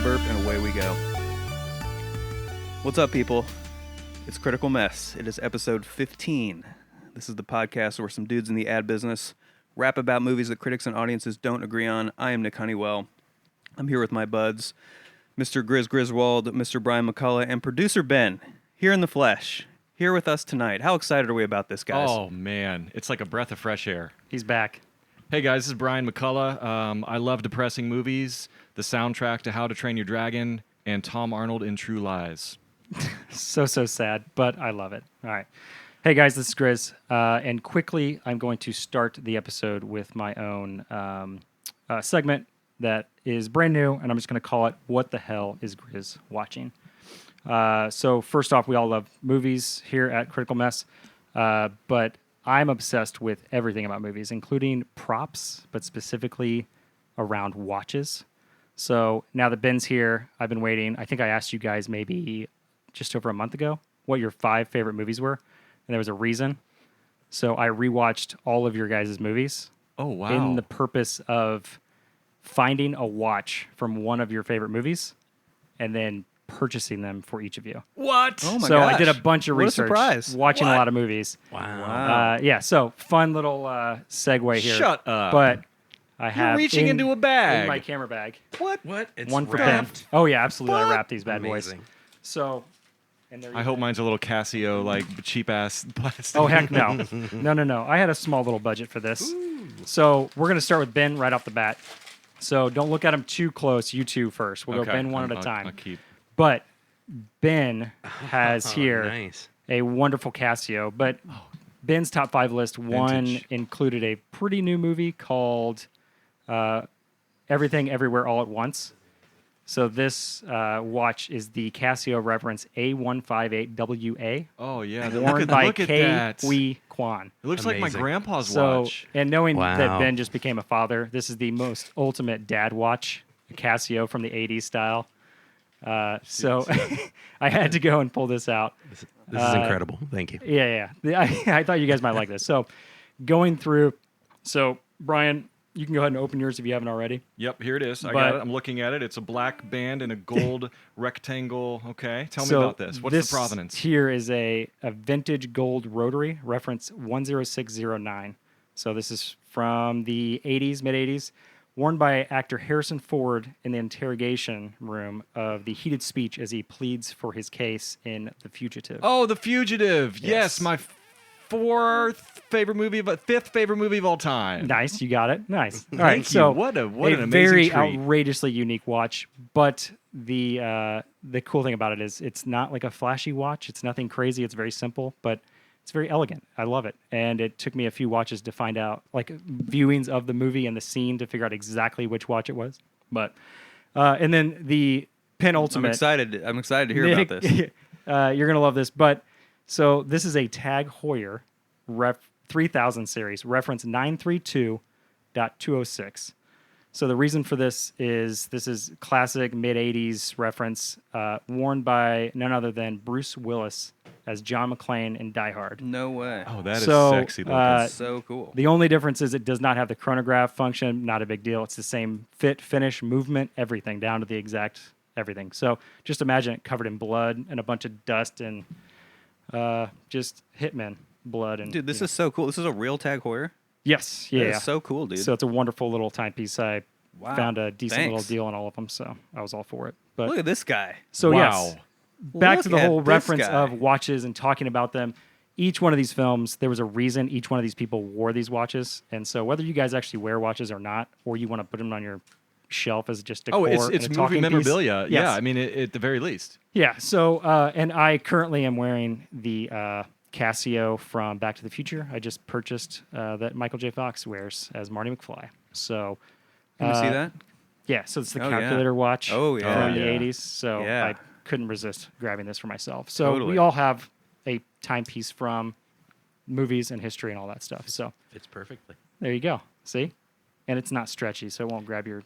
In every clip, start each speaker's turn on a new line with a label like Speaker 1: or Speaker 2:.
Speaker 1: burp, and away we go. What's up, people? It's Critical Mess. It is episode 15. This is the podcast where some dudes in the ad business rap about movies that critics and audiences don't agree on. I am Nick Honeywell. I'm here with my buds, Mr. Griswold, Mr. Brian McCullough, and producer Ben, here in the flesh, here with us tonight. How excited are we about this, guys?
Speaker 2: Oh, man. It's like a breath of fresh air.
Speaker 3: He's back.
Speaker 2: Hey, guys. This is Brian McCullough. I love depressing movies, the soundtrack to How to Train Your Dragon, and Tom Arnold in True Lies.
Speaker 3: So sad, but I love it. All right. Hey, guys, this is Grizz. And quickly, I'm going to start the episode with my own segment that is brand new, and I'm just going to call it, What the Hell is Grizz Watching? So first off, we all love movies here at Critical Mess, but I'm obsessed with everything about movies, including props, but specifically around watches. So now that Ben's here, I've been waiting. I think I asked you guys maybe just over a month ago what your 5 favorite movies were, and there was a reason. So I rewatched all of your guys' movies.
Speaker 2: Oh, wow.
Speaker 3: In the purpose of finding a watch from one of your favorite movies and then purchasing them for each of you.
Speaker 2: What?
Speaker 1: Oh my
Speaker 3: So
Speaker 1: gosh.
Speaker 3: I did a bunch of
Speaker 1: What a
Speaker 3: research,
Speaker 1: surprise.
Speaker 3: watching a lot of movies.
Speaker 1: Wow.
Speaker 3: Yeah, so fun little segue here.
Speaker 2: Shut up.
Speaker 3: But I have
Speaker 2: You're reaching into a bag.
Speaker 3: in my camera bag.
Speaker 2: What?
Speaker 4: It's
Speaker 3: One for
Speaker 4: wrapped.
Speaker 3: Ben. Oh yeah, absolutely.
Speaker 2: What?
Speaker 3: I wrapped these bad
Speaker 4: Amazing.
Speaker 3: boys. So, and there
Speaker 2: I
Speaker 3: you
Speaker 2: hope
Speaker 3: go.
Speaker 2: mine's a little Casio, like, cheap-ass plastic.
Speaker 3: Oh heck no, no. I had a small little budget for this. So we're gonna start with Ben right off the bat. So don't look at him too close. You two first. We'll
Speaker 2: Okay.
Speaker 3: go Ben one at a
Speaker 2: I'll
Speaker 3: time.
Speaker 2: keep.
Speaker 3: But Ben has here
Speaker 4: Nice.
Speaker 3: a wonderful Casio. But Ben's top 5 list, one
Speaker 2: Vintage.
Speaker 3: included a pretty new movie called Everything Everywhere All at Once. So this watch is the Casio reference A158WA,
Speaker 2: Oh, yeah.
Speaker 3: worn by
Speaker 2: look at
Speaker 3: Kei
Speaker 2: that.
Speaker 3: Hui Kwan.
Speaker 2: It looks like my
Speaker 4: Amazing.
Speaker 2: grandpa's
Speaker 3: So,
Speaker 2: watch.
Speaker 3: and knowing that
Speaker 4: Wow.
Speaker 3: Ben just became a father, this is the most ultimate dad watch, a Casio from the 80s style. So I had to go and pull this out.
Speaker 4: This is incredible. Thank you.
Speaker 3: Yeah. I thought you guys might like this. So going through, so Brian, you can go ahead and open yours if you haven't already.
Speaker 2: Yep, here it is. I
Speaker 3: But-
Speaker 2: got it. I'm looking at it. It's a black band and a gold rectangle. Okay, tell me
Speaker 3: So
Speaker 2: about this. What's
Speaker 3: this
Speaker 2: the provenance?
Speaker 3: Here is a vintage gold rotary, reference 10609. So this is from the 80s, mid-80s, worn by actor Harrison Ford in the interrogation room of the heated speech as he pleads for his case in The Fugitive.
Speaker 2: Oh, The Fugitive. Yes,
Speaker 3: Yes.
Speaker 2: my fifth favorite movie of all time.
Speaker 3: Nice, you got it. Nice. All
Speaker 2: Thank
Speaker 3: right,
Speaker 2: you.
Speaker 3: so
Speaker 2: What an
Speaker 3: a
Speaker 2: amazing
Speaker 3: very
Speaker 2: treat.
Speaker 3: outrageously unique watch. But the cool thing about it is it's not like a flashy watch. It's nothing crazy. It's very simple, but it's very elegant. I love it. And it took me a few watches to find out, like viewings of the movie and the scene to figure out exactly which watch it was. But and then the penultimate.
Speaker 1: I'm excited to hear
Speaker 3: Nick,
Speaker 1: about this.
Speaker 3: you're gonna love this. But so this is a Tag Heuer 3000 series, reference 932.206. So the reason for this is classic mid 80s reference, worn by none other than Bruce Willis as John McClane in Die Hard.
Speaker 1: No way.
Speaker 2: Oh, that is
Speaker 3: So,
Speaker 2: sexy looking.
Speaker 1: So cool.
Speaker 3: The only difference is it does not have the chronograph function. Not a big deal. It's the same fit, finish, movement, everything, down to the exact everything. So just imagine it covered in blood and a bunch of dust and just Hitman blood. And
Speaker 1: Dude, this
Speaker 3: you know.
Speaker 1: is so cool. This is a real Tag Heuer?
Speaker 3: Yes,
Speaker 1: That
Speaker 3: yeah.
Speaker 1: is so cool, dude.
Speaker 3: So it's a wonderful little timepiece. I
Speaker 1: Wow.
Speaker 3: found a decent
Speaker 1: Thanks.
Speaker 3: little deal on all of them, so I was all for it. But
Speaker 1: Look at this guy.
Speaker 3: so
Speaker 2: Wow.
Speaker 3: yes, back to
Speaker 1: Look
Speaker 3: the whole
Speaker 1: at this
Speaker 3: reference
Speaker 1: guy.
Speaker 3: of watches and talking about them. Each one of these films, there was a reason each one of these people wore these watches, and so whether you guys actually wear watches or not, or you want to put them on your shelf as just decor.
Speaker 2: Oh,
Speaker 3: and
Speaker 2: it's
Speaker 3: a
Speaker 2: movie
Speaker 3: talking piece.
Speaker 2: memorabilia.
Speaker 3: Yes.
Speaker 2: Yeah, I mean, at the very least.
Speaker 3: Yeah. So, and I currently am wearing the Casio from Back to the Future. I just purchased that Michael J. Fox wears as Marty McFly. So,
Speaker 1: Can we see that?
Speaker 3: yeah. So it's the
Speaker 1: Oh, yeah.
Speaker 3: calculator watch
Speaker 1: Oh, yeah.
Speaker 3: from the
Speaker 2: Yeah.
Speaker 3: 80s. So
Speaker 1: Yeah.
Speaker 3: I couldn't resist grabbing this for myself. So
Speaker 1: Totally.
Speaker 3: we all have a timepiece from movies and history and all that stuff. So
Speaker 4: Fits perfectly.
Speaker 3: there you go. See? And it's not stretchy, so it won't grab your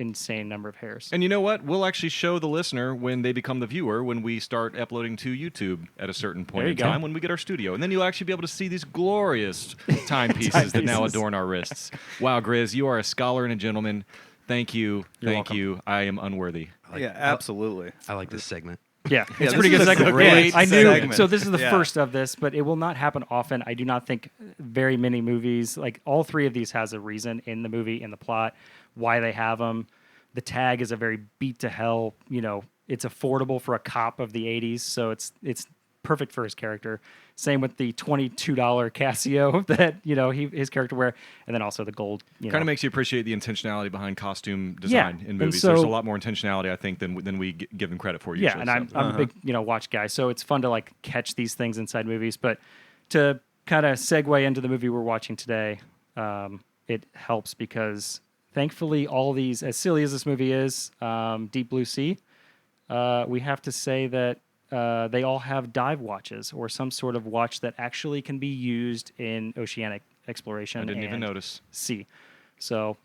Speaker 3: insane number of hairs.
Speaker 2: And you know what? We'll actually show the listener when they become the viewer when we start uploading to YouTube at a certain point
Speaker 3: There you
Speaker 2: in
Speaker 3: go.
Speaker 2: time when we get our studio. And then you'll actually be able to see these glorious timepieces that now
Speaker 3: Timepieces.
Speaker 2: adorn our wrists. Wow, Grizz, you are a scholar and a gentleman. Thank you.
Speaker 3: You're
Speaker 2: Thank
Speaker 3: welcome.
Speaker 2: you. I am unworthy.
Speaker 1: Yeah, absolutely.
Speaker 4: I like this segment.
Speaker 3: Yeah,
Speaker 1: Yeah,
Speaker 3: it's
Speaker 1: this
Speaker 3: pretty
Speaker 1: is
Speaker 3: good
Speaker 1: a
Speaker 3: segment.
Speaker 1: great
Speaker 3: I knew.
Speaker 1: segment.
Speaker 3: So this is the
Speaker 1: Yeah.
Speaker 3: first of this, but it will not happen often. I do not think very many movies, like all three of these, has a reason in the movie, in the plot, why they have them. The tag is a very beat to hell. It's affordable for a cop of the '80s, so it's perfect for his character. Same with the $22 Casio that his character wear, and then also the gold.
Speaker 2: Kind of makes you appreciate the intentionality behind costume
Speaker 3: Yeah,
Speaker 2: design in
Speaker 3: and
Speaker 2: movies. There's a
Speaker 3: so-
Speaker 2: lot more intentionality, I think, than we give them credit for.
Speaker 3: Yeah,
Speaker 2: Usually,
Speaker 3: and
Speaker 2: so.
Speaker 3: I'm a big watch guy, so it's fun to like catch these things inside movies. But to kind of segue into the movie we're watching today, it helps because thankfully all these, as silly as this movie is, Deep Blue Sea, we have to say that they all have dive watches or some sort of watch that actually can be used in oceanic exploration.
Speaker 2: I didn't even
Speaker 3: and
Speaker 2: notice.
Speaker 3: sea. So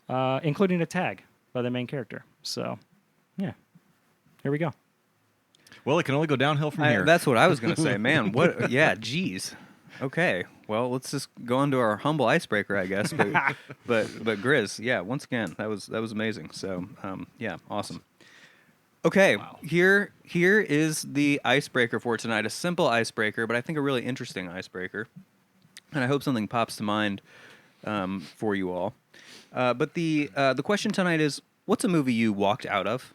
Speaker 3: including a tag by the main character. So yeah, here we go.
Speaker 2: Well, it can only go downhill from here.
Speaker 1: That's what I was going to say. Man, what? Yeah, geez. Okay, well, let's just go on to our humble icebreaker, I guess. But Grizz, yeah, once again, that was amazing. So yeah, awesome. Okay, here is the icebreaker for tonight. A simple icebreaker, but I think a really interesting icebreaker. And I hope something pops to mind for you all. But the question tonight is, what's a movie you walked out of?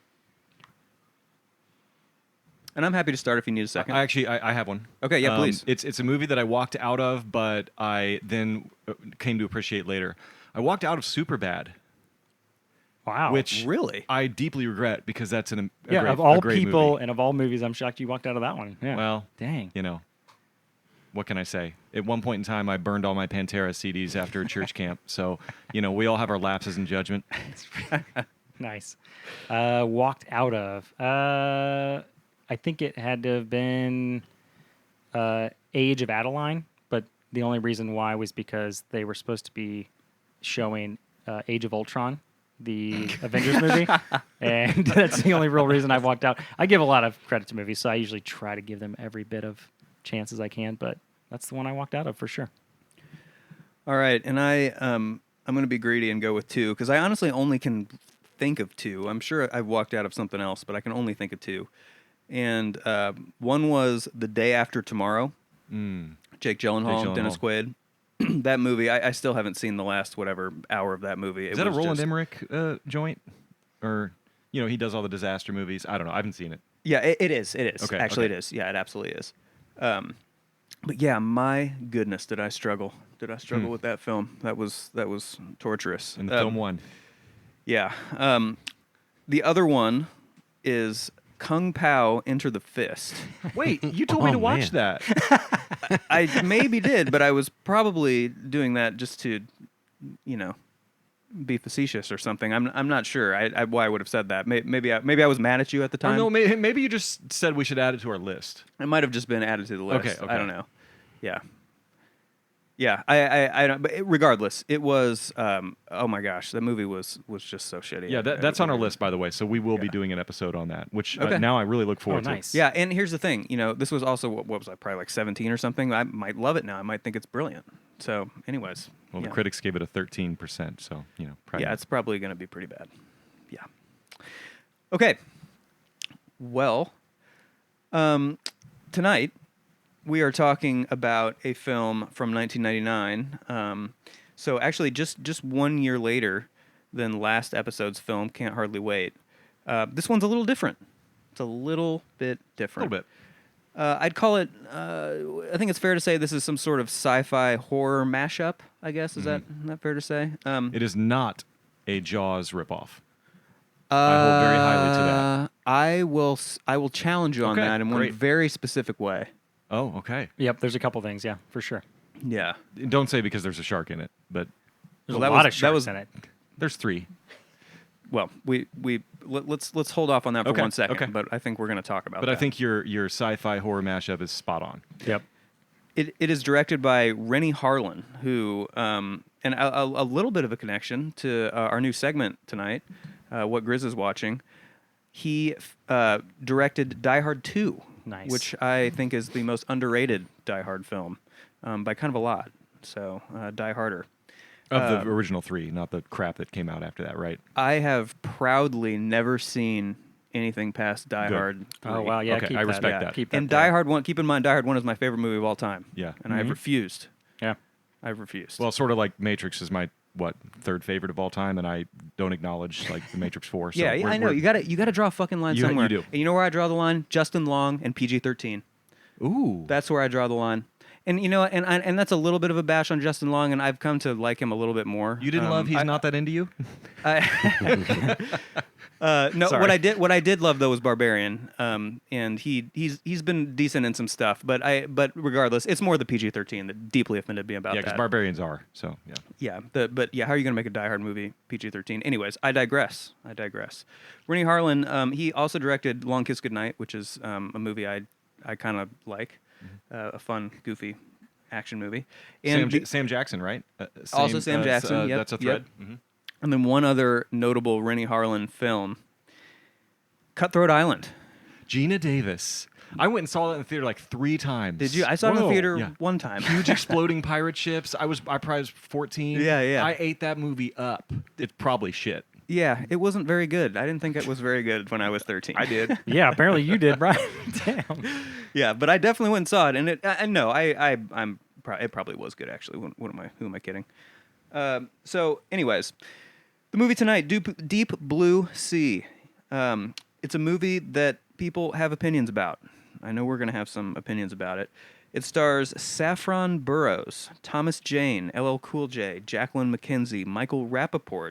Speaker 1: And I'm happy to start if you need a second.
Speaker 2: I have one.
Speaker 1: Okay, yeah, please.
Speaker 2: It's a movie that I walked out of, but I then came to appreciate later. I walked out of Superbad,
Speaker 3: Wow.
Speaker 2: which
Speaker 1: Really?
Speaker 2: I deeply regret because that's a
Speaker 3: yeah,
Speaker 2: great,
Speaker 3: of all
Speaker 2: a great
Speaker 3: people
Speaker 2: movie.
Speaker 3: and of all movies, I'm shocked you walked out of that one. Yeah.
Speaker 2: Well,
Speaker 3: dang.
Speaker 2: What can I say? At one point in time, I burned all my Pantera CDs after a church camp. So, we all have our lapses in judgment.
Speaker 3: Nice. Walked out of. I think it had to have been Age of Adeline, but the only reason why was because they were supposed to be showing Age of Ultron, the Avengers movie, and that's the only real reason I walked out. I give a lot of credit to movies, so I usually try to give them every bit of chance as I can, but that's the one I walked out of for sure.
Speaker 1: All right, and I'm going to be greedy and go with two because I honestly only can think of two. I'm sure I've walked out of something else, but I can only think of two. And one was The Day After Tomorrow. Jake Gyllenhaal, Dennis Quaid. That movie, I still haven't seen the last whatever hour of that movie.
Speaker 2: Is that a Roland Emmerich joint? Or, he does all the disaster movies. I don't know. I haven't seen it.
Speaker 1: Yeah, it is. It is.
Speaker 2: Okay,
Speaker 1: Actually,
Speaker 2: okay.
Speaker 1: it is. Yeah, it absolutely is. But yeah, my goodness, did I struggle? Did I struggle with that film? That was torturous.
Speaker 2: And the film won.
Speaker 1: Yeah. The other one is Kung Pao Enter the Fist.
Speaker 2: Wait, you told me to watch that.
Speaker 1: I maybe did, but I was probably doing that just to, be facetious or something. I'm not sure. Why I would have said that. Maybe I was mad at you at the
Speaker 2: Or
Speaker 1: time.
Speaker 2: no, maybe you just said we should add it to our list.
Speaker 1: It might have just been added to the list.
Speaker 2: Okay.
Speaker 1: I don't know. Yeah. Yeah. I don't. But regardless, it was. Oh my gosh, that movie was just so shitty.
Speaker 2: Yeah, that's on our list, by the way. So we will be doing an episode on that, which now I really look forward
Speaker 3: nice.
Speaker 2: to.
Speaker 1: Yeah, and here's the thing. This was also what was I probably like 17 or something. I might love it now. I might think it's brilliant. So, anyways.
Speaker 2: Well,
Speaker 1: yeah.
Speaker 2: the critics gave it a 13%, so probably.
Speaker 1: Yeah, it's probably going to be pretty bad. Yeah. Okay. Well, tonight we are talking about a film from 1999. So actually, just 1 year later than last episode's film, Can't Hardly Wait. This one's a little different. It's a little bit
Speaker 2: a
Speaker 1: different.
Speaker 2: little bit.
Speaker 1: I'd call it. I think it's fair to say this is some sort of sci-fi horror mashup. I guess is that fair to say?
Speaker 2: It is not a Jaws ripoff. I hold very highly to that.
Speaker 1: I will challenge you on
Speaker 2: Okay,
Speaker 1: that in one
Speaker 2: great.
Speaker 1: very specific way.
Speaker 2: Oh, okay.
Speaker 3: Yep, there's a couple things, yeah, for sure.
Speaker 1: Yeah.
Speaker 2: Don't say because there's a shark in it, but
Speaker 3: There's
Speaker 1: Well,
Speaker 3: a
Speaker 1: that
Speaker 3: lot
Speaker 1: was-
Speaker 3: of
Speaker 1: that
Speaker 3: sharks
Speaker 1: was-
Speaker 3: in it.
Speaker 2: there's 3.
Speaker 1: Well, let's hold off on that for
Speaker 2: Okay,
Speaker 1: 1 second.
Speaker 2: okay.
Speaker 1: But I think we're going to talk about.
Speaker 2: But
Speaker 1: that.
Speaker 2: I think your sci-fi horror mashup is spot on.
Speaker 3: Yep.
Speaker 1: It is directed by Rennie Harlan, who and a little bit of a connection to our new segment tonight, what Grizz is watching. He directed Die Hard 2,
Speaker 3: Nice.
Speaker 1: which I think is the most underrated Die Hard film by kind of a lot. So Die Harder.
Speaker 2: Of the original 3, not the crap that came out after that, right?
Speaker 1: I have proudly never seen anything past Die
Speaker 2: Good.
Speaker 1: Hard 3.
Speaker 3: Oh wow, yeah,
Speaker 2: Okay,
Speaker 3: keep
Speaker 2: I
Speaker 3: that.
Speaker 2: respect
Speaker 3: Yeah,
Speaker 2: that.
Speaker 3: Keep that
Speaker 1: And
Speaker 3: there.
Speaker 1: Die Hard 1, keep in mind, Die Hard 1 is my favorite movie of all time.
Speaker 2: Yeah.
Speaker 1: And I've refused.
Speaker 3: Yeah.
Speaker 1: I've refused.
Speaker 2: Well, sort of like Matrix is my third favorite of all time, and I don't acknowledge like the Matrix 4. So
Speaker 1: yeah, I know. You gotta draw a fucking line
Speaker 2: You
Speaker 1: somewhere.
Speaker 2: do.
Speaker 1: And you know where I draw the line? Justin Long and PG-13.
Speaker 2: Ooh.
Speaker 1: That's where I draw the line. And you know, and that's a little bit of a bash on Justin Long, and I've come to like him a little bit more.
Speaker 2: You didn't love He's Not That Into You?
Speaker 1: No,
Speaker 2: Sorry.
Speaker 1: what I did love though was Barbarian, and he's been decent in some stuff, but regardless, it's more the PG-13 that deeply offended me about
Speaker 2: Yeah,
Speaker 1: that.
Speaker 2: because Barbarians are. So, yeah.
Speaker 1: Yeah, how are you gonna make a Die Hard movie PG-13? Anyways, I digress. Rennie Harlan, he also directed Long Kiss Goodnight, which is a movie I kind of like, a fun, goofy action movie. And
Speaker 2: Sam Jackson, right?
Speaker 1: Also Sam Jackson, yep,
Speaker 2: That's a thread.
Speaker 1: yep.
Speaker 2: Mm-hmm.
Speaker 1: And then one other notable Rennie Harlan film, Cutthroat Island.
Speaker 2: Gina Davis. I went and saw that in the theater like 3 times.
Speaker 1: Did you? I saw it in the
Speaker 2: Whoa.
Speaker 1: theater
Speaker 2: Yeah.
Speaker 1: one time.
Speaker 2: Huge exploding pirate ships. I probably was 14.
Speaker 1: Yeah, yeah.
Speaker 2: I ate that movie up. It's probably shit.
Speaker 1: Yeah, it wasn't very good. I didn't think it was very good when I was 13.
Speaker 2: I did.
Speaker 3: Yeah, apparently you did, Brian. Damn.
Speaker 1: Yeah, but I definitely went and saw it, and it probably was good actually. Who am I kidding? So, anyways, the movie tonight, Deep Blue Sea. It's a movie that people have opinions about. I know we're gonna have some opinions about it. It stars Saffron Burrows, Thomas Jane, LL Cool J, Jacqueline McKenzie, Michael Rappaport,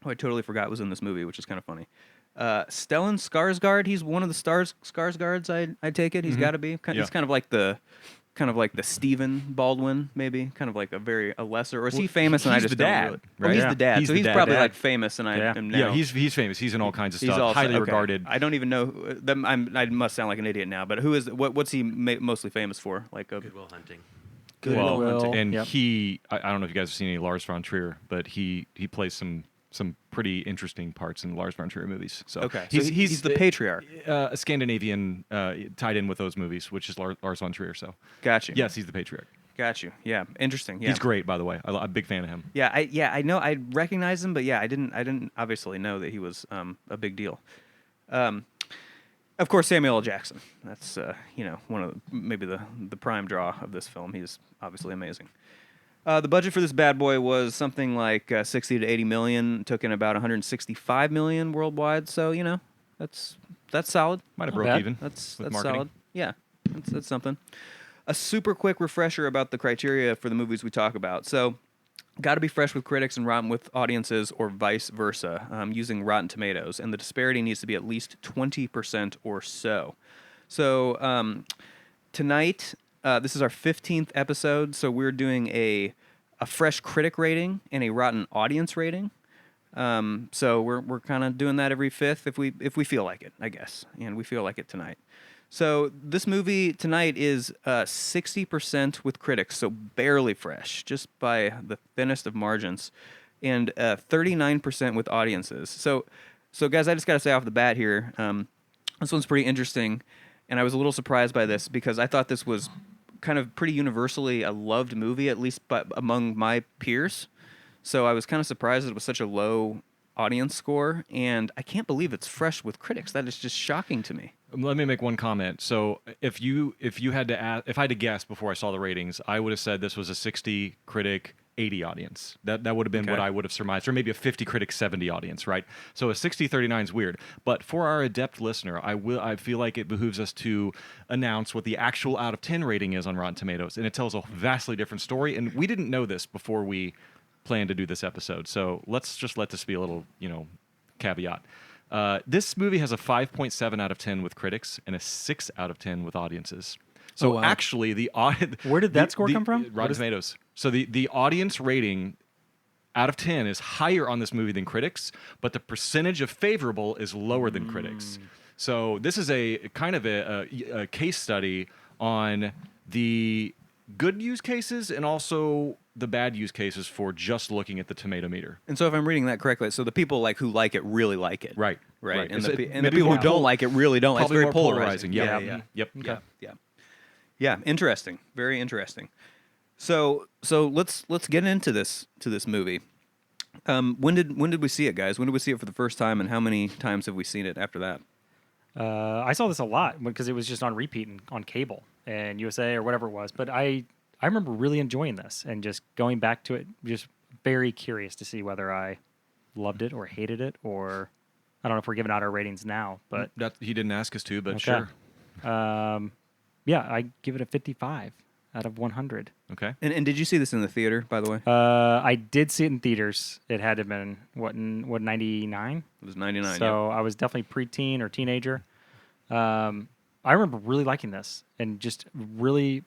Speaker 1: who I totally forgot was in this movie, which is kind of funny. Stellan Skarsgård, he's one of the Skarsgårds. I take it he's got to be.
Speaker 2: Yeah.
Speaker 1: He's kind of like the Stephen Baldwin, maybe, kind of like a lesser. Or is he famous? And I
Speaker 2: he's
Speaker 1: just
Speaker 2: the
Speaker 1: don't
Speaker 2: dad,
Speaker 1: really- Oh,
Speaker 2: right?
Speaker 1: he's
Speaker 3: Yeah.
Speaker 1: the dad,
Speaker 2: He's
Speaker 1: so
Speaker 2: the
Speaker 1: he's
Speaker 2: dad.
Speaker 1: probably
Speaker 2: Dad.
Speaker 1: like famous, and I
Speaker 3: Yeah.
Speaker 1: am now.
Speaker 2: Yeah, he's famous. He's in all kinds of
Speaker 1: He's
Speaker 2: stuff.
Speaker 1: also
Speaker 2: Highly
Speaker 1: okay.
Speaker 2: regarded.
Speaker 1: I don't even know. I must sound like an idiot now, but who is what's he mostly famous for? Like a
Speaker 4: Good Will Hunting.
Speaker 1: Good
Speaker 2: well,
Speaker 1: Will Hunting.
Speaker 2: and
Speaker 3: Yep.
Speaker 2: I don't know if you guys have seen any Lars von Trier, but he plays some pretty interesting parts in Lars von Trier movies. So
Speaker 1: Okay, so he's the patriarch.
Speaker 2: a Scandinavian tied in with those movies, which is Lars von Trier. So
Speaker 1: Got you.
Speaker 2: yes, he's the patriarch.
Speaker 1: Got you. Yeah, interesting. Yeah.
Speaker 2: He's great, by the way. I'm a big fan of him.
Speaker 1: Yeah, I know. I recognize him, but yeah, I didn't obviously know that he was a big deal. Of course, Samuel L. Jackson. That's one of maybe the prime draw of this film. He's obviously amazing. The budget for this bad boy was something like 60 to 80 million. Took in about 165 million worldwide. So that's solid.
Speaker 2: Might have
Speaker 3: Not
Speaker 2: broke
Speaker 3: bad.
Speaker 2: even.
Speaker 1: That's
Speaker 2: with marketing.
Speaker 1: solid. Yeah, that's something. A super quick refresher about the criteria for the movies we talk about. So, got to be fresh with critics and rotten with audiences, or vice versa, using Rotten Tomatoes, and the disparity needs to be at least 20% or so. So, tonight, this is our 15th episode, so we're doing a fresh critic rating and a rotten audience rating. So we're kind of doing that every fifth if we feel like it, I guess, and we feel like it tonight. So this movie tonight is 60% with critics, so barely fresh, just by the thinnest of margins, and 39% with audiences. So guys, I just got to say off the bat here, this one's pretty interesting, and I was a little surprised by this because I thought this was kind of pretty universally a loved movie, at least among my peers. So I was kind of surprised that it was such a low audience score, and I can't believe it's fresh with critics. That is just shocking to me.
Speaker 2: Let me make one comment. So if I had to guess before I saw the ratings, I would have said this was a 60 critic, 80 audience. That would have been
Speaker 1: Okay.
Speaker 2: what I would have surmised, or maybe a 50 critic, 70 audience, right? So a 60-39 is weird. But for our adept listener, I feel like it behooves us to announce what the actual out of 10 rating is on Rotten Tomatoes, and it tells a vastly different story. And we didn't know this before we planned to do this episode, so let's just let this be a little, caveat. This movie has a 5.7 out of 10 with critics and a 6 out of 10 with audiences. So
Speaker 1: Oh, wow.
Speaker 2: actually,
Speaker 3: Where did that score come from?
Speaker 2: Rotten Tomatoes. So the audience rating out of 10 is higher on this movie than critics, but the percentage of favorable is lower than critics. So this is a kind of a case study on the good use cases and also the bad use cases for just looking at the tomato meter.
Speaker 1: And so if I'm reading that correctly, so the people who like it really like it.
Speaker 2: Right.
Speaker 1: Right. And
Speaker 2: It's
Speaker 1: the
Speaker 2: maybe
Speaker 1: people
Speaker 2: more
Speaker 1: who don't like it really don't. It's
Speaker 2: probably
Speaker 1: very
Speaker 2: more
Speaker 1: polarizing.
Speaker 2: Yeah.
Speaker 1: Yeah.
Speaker 2: Yep.
Speaker 1: Yeah. Yeah. Interesting. Very interesting. So let's get into this movie. When did we see it, guys? When did we see it for the first time, and how many times have we seen it after that?
Speaker 3: I saw this a lot because it was just on repeat and on cable and USA or whatever it was. But I remember really enjoying this and just going back to it, just very curious to see whether I loved it or hated it, or I don't know if we're giving out our ratings now, but
Speaker 2: He didn't ask us to, but
Speaker 3: Okay.
Speaker 2: sure.
Speaker 3: Yeah, I give it a 55 out of 100.
Speaker 2: Okay.
Speaker 1: And did you see this in the theater, by the way?
Speaker 3: I did see it in theaters. It had to have been what 99.
Speaker 1: It was 99.
Speaker 3: So I was definitely preteen or teenager. I remember really liking this and just really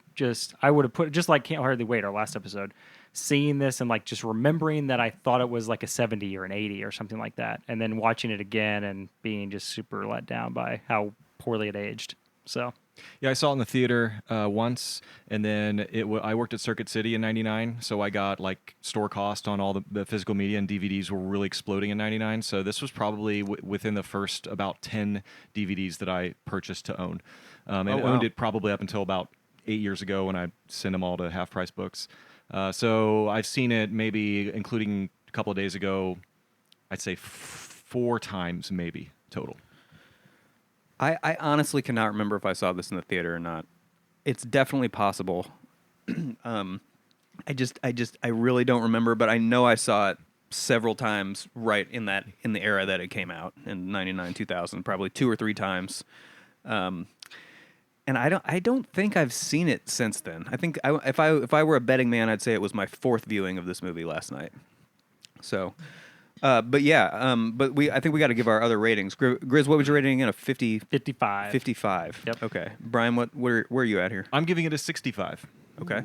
Speaker 3: I would have put just like Can't Hardly Wait, our last episode, seeing this and like just remembering that I thought it was like a 70 or an 80 or something like that, and then watching it again and being just super let down by how poorly it aged. So
Speaker 2: Yeah, I saw it in the theater once, and then I worked at Circuit City in '99, so I got like store cost on all the physical media, and DVDs were really exploding in '99. So this was probably within the first about 10 DVDs that I purchased to own, and owned it probably up until about 8 years ago when I sent them all to Half Price Books. So I've seen it maybe, including a couple of days ago, I'd say 4 times maybe total.
Speaker 1: I honestly cannot remember if I saw this in the theater or not. It's definitely possible. I really don't remember, but I know I saw it several times right in the era that it came out in 99, 2000, probably 2 or 3 times. And I don't think I've seen it since then. I think if I were a betting man, I'd say it was my 4th viewing of this movie last night. So, but yeah, I think we got to give our other ratings. Grizz, what was your rating again? A 50?
Speaker 3: 55.
Speaker 1: 55.
Speaker 3: Yep.
Speaker 1: Okay. Brian, where are you at here?
Speaker 2: I'm giving it a 65.
Speaker 1: Okay.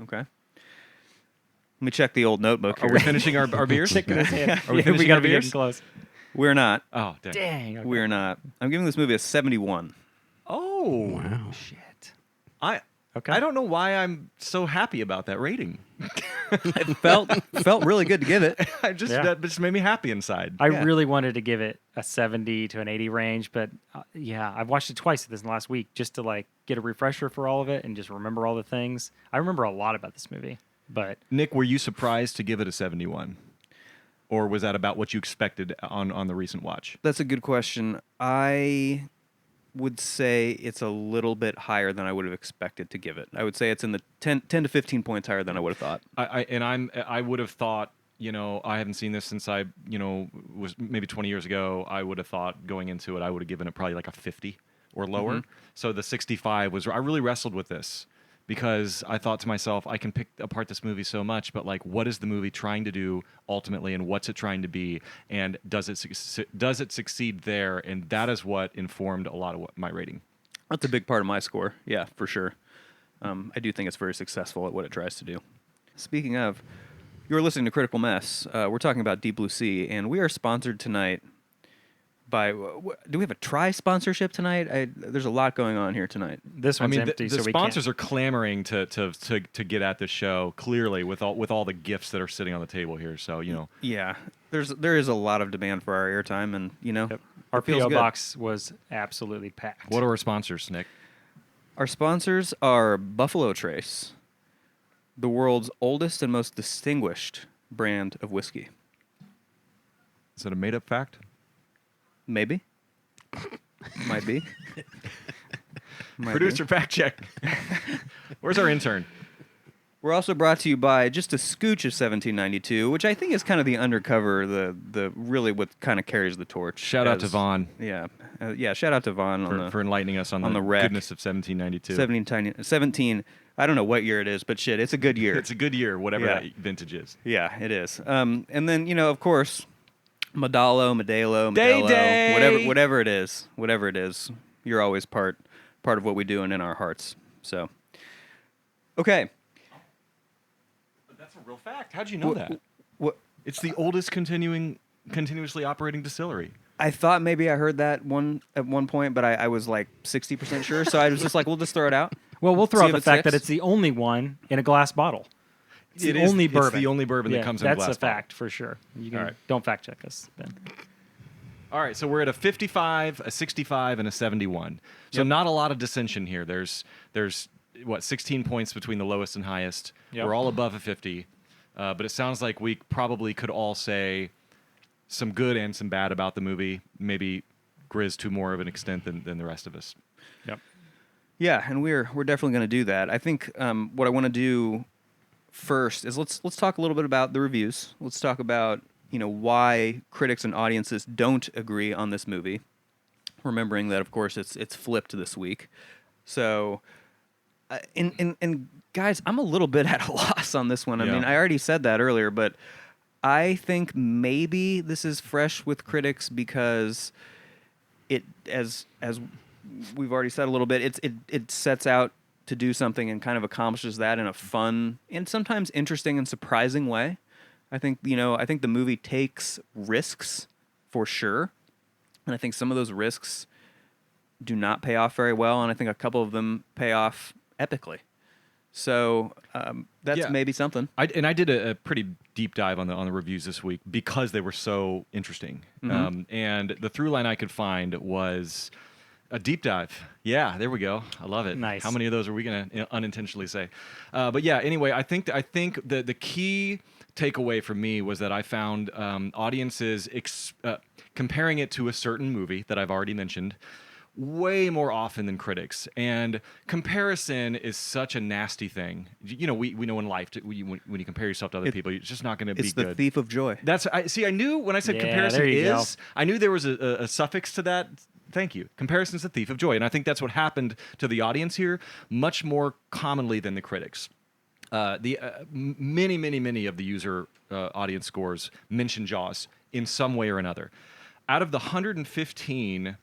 Speaker 1: Okay. Let me check the old notebook
Speaker 2: Are
Speaker 1: here.
Speaker 2: we finishing our beers?
Speaker 3: Checking his hand.
Speaker 2: Are we
Speaker 3: Yeah,
Speaker 2: finishing
Speaker 3: gotta
Speaker 2: our
Speaker 3: be
Speaker 2: beers?
Speaker 3: getting close.
Speaker 1: We're not.
Speaker 2: Oh, dang.
Speaker 3: Dang. Okay.
Speaker 1: We're not. I'm giving this movie a 71.
Speaker 2: Oh,
Speaker 4: Wow.
Speaker 3: Shit.
Speaker 2: I don't know why I'm so happy about that rating.
Speaker 1: It felt really good to give it.
Speaker 2: That just made me happy inside.
Speaker 3: I
Speaker 1: Yeah.
Speaker 3: really wanted to give it a 70 to an 80 range, but yeah, I've watched it twice this last week just to like get a refresher for all of it and just remember all the things. I remember a lot about this movie, but
Speaker 2: Nick, were you surprised to give it a 71? Or was that about what you expected on the recent watch?
Speaker 1: That's a good question. I would say it's a little bit higher than I would have expected to give it. I would say it's in the 10 to 15 points higher than I would have thought.
Speaker 2: I would have thought, I haven't seen this since I, was maybe 20 years ago. I would have thought going into it, I would have given it probably like a 50 or lower.
Speaker 1: Mm-hmm.
Speaker 2: So the 65 I really wrestled with this because I thought to myself, I can pick apart this movie so much, but like, what is the movie trying to do ultimately, and what's it trying to be, and does it succeed there? And that is what informed a lot of my rating.
Speaker 1: That's a big part of my score. Yeah, for sure. I do think it's very successful at what it tries to do. Speaking of, you're listening to Critical Mess. We're talking about Deep Blue Sea, and we are sponsored tonight by. Do we have a Try sponsorship tonight? There's a lot going on here tonight.
Speaker 3: this one's empty,
Speaker 2: the
Speaker 3: so we
Speaker 2: sponsors
Speaker 3: can't.
Speaker 2: are clamoring to get at this show clearly with all the gifts that are sitting on the table here. So
Speaker 1: Yeah, there is a lot of demand for our airtime, and
Speaker 3: Yep. Our
Speaker 1: it feels
Speaker 3: PO
Speaker 1: good.
Speaker 3: box was absolutely packed.
Speaker 2: what are our sponsors, Nick?
Speaker 1: Our sponsors are Buffalo Trace, the world's oldest and most distinguished brand of whiskey.
Speaker 2: Is it a made up fact?
Speaker 1: Maybe. Might be. Might
Speaker 2: Producer
Speaker 1: be.
Speaker 2: fact check. Where's our intern?
Speaker 1: We're also brought to you by just a scooch of 1792, which I think is kind of the undercover, the really what kind of carries the torch.
Speaker 2: Shout out to Vaughn
Speaker 1: Yeah. Shout out to Vaughn
Speaker 2: for enlightening us on
Speaker 1: the wreck.
Speaker 2: goodness of 1792.
Speaker 1: 17. I don't know what year it is, but shit, it's a good year.
Speaker 2: It's a good year, whatever
Speaker 1: Yeah.
Speaker 2: that vintage is.
Speaker 1: Yeah, it is. And then, of course, Modelo,
Speaker 2: Day-Day!
Speaker 1: whatever it is, you're always part of what we do and in our hearts. So, okay.
Speaker 2: That's a real fact. How'd you know that?
Speaker 1: What
Speaker 2: It's the oldest continuously operating distillery.
Speaker 1: I thought maybe I heard that at one point, but I was like 60% sure. So I was just like, we'll just throw it out.
Speaker 3: Well, we'll throw
Speaker 1: See
Speaker 3: out
Speaker 1: if
Speaker 3: the
Speaker 1: it
Speaker 3: fact that
Speaker 1: sticks.
Speaker 3: it's the only one in a glass bottle. It's
Speaker 2: It
Speaker 3: the
Speaker 2: is-
Speaker 3: only
Speaker 2: it's
Speaker 3: bourbon.
Speaker 2: the only bourbon that
Speaker 3: Yeah,
Speaker 2: comes in a glass
Speaker 3: That's a
Speaker 2: bottle.
Speaker 3: fact for sure. You can,
Speaker 2: All right.
Speaker 3: Don't fact check us, Ben.
Speaker 2: All right, so we're at a 55, a 65, and a 71. So
Speaker 1: Yep.
Speaker 2: not a lot of dissension here. There's 16 points between the lowest and highest.
Speaker 3: Yep.
Speaker 2: We're all above a 50. But it sounds like we probably could all say some good and some bad about the movie. Maybe Grizz to more of an extent than the rest of us.
Speaker 3: Yep.
Speaker 1: Yeah, and we're definitely going to do that. I think what I want to do first is let's talk a little bit about the reviews. Let's talk about why critics and audiences don't agree on this movie. Remembering that, of course, it's flipped this week. So, and guys, I'm a little bit at a loss on this one. I
Speaker 2: Yeah.
Speaker 1: mean, I already said that earlier, but I think maybe this is fresh with critics because it, as we've already said a little bit, it sets out to do something and kind of accomplishes that in a fun and sometimes interesting and surprising way. I think the movie takes risks for sure, and I think some of those risks do not pay off very well, and I think a couple of them pay off epically. So that's
Speaker 2: Yeah.
Speaker 1: maybe something.
Speaker 2: I did a pretty deep dive on the reviews this week because they were so interesting. And the through line I could find was a deep dive. Yeah, there we go. I love it.
Speaker 3: Nice.
Speaker 2: How many of those are we going to unintentionally say? But yeah, anyway, I think the key takeaway for me was that I found audiences comparing it to a certain movie that I've already mentioned way more often than critics. And comparison is such a nasty thing. We know in life when you compare yourself to other people, it's just not going to be
Speaker 1: It's the
Speaker 2: good.
Speaker 1: thief of joy.
Speaker 2: I knew when I said
Speaker 3: Yeah,
Speaker 2: comparison
Speaker 3: there you go.
Speaker 2: I knew there was a suffix to that. Thank you. Comparison's the thief of joy. And I think that's what happened to the audience here much more commonly than the critics. Many of the user audience scores mention Jaws in some way or another. Out of the 115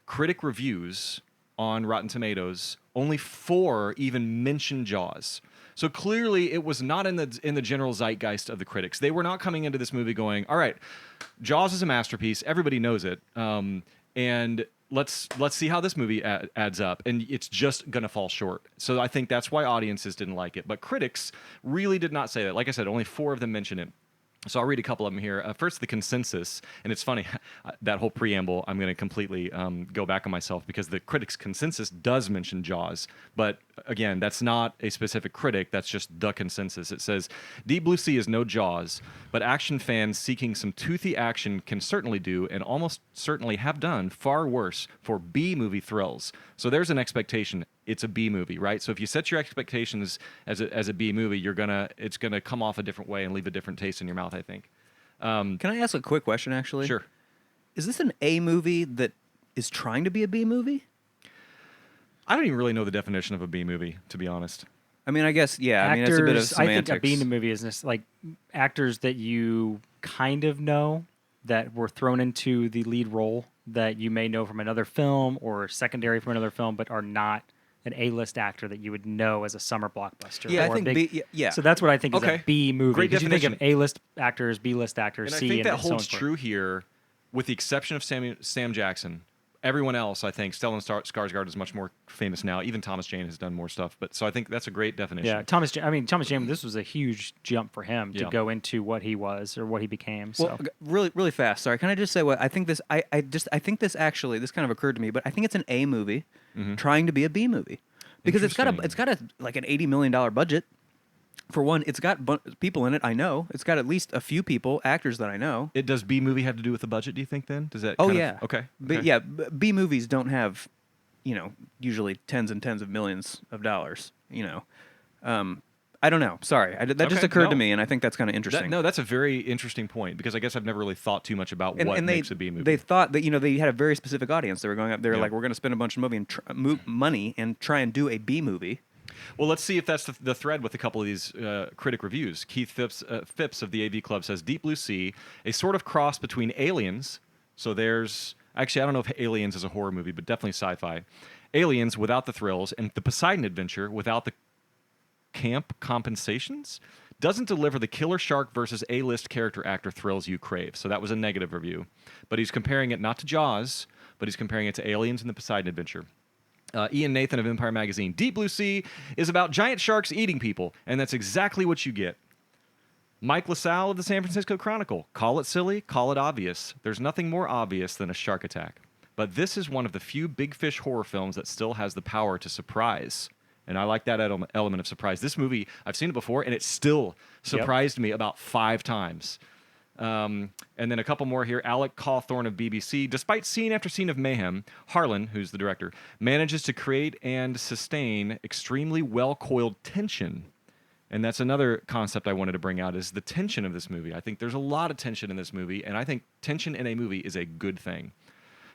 Speaker 2: critic reviews on Rotten Tomatoes, only 4 even mention Jaws. So clearly, it was not in the general zeitgeist of the critics. They were not coming into this movie going, "All right, Jaws is a masterpiece. Everybody knows it, and let's see how this movie adds up." And it's just gonna fall short. So I think that's why audiences didn't like it. But critics really did not say that. Like I said, only 4 of them mention it. So I'll read a couple of them here. First, the consensus, and it's funny, that whole preamble, I'm going to completely go back on myself because the critics' consensus does mention Jaws. But again, that's not a specific critic, that's just the consensus. It says, Deep Blue Sea is no Jaws, but action fans seeking some toothy action can certainly do, and almost certainly have done, far worse for B-movie thrills. So there's an expectation. It's a B movie, right? So if you set your expectations as a B movie, it's gonna come off a different way and leave a different taste in your mouth, I think.
Speaker 1: Can I ask a quick question, actually?
Speaker 2: Sure.
Speaker 1: Is this an A movie that is trying to be a B movie?
Speaker 2: I don't even really know the definition of a B movie, to be honest.
Speaker 1: I mean, I guess, yeah. I mean, it's a bit of semantics.
Speaker 3: I think a B movie is just like actors that you kind of know that were thrown into the lead role that you may know from another film or secondary from another film, but are not an A-list actor that you would know as a summer blockbuster.
Speaker 1: Yeah, I
Speaker 3: or a
Speaker 1: think
Speaker 3: big,
Speaker 1: B. Yeah.
Speaker 3: So that's what I think is
Speaker 2: Okay.
Speaker 3: a B movie.
Speaker 2: Great
Speaker 3: Because you think of
Speaker 2: definition.
Speaker 3: A-list actors, B-list actors,
Speaker 2: And
Speaker 3: C,
Speaker 2: I think that
Speaker 3: and so
Speaker 2: holds
Speaker 3: on.
Speaker 2: true here, with the exception of Sam Jackson. Everyone else, I think, Stellan Skarsgård is much more famous now. Even Thomas Jane has done more stuff. But so I think that's a great definition.
Speaker 3: Yeah, Thomas Jane, this was a huge jump for him to
Speaker 2: Yeah.
Speaker 3: go into what he was or what he became. So.
Speaker 1: Well, really fast. Sorry, can I just say what I think? This I think this actually kind of occurred to me, but I think it's an A movie trying to be a B movie because it's got like an $80 million budget. For one, it's got people in it I know. It's got at least a few people, actors that I know.
Speaker 2: It does B movie have to do with the budget? Do you think then? Does that?
Speaker 1: Oh
Speaker 2: kind of-
Speaker 1: yeah.
Speaker 2: Okay.
Speaker 1: But yeah, B movies don't have, usually tens and tens of millions of dollars. I don't know. Sorry, that just
Speaker 2: Okay,
Speaker 1: occurred
Speaker 2: no.
Speaker 1: to me, and I think that's kind of interesting.
Speaker 2: That's a very interesting point because I guess I've never really thought too much about what makes a B movie.
Speaker 1: They thought that they had a very specific audience. They were going up. They were
Speaker 2: Yeah.
Speaker 1: like, we're going to spend a bunch of money and try and do a B movie.
Speaker 2: Well, let's see if that's the thread with a couple of these critic reviews. Keith Phipps of the AV Club says, Deep Blue Sea, a sort of cross between Aliens. So there's... Actually, I don't know if Aliens is a horror movie, but definitely sci-fi. Aliens without the thrills, and The Poseidon Adventure without the camp compensations. Doesn't deliver the killer shark versus A-list character actor thrills you crave. So that was a negative review. But he's comparing it not to Jaws, but he's comparing it to Aliens and The Poseidon Adventure. Ian Nathan of Empire Magazine. Deep Blue Sea is about giant sharks eating people, and that's exactly what you get. Mike LaSalle of the San Francisco Chronicle. Call it silly, call it obvious. There's nothing more obvious than a shark attack. But this is one of the few big fish horror films that still has the power to surprise. And I like that element of surprise. This movie, I've seen it before, and it still surprised me about 5 times. And then a couple more here. Alec Cawthorne of BBC. Despite scene after scene of mayhem, Harlan, who's the director, manages to create and sustain extremely well-coiled tension. And that's another concept I wanted to bring out is the tension of this movie. I think there's a lot of tension in this movie, and I think tension in a movie is a good thing.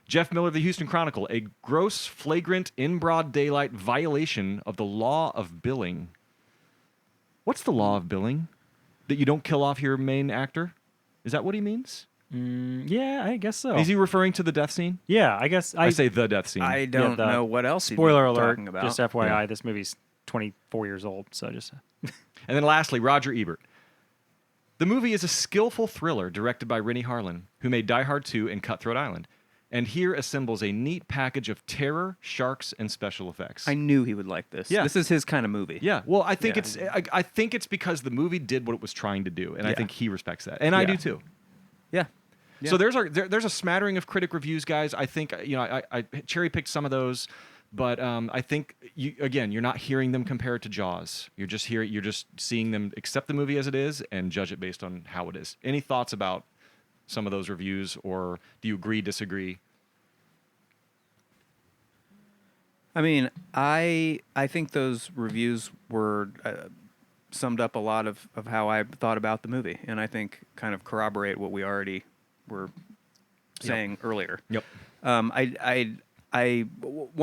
Speaker 2: Jeff Miller of the Houston Chronicle, a gross, flagrant, in broad daylight violation of the law of billing. What's the law of billing? That you don't kill off your main actor? Is that what he means?
Speaker 3: Yeah, I guess so.
Speaker 2: Is he referring to the death scene?
Speaker 3: Yeah, I guess.
Speaker 2: I say the death scene.
Speaker 1: I don't
Speaker 3: the-
Speaker 1: know what else he'd be
Speaker 3: Spoiler alert,
Speaker 1: talking about.
Speaker 3: just FYI, this movie's 24 years old, so just...
Speaker 2: And then lastly, Roger Ebert. The movie is a skillful thriller directed by Rennie Harlan, who made Die Hard 2 and Cutthroat Island, and here assembles a neat package of terror, sharks, and special effects.
Speaker 1: I knew he would like this.
Speaker 2: Yeah.
Speaker 1: This is his kind of movie.
Speaker 2: Yeah, well, I think
Speaker 1: Yeah.
Speaker 2: I think it's because the movie did what it was trying to do, and I
Speaker 1: Yeah.
Speaker 2: think he respects that, and I
Speaker 1: Yeah.
Speaker 2: do too.
Speaker 1: Yeah.
Speaker 2: So there's a smattering of critic reviews, guys. I think I cherry picked some of those, but I think you're not hearing them compare it to Jaws. You're just seeing them accept the movie as it is and judge it based on how it is. Any thoughts about some of those reviews, or do you agree, disagree?
Speaker 1: I mean, I think those reviews were summed up a lot of how I thought about the movie, and I think kind of corroborate what we already were saying earlier.
Speaker 2: Yep.
Speaker 1: One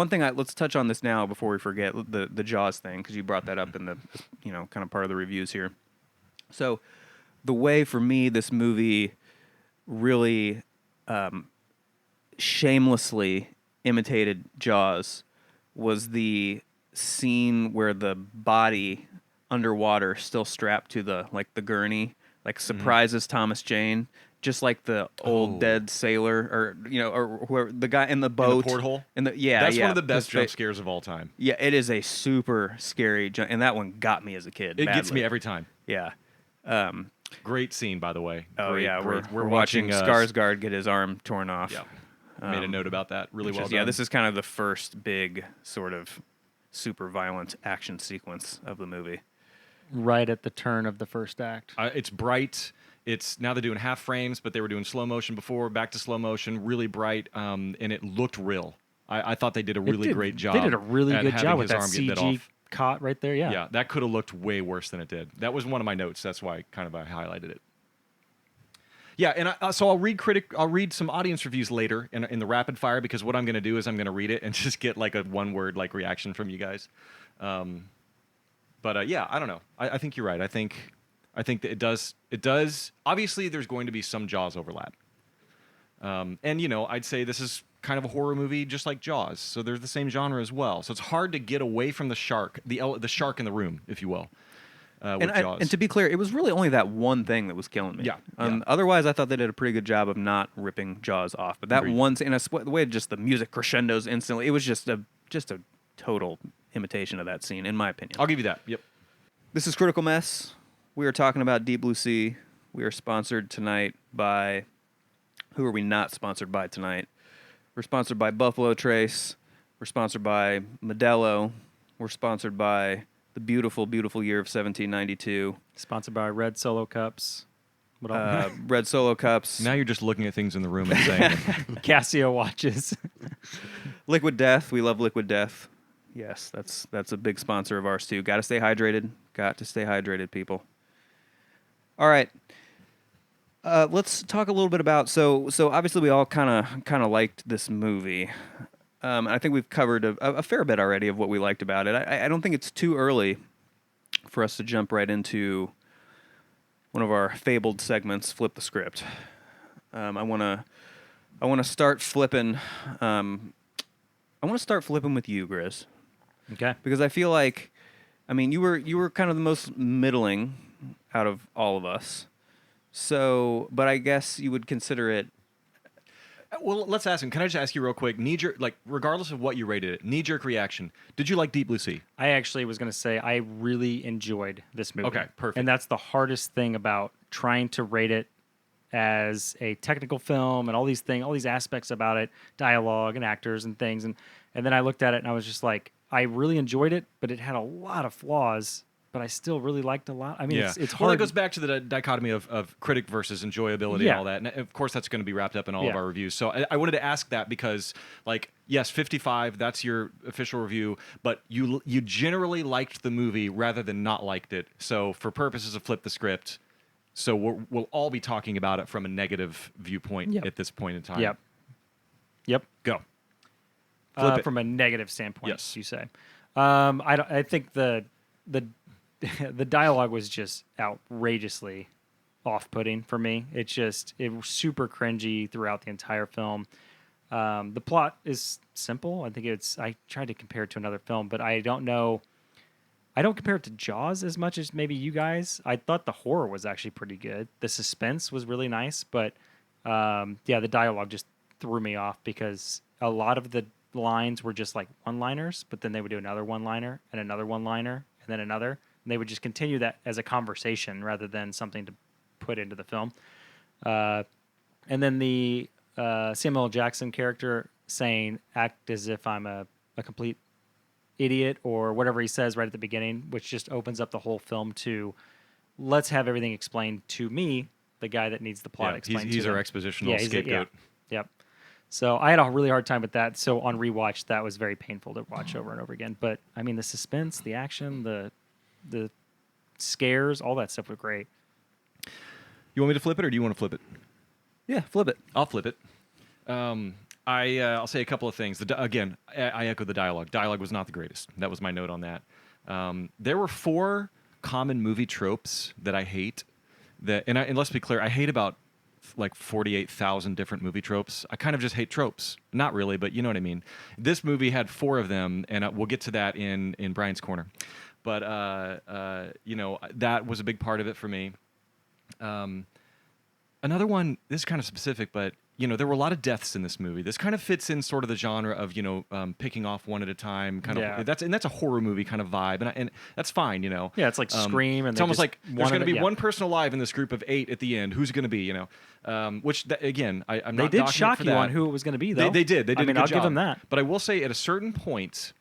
Speaker 1: thing let's touch on this now before we forget the Jaws thing, because you brought that up in the kind of part of the reviews here. So the way for me this movie really shamelessly imitated Jaws was the scene where the body underwater, still strapped to the gurney, surprises Thomas Jane, just like the old dead sailor, or or whoever, the guy in the boat,
Speaker 2: porthole?
Speaker 1: That's
Speaker 2: One of the best jump scares of all time.
Speaker 1: Yeah, it is a super scary and that one got me as a kid.
Speaker 2: It gets
Speaker 1: badly.
Speaker 2: me every time.
Speaker 1: Yeah.
Speaker 2: Great scene, by the way.
Speaker 1: Oh
Speaker 2: Great,
Speaker 1: yeah,
Speaker 2: great.
Speaker 1: we're watching Skarsgård get his arm torn off.
Speaker 2: Yeah. Made a note about that. Really well done.
Speaker 1: Yeah, this is kind of the first big sort of super violent action sequence of the movie.
Speaker 3: right at the turn of the first act.
Speaker 2: It's bright. It's now they're doing half frames, but they were doing slow motion before. Back to slow motion, really bright, and it looked real. I thought they did a really great job.
Speaker 3: They did a really
Speaker 2: at
Speaker 3: good
Speaker 2: having
Speaker 3: job with
Speaker 2: his
Speaker 3: that
Speaker 2: arm get bit
Speaker 3: CG
Speaker 2: off.
Speaker 3: caught right there. Yeah.
Speaker 2: Yeah, that could have looked way worse than it did. That was one of my notes. That's why I highlighted it. Yeah, and so I'll read some audience reviews later in the rapid fire, because what I'm going to do is I'm going to read it and just get like a one word like reaction from you guys. But yeah, I don't know. I think you're right. I think that it does. Obviously, there's going to be some Jaws overlap. And I'd say this is kind of a horror movie, just like Jaws. So there's the same genre as well. So it's hard to get away from the shark, the shark in the room, if you will. With Jaws.
Speaker 1: And to be clear, it was really only that one thing that was killing me.
Speaker 2: Yeah,
Speaker 1: Otherwise, I thought they did a pretty good job of not ripping Jaws off. But that
Speaker 2: Agreed.
Speaker 1: one scene, the way just the music crescendos instantly, it was just a total imitation of that scene, in my opinion.
Speaker 2: I'll give you that. Yep.
Speaker 1: This is Critical Mess. We are talking about Deep Blue Sea. We are sponsored tonight by... Who are we not sponsored by tonight? We're sponsored by Buffalo Trace. We're sponsored by Modelo. We're sponsored by the beautiful, beautiful year of 1792.
Speaker 3: Sponsored by Red Solo Cups. What else?
Speaker 1: Red Solo Cups.
Speaker 2: Now you're just looking at things in the room and saying it.
Speaker 3: Casio watches.
Speaker 1: Liquid Death. We love Liquid Death. Yes, that's a big sponsor of ours too. Got to stay hydrated. Got to stay hydrated, people. All right. Let's talk a little bit about so obviously we all kind of liked this movie. I think we've covered a fair bit already of what we liked about it. I don't think it's too early for us to jump right into one of our fabled segments, Flip the Script. I want to start flipping. I want to start flipping with you, Grizz,
Speaker 3: Okay.
Speaker 1: because I feel like, I mean, you were kind of the most middling out of all of us. So, but I guess you would consider it.
Speaker 2: Well, let's ask him. Can I just ask you real quick? Knee-jerk, like, regardless of what you rated it, knee-jerk reaction. Did you like Deep Blue Sea?
Speaker 3: I actually was going to say I really enjoyed this movie.
Speaker 2: Okay, perfect.
Speaker 3: And that's the hardest thing about trying to rate it as a technical film and all these aspects about it, dialogue and actors and things. And then I looked at it and I was just like, I really enjoyed it, but it had a lot of flaws. But I still really liked a lot. I mean, it's hard.
Speaker 2: Well, that goes back to the dichotomy of critic versus enjoyability and all that. And of course, that's going to be wrapped up in all of our reviews. So I wanted to ask that because, like, yes, 55, that's your official review, but you generally liked the movie rather than not liked it. So for purposes of Flip the Script, so we'll all be talking about it from a negative viewpoint at this point in time.
Speaker 3: Yep.
Speaker 2: Go. Flip it.
Speaker 3: From a negative standpoint,
Speaker 2: Yes.
Speaker 3: you say. I think the the dialogue was just outrageously off-putting for me. It was super cringy throughout the entire film. The plot is simple. I think I tried to compare it to another film, but I don't know. I don't compare it to Jaws as much as maybe you guys. I thought the horror was actually pretty good. The suspense was really nice, but the dialogue just threw me off because a lot of the lines were just like one-liners, but then they would do another one-liner and another one-liner and then another. And they would just continue that as a conversation rather than something to put into the film. And then the Samuel L. Jackson character saying, act as if I'm a complete idiot or whatever he says right at the beginning, which just opens up the whole film to let's have everything explained to me, the guy that needs the plot explained
Speaker 2: he's
Speaker 3: to
Speaker 2: our
Speaker 3: them.
Speaker 2: expositional scapegoat.
Speaker 3: Yep. So I had a really hard time with that. So on rewatch, that was very painful to watch over and over again. But I mean, the suspense, the action, the scares, all that stuff were great.
Speaker 2: You want me to flip it, or do you want to flip it?
Speaker 1: Yeah, flip it.
Speaker 2: I'll flip it. I'll say a couple of things. Again, I echo the dialogue. Dialogue was not the greatest. That was my note on that. There were 4 common movie tropes that I hate. And let's be clear, I hate about like 48,000 different movie tropes. I kind of just hate tropes. Not really, but you know what I mean. This movie had 4 of them, and we'll get to that in Brian's Corner. But, that was a big part of it for me. Another one, this is kind of specific, but, there were a lot of deaths in this movie. This kind of fits in sort of the genre of, picking off one at a time. That's a horror movie kind of vibe. And that's fine,
Speaker 3: Yeah, it's like Scream. And
Speaker 2: it's almost like there's going to be one person alive in this group of 8 at the end. Who's going to be, which, again, I'm not
Speaker 3: They did
Speaker 2: docking
Speaker 3: shock
Speaker 2: for
Speaker 3: you
Speaker 2: that.
Speaker 3: on who it was going to be, though.
Speaker 2: They did. They did a good
Speaker 3: I'll
Speaker 2: job.
Speaker 3: give them that.
Speaker 2: But I will say, at a certain point,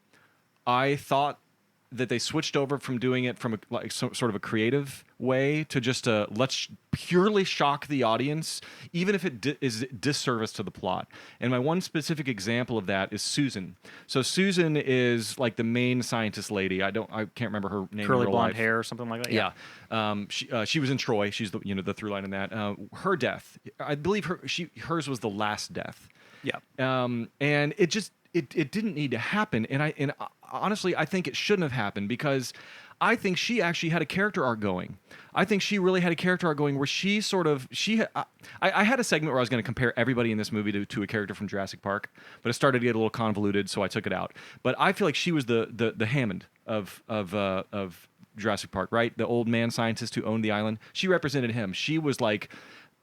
Speaker 2: I thought that they switched over from doing it from sort of a creative way to just let's purely shock the audience, even if it is disservice to the plot. And my one specific example of that is Susan. So Susan is like the main scientist lady. I can't remember her name.
Speaker 3: Curly
Speaker 2: in real
Speaker 3: blonde
Speaker 2: life.
Speaker 3: hair or something like that.
Speaker 2: Yeah. She was in Troy. She's the through line in that. Her death, I believe hers was the last death.
Speaker 1: Yeah.
Speaker 2: And it just it didn't need to happen. And honestly, I think it shouldn't have happened because I think she actually had a character arc going. I think she really had a character arc going where I had a segment where I was going to compare everybody in this movie to a character from Jurassic Park, but it started to get a little convoluted, so I took it out. But I feel like she was the Hammond of Jurassic Park, right? The old man scientist who owned the island. She represented him. She was like,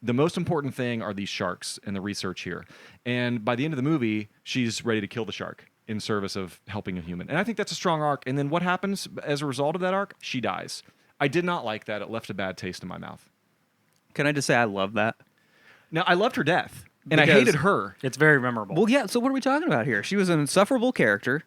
Speaker 2: the most important thing are these sharks and the research here. And by the end of the movie, she's ready to kill the shark in service of helping a human. And I think that's a strong arc. And then what happens as a result of that arc? She dies. I did not like that. It left a bad taste in my mouth.
Speaker 1: Can I just say I love that?
Speaker 2: Now, I loved her death, and I
Speaker 1: Because-
Speaker 2: hated her.
Speaker 3: It's very memorable.
Speaker 1: Well, yeah. So what are we talking about here? She was an insufferable character.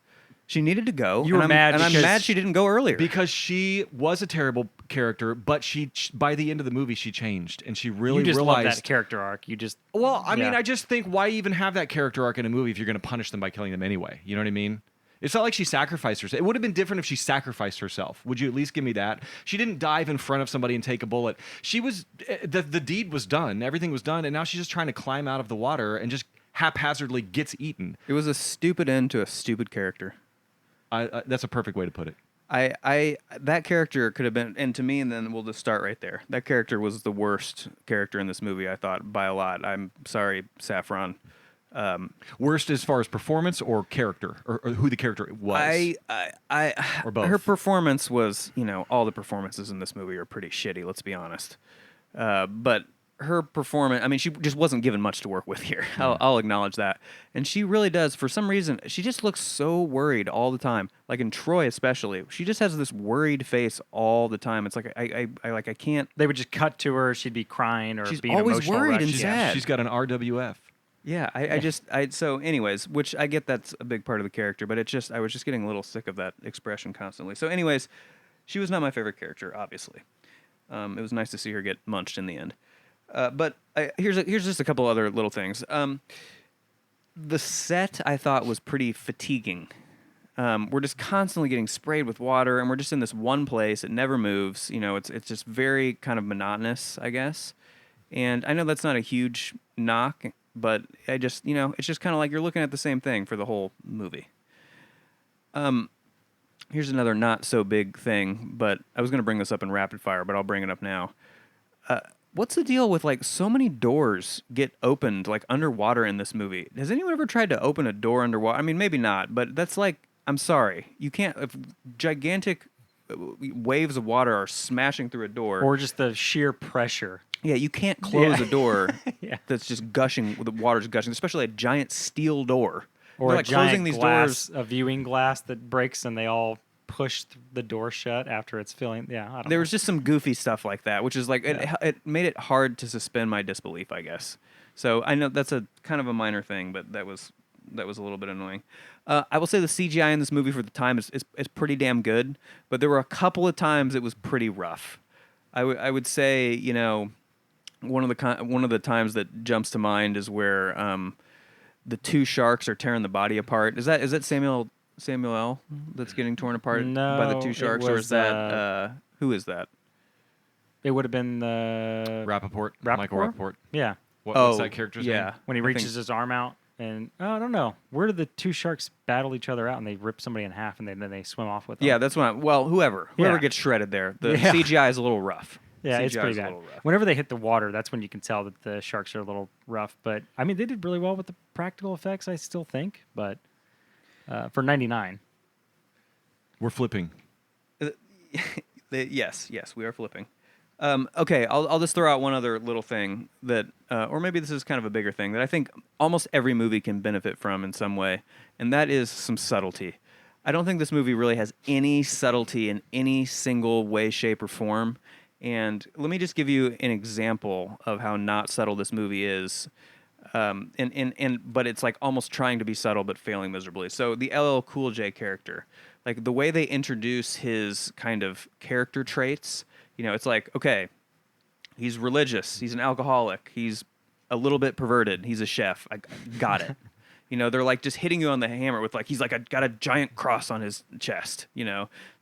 Speaker 1: She needed to go.
Speaker 3: You were
Speaker 1: and
Speaker 3: mad
Speaker 1: I'm
Speaker 3: because-
Speaker 1: mad she didn't go earlier.
Speaker 2: Because she was a terrible character, but by the end of the movie, she changed, and she really
Speaker 3: you just
Speaker 2: realized
Speaker 3: love that character arc. You just
Speaker 2: Well, I mean,
Speaker 3: yeah.
Speaker 2: I just think why even have that character arc in a movie if you're going to punish them by killing them anyway? You know what I mean? It's not like she sacrificed herself. It would have been different if she sacrificed herself. Would you at least give me that? She didn't dive in front of somebody and take a bullet. She was the deed was done. Everything was done, and now she's just trying to climb out of the water and just haphazardly gets eaten.
Speaker 1: It was a stupid end to a stupid character.
Speaker 2: That's a perfect way to put it.
Speaker 1: That character could have been, and to me, and then we'll just start right there. That character was the worst character in this movie, I thought, by a lot. I'm sorry, Saffron.
Speaker 2: Worst as far as performance or character, or who the character was. Or both.
Speaker 1: Her performance was, all the performances in this movie are pretty shitty. Let's be honest. But her performance, I mean, she just wasn't given much to work with here. I'll acknowledge that. And she really does. For some reason, she just looks so worried all the time. Like in Troy, especially, she just has this worried face all the time. It's like I can't.
Speaker 3: they would just cut to her. She'd be crying or
Speaker 1: She's
Speaker 3: being
Speaker 1: always
Speaker 3: emotional
Speaker 1: worried
Speaker 3: wreck.
Speaker 1: and
Speaker 3: She's-
Speaker 1: sad.
Speaker 2: She's got an RWF.
Speaker 1: Yeah, so anyways, which I get that's a big part of the character, but I was just getting a little sick of that expression constantly. So anyways, she was not my favorite character, obviously. It was nice to see her get munched in the end. But here's just a couple other little things. The set I thought was pretty fatiguing. We're just constantly getting sprayed with water, and we're just in this one place. It never moves. You know, it's just very kind of monotonous, I guess. And I know that's not a huge knock, but I just, it's just kind of like you're looking at the same thing for the whole movie. Here's another not so big thing, but I was going to bring this up in rapid fire, but I'll bring it up now. What's the deal with like so many doors get opened like underwater in this movie? Has anyone ever tried to open a door underwater? I mean, maybe not, but that's like, I'm sorry, you can't. If gigantic waves of water are smashing through a door,
Speaker 3: Or just the sheer pressure.
Speaker 1: yeah, you can't close a door
Speaker 3: Yeah.
Speaker 1: that's just gushing, the water's gushing, especially a giant steel door.
Speaker 3: Or
Speaker 1: They're
Speaker 3: a
Speaker 1: like
Speaker 3: giant
Speaker 1: closing these
Speaker 3: glass,
Speaker 1: doors.
Speaker 3: a viewing glass that breaks and they all push the door shut after it's filling. Yeah, I don't
Speaker 1: There
Speaker 3: know.
Speaker 1: was just some goofy stuff like that, which is like it made it hard to suspend my disbelief, I guess. So I know that's a kind of a minor thing, but that was a little bit annoying. I will say the CGI in this movie for the time is pretty damn good, but there were a couple of times it was pretty rough. I would say, one of the times that jumps to mind is where the two sharks are tearing the body apart. Is that Samuel L. that's getting torn apart by the
Speaker 3: No,
Speaker 1: two
Speaker 3: it
Speaker 1: sharks, or
Speaker 3: was,
Speaker 1: is that who is that?
Speaker 3: It would have been the
Speaker 2: Rappaport,
Speaker 3: Rappaport?
Speaker 2: Michael Rappaport.
Speaker 3: Yeah,
Speaker 2: what's that character's name?
Speaker 1: yeah.
Speaker 3: when he
Speaker 1: I think-
Speaker 3: reaches his arm out and I don't know, where did the two sharks battle each other out and they rip somebody in half and then they swim off with them?
Speaker 1: Yeah, that's what. Whoever
Speaker 3: Yeah.
Speaker 1: gets shredded there, the
Speaker 3: Yeah.
Speaker 1: CGI is a little rough.
Speaker 3: Yeah, it's
Speaker 1: CGI
Speaker 3: pretty
Speaker 1: is a
Speaker 3: bad.
Speaker 1: little rough.
Speaker 3: Whenever they hit the water, that's when you can tell that the sharks are a little rough. But I mean, they did really well with the practical effects, I still think. But for '99,
Speaker 2: We're flipping.
Speaker 1: Yes, we are flipping. Okay, I'll just throw out one other little thing that, or maybe this is kind of a bigger thing that I think almost every movie can benefit from in some way, and that is some subtlety. I don't think this movie really has any subtlety in any single way, shape, or form. And let me just give you an example of how not subtle this movie is. But it's like almost trying to be subtle but failing miserably. So the LL Cool J character, like the way they introduce his kind of character traits, it's like, okay, he's religious, he's an alcoholic, he's a little bit perverted, he's a chef. I got it. They're like just hitting you on the hammer with like, he's like got a giant cross on his chest,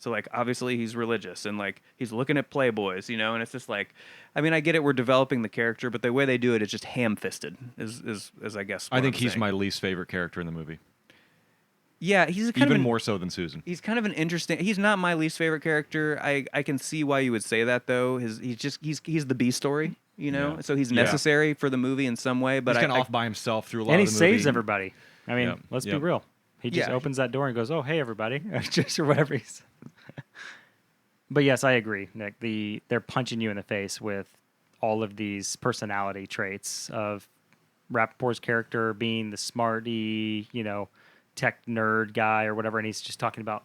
Speaker 1: So like, obviously he's religious and like, he's looking at Playboys, and it's just like, I mean, I get it. We're developing the character, but the way they do it is just ham-fisted is I guess.
Speaker 2: I think
Speaker 1: I'm
Speaker 2: he's
Speaker 1: saying.
Speaker 2: my least favorite character in the movie.
Speaker 1: Yeah, he's kind
Speaker 2: Even
Speaker 1: of
Speaker 2: more so than Susan.
Speaker 1: He's kind of an interesting. He's not my least favorite character. I can see why you would say that though. He's the B story,
Speaker 2: Yeah.
Speaker 1: So he's
Speaker 2: Yeah.
Speaker 1: necessary for the movie in some way. But
Speaker 2: He's kind of
Speaker 1: I
Speaker 2: off by himself through a lot
Speaker 3: and he
Speaker 2: of the
Speaker 3: saves
Speaker 2: movie.
Speaker 3: everybody. I mean,
Speaker 2: Yep,
Speaker 3: let's be
Speaker 2: yep.
Speaker 3: real. He just
Speaker 1: Yeah.
Speaker 3: opens that door and goes, "Oh, hey, everybody," just or whatever he's. But yes, I agree, Nick. They're punching you in the face with all of these personality traits of Rappaport's character being the smarty, tech nerd guy or whatever, and he's just talking about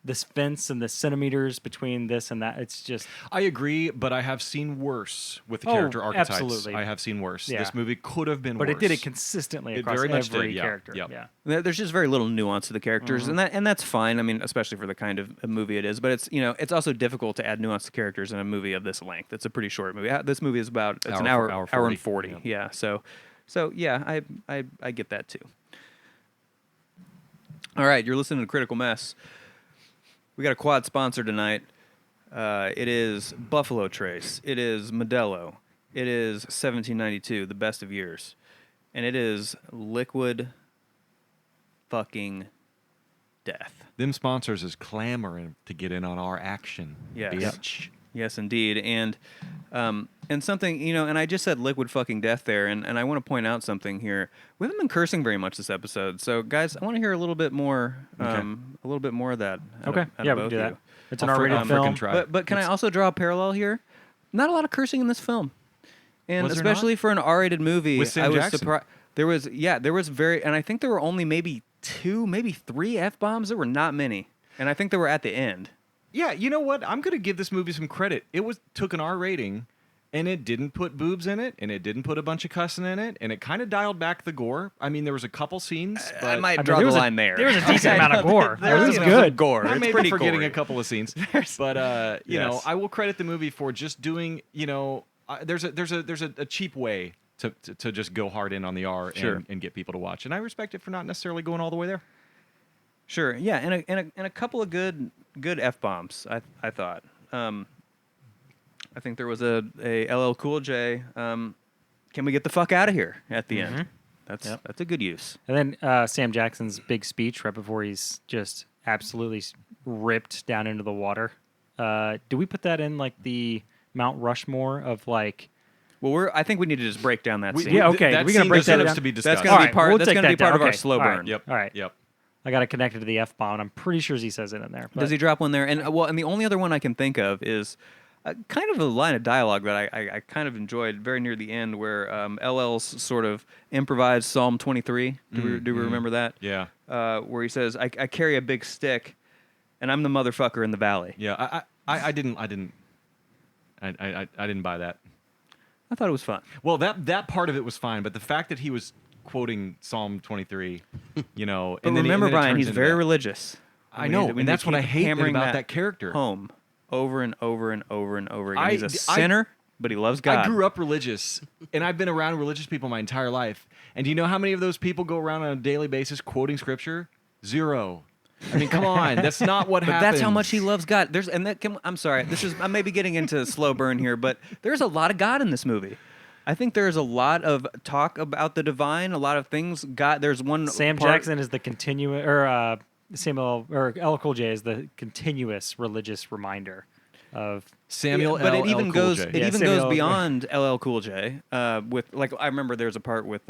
Speaker 3: this fence and the centimeters between this and that. It's just
Speaker 2: I agree, but I have seen worse with the
Speaker 3: Oh,
Speaker 2: character archetypes.
Speaker 3: absolutely.
Speaker 2: I have seen worse.
Speaker 3: Yeah.
Speaker 2: This movie could have been
Speaker 3: but
Speaker 2: worse.
Speaker 3: it did it consistently
Speaker 2: It
Speaker 3: across
Speaker 2: very much
Speaker 3: every
Speaker 2: did, yeah,
Speaker 3: character.
Speaker 2: yep.
Speaker 3: Yeah.
Speaker 1: There's just very little nuance to the characters,
Speaker 3: Mm-hmm.
Speaker 1: and that's fine. I mean, especially for the kind of a movie it is. But it's it's also difficult to add nuance to characters in a movie of this length. It's a pretty short movie. This movie is about an hour and 40.
Speaker 2: Yeah.
Speaker 1: Yeah. So yeah, I get that too. All right, you're listening to Critical Mess. We got a quad sponsor tonight. It is Buffalo Trace. It is Modelo. It is 1792, the best of years. And it is Liquid fucking Death.
Speaker 2: Them sponsors is clamoring to get in on our action.
Speaker 1: Yes.
Speaker 2: Bitch.
Speaker 1: Yes, indeed. And something, and I just said Liquid fucking Death there, and I want to point out something here. We haven't been cursing very much this episode. So, guys, I want to hear a little bit more
Speaker 2: Okay.
Speaker 1: a little bit more of that. out
Speaker 3: Okay.
Speaker 1: of- out
Speaker 3: Yeah,
Speaker 1: of
Speaker 3: we can
Speaker 1: both
Speaker 3: do
Speaker 1: of
Speaker 3: that.
Speaker 1: you.
Speaker 3: It's an
Speaker 2: I'll
Speaker 3: R-rated
Speaker 2: frickin'
Speaker 3: film.
Speaker 2: try.
Speaker 1: But can I also draw a parallel here? Not a lot of cursing in this film, and
Speaker 2: Was there
Speaker 1: especially
Speaker 2: not?
Speaker 1: for an R-rated movie,
Speaker 2: With Sam
Speaker 1: I was
Speaker 2: Jackson.
Speaker 1: surprised. There was very, and I think there were only maybe 2, maybe 3 F-bombs. There were not many, and I think they were at the end.
Speaker 2: Yeah, you know what? I'm going to give this movie some credit. It took an R rating and it didn't put boobs in it, and it didn't put a bunch of cussing in it, and it kind of dialed back the gore. I mean, there was a couple scenes,
Speaker 1: I
Speaker 2: but
Speaker 1: might
Speaker 3: mean,
Speaker 1: draw
Speaker 3: there
Speaker 1: the
Speaker 3: was a-
Speaker 1: line there.
Speaker 3: there was a decent amount of gore.
Speaker 1: There
Speaker 3: It
Speaker 1: was
Speaker 3: was
Speaker 1: good
Speaker 3: good.
Speaker 1: gore.
Speaker 2: I
Speaker 1: It's
Speaker 2: may be
Speaker 1: pretty
Speaker 2: forgetting
Speaker 1: gory.
Speaker 2: a couple of scenes, but you know,
Speaker 1: Yes.
Speaker 2: I will credit the movie for just doing. You know, there's a cheap way to just go hard in on the R
Speaker 1: Sure.
Speaker 2: and get people to watch, and I respect it for not necessarily going all the way there.
Speaker 1: Sure. Yeah, and a couple of good F-bombs, I thought. I think there was a LL Cool J. Can we get the fuck out of here at the end? That's a good use.
Speaker 3: And then Sam Jackson's big speech right before he's just absolutely ripped down into the water. Do we put that in like the Mount Rushmore of like?
Speaker 1: Well, I think we need to just break down that scene.
Speaker 3: Yeah, okay.
Speaker 2: That
Speaker 3: We're gonna
Speaker 2: scene
Speaker 3: break that
Speaker 2: deserves
Speaker 3: down?
Speaker 2: to be
Speaker 1: That's
Speaker 2: discussed.
Speaker 1: gonna
Speaker 3: All
Speaker 1: be
Speaker 3: right,
Speaker 1: part.
Speaker 3: we'll
Speaker 1: That's
Speaker 3: take
Speaker 1: gonna be
Speaker 3: that down.
Speaker 1: part of our
Speaker 3: Okay.
Speaker 1: slow
Speaker 3: All right.
Speaker 1: burn.
Speaker 2: Yep.
Speaker 3: All right.
Speaker 2: Yep.
Speaker 3: I got to connect it to the F-bomb. I'm pretty sure he says it in there.
Speaker 1: Does he drop one there? And and the only other one I can think of is kind of a line of dialogue that I kind of enjoyed very near the end, where LL's sort of improvised Psalm 23. Do we remember that?
Speaker 2: Yeah.
Speaker 1: Where he says, "I carry a big stick, and I'm the motherfucker in the valley."
Speaker 2: Yeah. I didn't buy that.
Speaker 1: I thought it was fun.
Speaker 2: Well, that part of it was fine, but the fact that he was quoting Psalm 23, you know,
Speaker 1: But
Speaker 2: and then
Speaker 1: remember,
Speaker 2: it
Speaker 1: Brian,
Speaker 2: turns
Speaker 1: he's
Speaker 2: into
Speaker 1: very
Speaker 2: that.
Speaker 1: religious.
Speaker 2: I
Speaker 1: We
Speaker 2: know,
Speaker 1: need to- we
Speaker 2: and
Speaker 1: need
Speaker 2: that's
Speaker 1: to
Speaker 2: what I
Speaker 1: keep
Speaker 2: hate
Speaker 1: hammering
Speaker 2: about that character.
Speaker 1: home over and over and over and over again.
Speaker 2: I-
Speaker 1: He's a
Speaker 2: I-
Speaker 1: sinner, but he loves God.
Speaker 2: I grew up religious, and I've been around religious people my entire life. And do you know how many of those people go around on a daily basis quoting scripture? Zero. I mean, come on, that's not what
Speaker 1: But
Speaker 2: happens.
Speaker 1: that's how much he loves God. I'm sorry. I may be getting into slow burn here, but there's a lot of God in this movie. I think there's a lot of talk about the divine, a lot of things. God, there's one.
Speaker 3: Sam
Speaker 1: part-
Speaker 3: Jackson is the continuous, or Samuel or LL Cool J is the continuous religious reminder of.
Speaker 2: Samuel
Speaker 1: but
Speaker 2: L.
Speaker 1: it even
Speaker 2: Cool
Speaker 1: goes.
Speaker 2: J.
Speaker 1: It
Speaker 3: Yeah,
Speaker 1: even
Speaker 3: Samuel
Speaker 1: goes
Speaker 3: L.
Speaker 1: beyond LL Cool J. With like, I remember there's a part with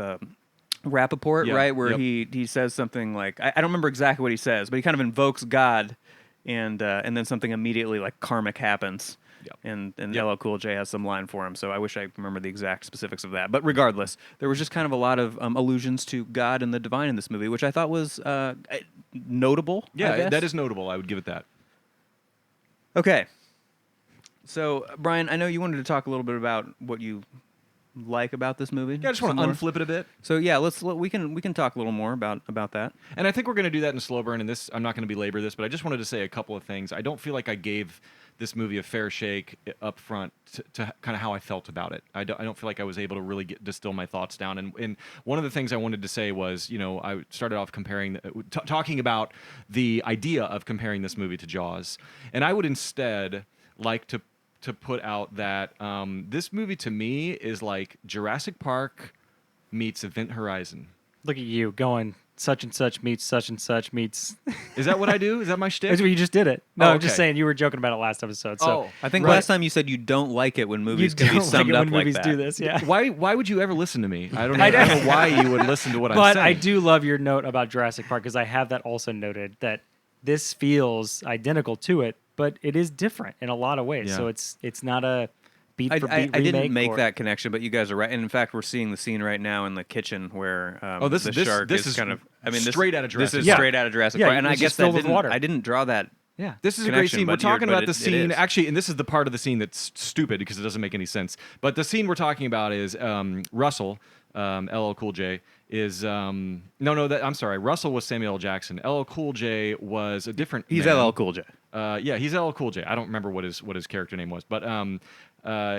Speaker 1: Rappaport,
Speaker 2: Yeah,
Speaker 1: right, where
Speaker 2: yep.
Speaker 1: he says something like, I don't remember exactly what he says, but he kind of invokes God, and then something immediately like karmic happens.
Speaker 2: Yep.
Speaker 1: And
Speaker 2: Yep.
Speaker 1: LL Cool J has some line for him, so I wish I remember the exact specifics of that. But regardless, there was just kind of a lot of allusions to God and the divine in this movie, which I thought was notable. I
Speaker 2: Yeah,
Speaker 1: guess.
Speaker 2: that is notable. I would give it that.
Speaker 1: Okay. So, Brian, I know you wanted to talk a little bit about what you like about this movie.
Speaker 2: Yeah, I just want to
Speaker 1: some more.
Speaker 2: unflip it a bit.
Speaker 1: So yeah, we can talk a little more about that.
Speaker 2: And I think we're going to do that in slow burn. And this, I'm not going to belabor this, but I just wanted to say a couple of things. I don't feel like I gave this movie a fair shake up front to kind of how I felt about it. I don't feel like I was able to really distill my thoughts down. And one of the things I wanted to say was, you know, I started off talking about the idea of comparing this movie to Jaws. And I would instead like to put out that this movie to me is like Jurassic Park meets Event Horizon.
Speaker 3: Look at you going such and such meets.
Speaker 2: Is that what I do? Is that my shtick?
Speaker 3: That's what you just did it. No,
Speaker 2: Oh,
Speaker 3: I'm just
Speaker 2: okay.
Speaker 3: saying you were joking about it last episode. So
Speaker 2: Oh,
Speaker 1: I think
Speaker 2: right.
Speaker 1: last time you said you don't like it when
Speaker 3: you
Speaker 1: movies
Speaker 3: don't
Speaker 1: can be
Speaker 3: like
Speaker 1: summed
Speaker 3: it
Speaker 1: up
Speaker 3: when
Speaker 1: like
Speaker 3: movies
Speaker 1: that.
Speaker 3: do this, yeah.
Speaker 2: Why would you ever listen to me? I don't know why you would listen to what I'm
Speaker 3: But
Speaker 2: saying.
Speaker 3: I do love your note about Jurassic Park because I have that also noted that this feels identical to it, but it is different in a lot of ways.
Speaker 2: Yeah.
Speaker 3: So it's not a beat for beat
Speaker 1: I
Speaker 3: remake.
Speaker 1: didn't make
Speaker 3: or-
Speaker 1: that connection, but you guys are right. And in fact, we're seeing the scene right now in the kitchen where
Speaker 2: this
Speaker 1: the
Speaker 2: is-
Speaker 1: shark
Speaker 2: this
Speaker 1: is
Speaker 2: is
Speaker 1: kind of. I mean,
Speaker 2: straight out of
Speaker 1: This
Speaker 2: Jurassic
Speaker 1: is
Speaker 3: Park.
Speaker 1: straight out of Jurassic
Speaker 3: Yeah,
Speaker 1: Park, and
Speaker 3: it's
Speaker 1: I guess
Speaker 3: just filled with
Speaker 1: didn't.
Speaker 3: water.
Speaker 1: I didn't draw that.
Speaker 3: Yeah.
Speaker 2: This is a great
Speaker 1: connection,
Speaker 2: scene. We're
Speaker 1: but you're-
Speaker 2: talking
Speaker 1: but
Speaker 2: about the
Speaker 1: it
Speaker 2: scene,
Speaker 1: is.
Speaker 2: actually, and this is the part of the scene that's stupid because it doesn't make any sense. But the scene we're talking about is Russell, LL Cool J, is I'm sorry. Russell was Samuel L. Jackson. LL Cool J was a different.
Speaker 1: He's
Speaker 2: man.
Speaker 1: LL Cool J.
Speaker 2: Yeah, he's LL Cool J. I don't remember what his character name was, but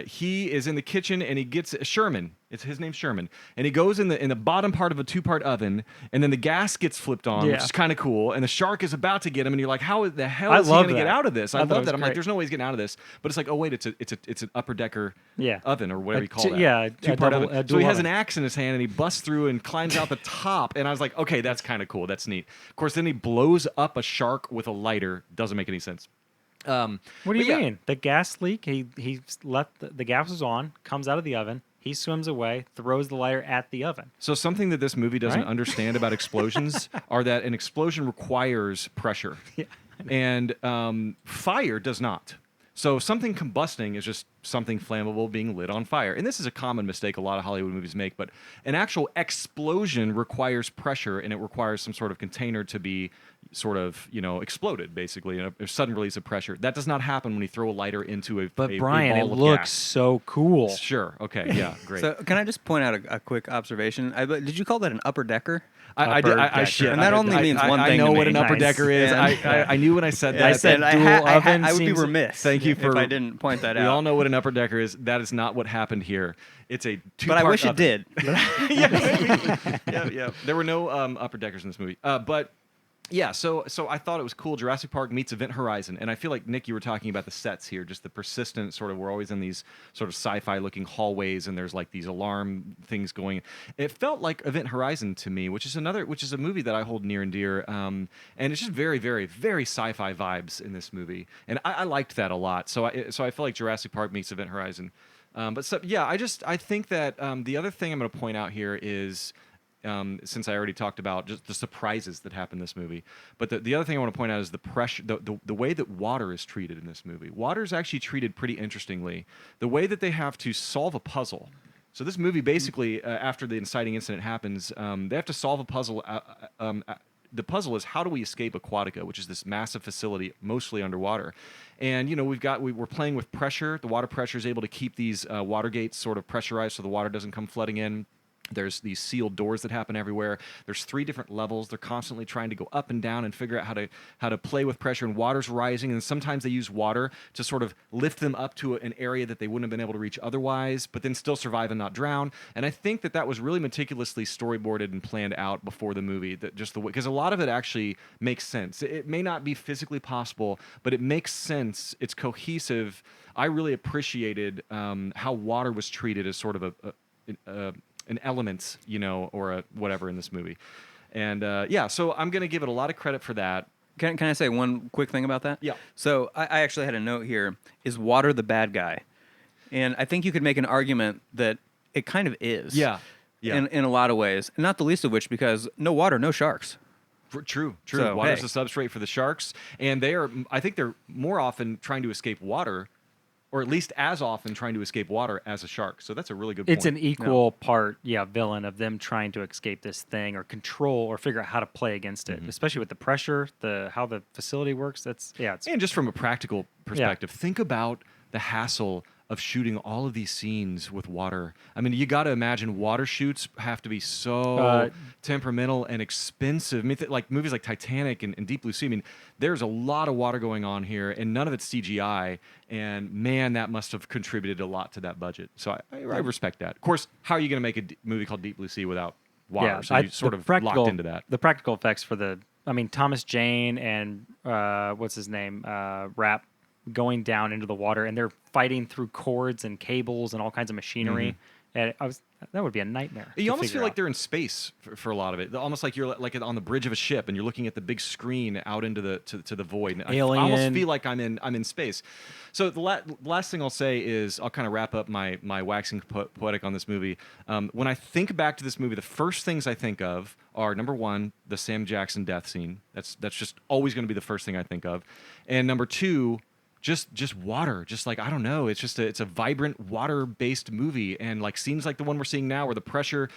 Speaker 2: he is in the kitchen and he gets Sherman. His name's Sherman, and he goes in the bottom part of a 2-part oven, and then the gas gets flipped on,
Speaker 3: Yeah.
Speaker 2: which is kind of cool. And the shark is about to get him, and you're like, how the hell
Speaker 3: I
Speaker 2: is he
Speaker 3: love
Speaker 2: going to get
Speaker 3: that.
Speaker 2: out of this?
Speaker 3: I
Speaker 2: I
Speaker 3: thought it
Speaker 2: love
Speaker 3: was
Speaker 2: that. I'm like,
Speaker 3: great.
Speaker 2: there's no way he's getting out of this. But it's like, oh wait, it's an upper decker
Speaker 3: Yeah.
Speaker 2: oven or whatever you call
Speaker 3: t-
Speaker 2: that.
Speaker 3: yeah, a
Speaker 2: 2-part
Speaker 3: double-
Speaker 2: oven.
Speaker 3: a
Speaker 2: So
Speaker 3: dual
Speaker 2: he has
Speaker 3: oven.
Speaker 2: an axe in his hand and he busts through and climbs out the top. And I was like, okay, that's kind of cool. That's neat. Of course, then he blows up a shark with a lighter. Doesn't make any sense.
Speaker 3: What do
Speaker 2: but
Speaker 3: you
Speaker 2: yeah.
Speaker 3: mean? The gas leak. He left the gas was on. Comes out of the oven. He swims away. Throws the lighter at the oven.
Speaker 2: So something that this movie doesn't
Speaker 3: Right?
Speaker 2: understand about explosions are that an explosion requires pressure, and fire does not. So something combusting is just something flammable being lit on fire. And this is a common mistake a lot of Hollywood movies make, but an actual explosion requires pressure and it requires some sort of container to be sort of exploded basically in a sudden release of pressure. That does not happen when you throw a lighter into a
Speaker 3: But
Speaker 2: a
Speaker 3: Brian, it
Speaker 2: ball of
Speaker 3: looks
Speaker 2: gas.
Speaker 3: so cool.
Speaker 2: Sure. Okay. Yeah. Great.
Speaker 1: So can I just point out a quick observation? Did you call that an upper decker?
Speaker 2: I
Speaker 3: upper
Speaker 2: I
Speaker 3: decker.
Speaker 2: should.
Speaker 1: And that only means one
Speaker 2: I
Speaker 1: thing
Speaker 2: know
Speaker 1: to
Speaker 2: what
Speaker 1: me.
Speaker 2: an upper
Speaker 3: Nice.
Speaker 2: decker is.
Speaker 1: And-
Speaker 2: I knew when I said that.
Speaker 3: I said
Speaker 1: And
Speaker 3: dual oven
Speaker 1: I would be
Speaker 3: seems-
Speaker 1: remiss.
Speaker 2: Thank you
Speaker 1: if
Speaker 2: for-
Speaker 1: I didn't point that
Speaker 2: we
Speaker 1: out.
Speaker 2: all know what an upper decker is. That is not what happened here. It's a two.
Speaker 1: But I wish it did.
Speaker 2: Yeah. There were no upper deckers in this movie. But yeah, so I thought it was cool. Jurassic Park meets Event Horizon, and I feel like Nick, you were talking about the sets here, just the persistent sort of. We're always in these sort of sci-fi looking hallways, and there's like these alarm things going. It felt like Event Horizon to me, which is a movie that I hold near and dear, and it's just very, very, very sci-fi vibes in this movie, and I liked that a lot. So I feel like Jurassic Park meets Event Horizon. I think that the other thing I'm going to point out here is. Since I already talked about just the surprises that happen in this movie. But the other thing I want to point out is the pressure, the way that water is treated in this movie. Water is actually treated pretty interestingly. The way that they have to solve a puzzle. So this movie basically, after the inciting incident happens, they have to solve a puzzle. The puzzle is how do we escape Aquatica, which is this massive facility, mostly underwater. And we're playing with pressure. The water pressure is able to keep these water gates sort of pressurized so the water doesn't come flooding in. There's these sealed doors that happen everywhere. There's 3 different levels. They're constantly trying to go up and down and figure out how to play with pressure. And water's rising, and sometimes they use water to sort of lift them up to an area that they wouldn't have been able to reach otherwise, but then still survive and not drown. And I think that was really meticulously storyboarded and planned out before the movie. That just the way, because a lot of it actually makes sense. It may not be physically possible, but it makes sense. It's cohesive. I really appreciated how water was treated as sort of an element, or a whatever in this movie. And so I'm going to give it a lot of credit for that.
Speaker 1: Can I say one quick thing about that?
Speaker 2: Yeah.
Speaker 1: So I actually had a note here. Is water the bad guy? And I think you could make an argument that it kind of is.
Speaker 2: Yeah.
Speaker 1: In a lot of ways. And not the least of which because no water, no sharks.
Speaker 2: True.
Speaker 1: So,
Speaker 2: Water's
Speaker 1: hey.
Speaker 2: the substrate for the sharks. And I think they're more often trying to escape water, or at least as often trying to escape water as a shark. So that's a really good point.
Speaker 3: It's an equal part, villain of them trying to escape this thing or control or figure out how to play against it, especially with the pressure, how the facility works.
Speaker 2: And just from a practical perspective, think about the hassle of shooting all of these scenes with water. I mean, you got to imagine water shoots have to be so temperamental and expensive. I mean, like movies like Titanic and Deep Blue Sea. I mean, there's a lot of water going on here, and none of it's CGI. And man, that must have contributed a lot to that budget. So I respect that. Of course, how are you going to make a movie called Deep Blue Sea without water? So you sort of locked into that.
Speaker 3: The practical effects for Thomas Jane and what's his name, Rapp, going down into the water, and they're fighting through cords and cables and all kinds of machinery. And that would be a nightmare.
Speaker 2: You almost feel
Speaker 3: out.
Speaker 2: like they're in space for a lot of it. Almost like you're like on the bridge of a ship and you're looking at the big screen out into the to the void. And
Speaker 3: Alien.
Speaker 2: I almost feel like I'm in space. So the last thing I'll say is I'll kind of wrap up my waxing poetic on this movie. When I think back to this movie, the first things I think of are number 1, the Sam Jackson death scene. That's just always going to be the first thing I think of, and number 2. Just water, just like I don't know. It's just it's a vibrant water-based movie, and like scenes like the one we're seeing now, where the pressure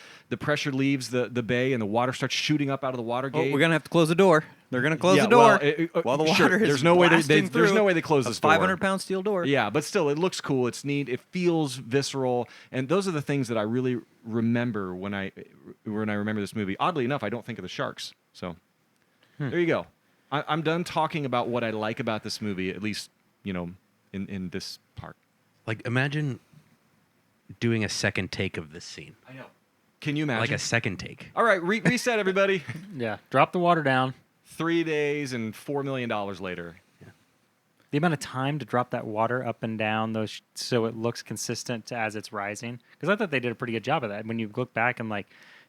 Speaker 2: leaves the bay and the water starts shooting up out of the water gate.
Speaker 1: We're gonna have to close the door. They're gonna close the door while the water
Speaker 2: sure,
Speaker 1: is
Speaker 2: there's no way
Speaker 1: blasting
Speaker 2: there's no way they close
Speaker 1: a
Speaker 2: this door.
Speaker 1: 500-pound steel door.
Speaker 2: Yeah, but still, it looks cool. It's neat. It feels visceral, and those are the things that I really remember when I remember this movie. Oddly enough, I don't think of the sharks. So there you go. I'm done talking about what I like about this movie, at least. In this part.
Speaker 4: Like, imagine doing a second take of this scene.
Speaker 2: I know. Can you imagine?
Speaker 4: Like a second take.
Speaker 2: All right, reset everybody.
Speaker 3: Yeah, drop the water down.
Speaker 2: 3 days and $4 million later.
Speaker 3: The amount of time to drop that water up and down so it looks consistent as it's rising. Because I thought they did a pretty good job of that. When you look back and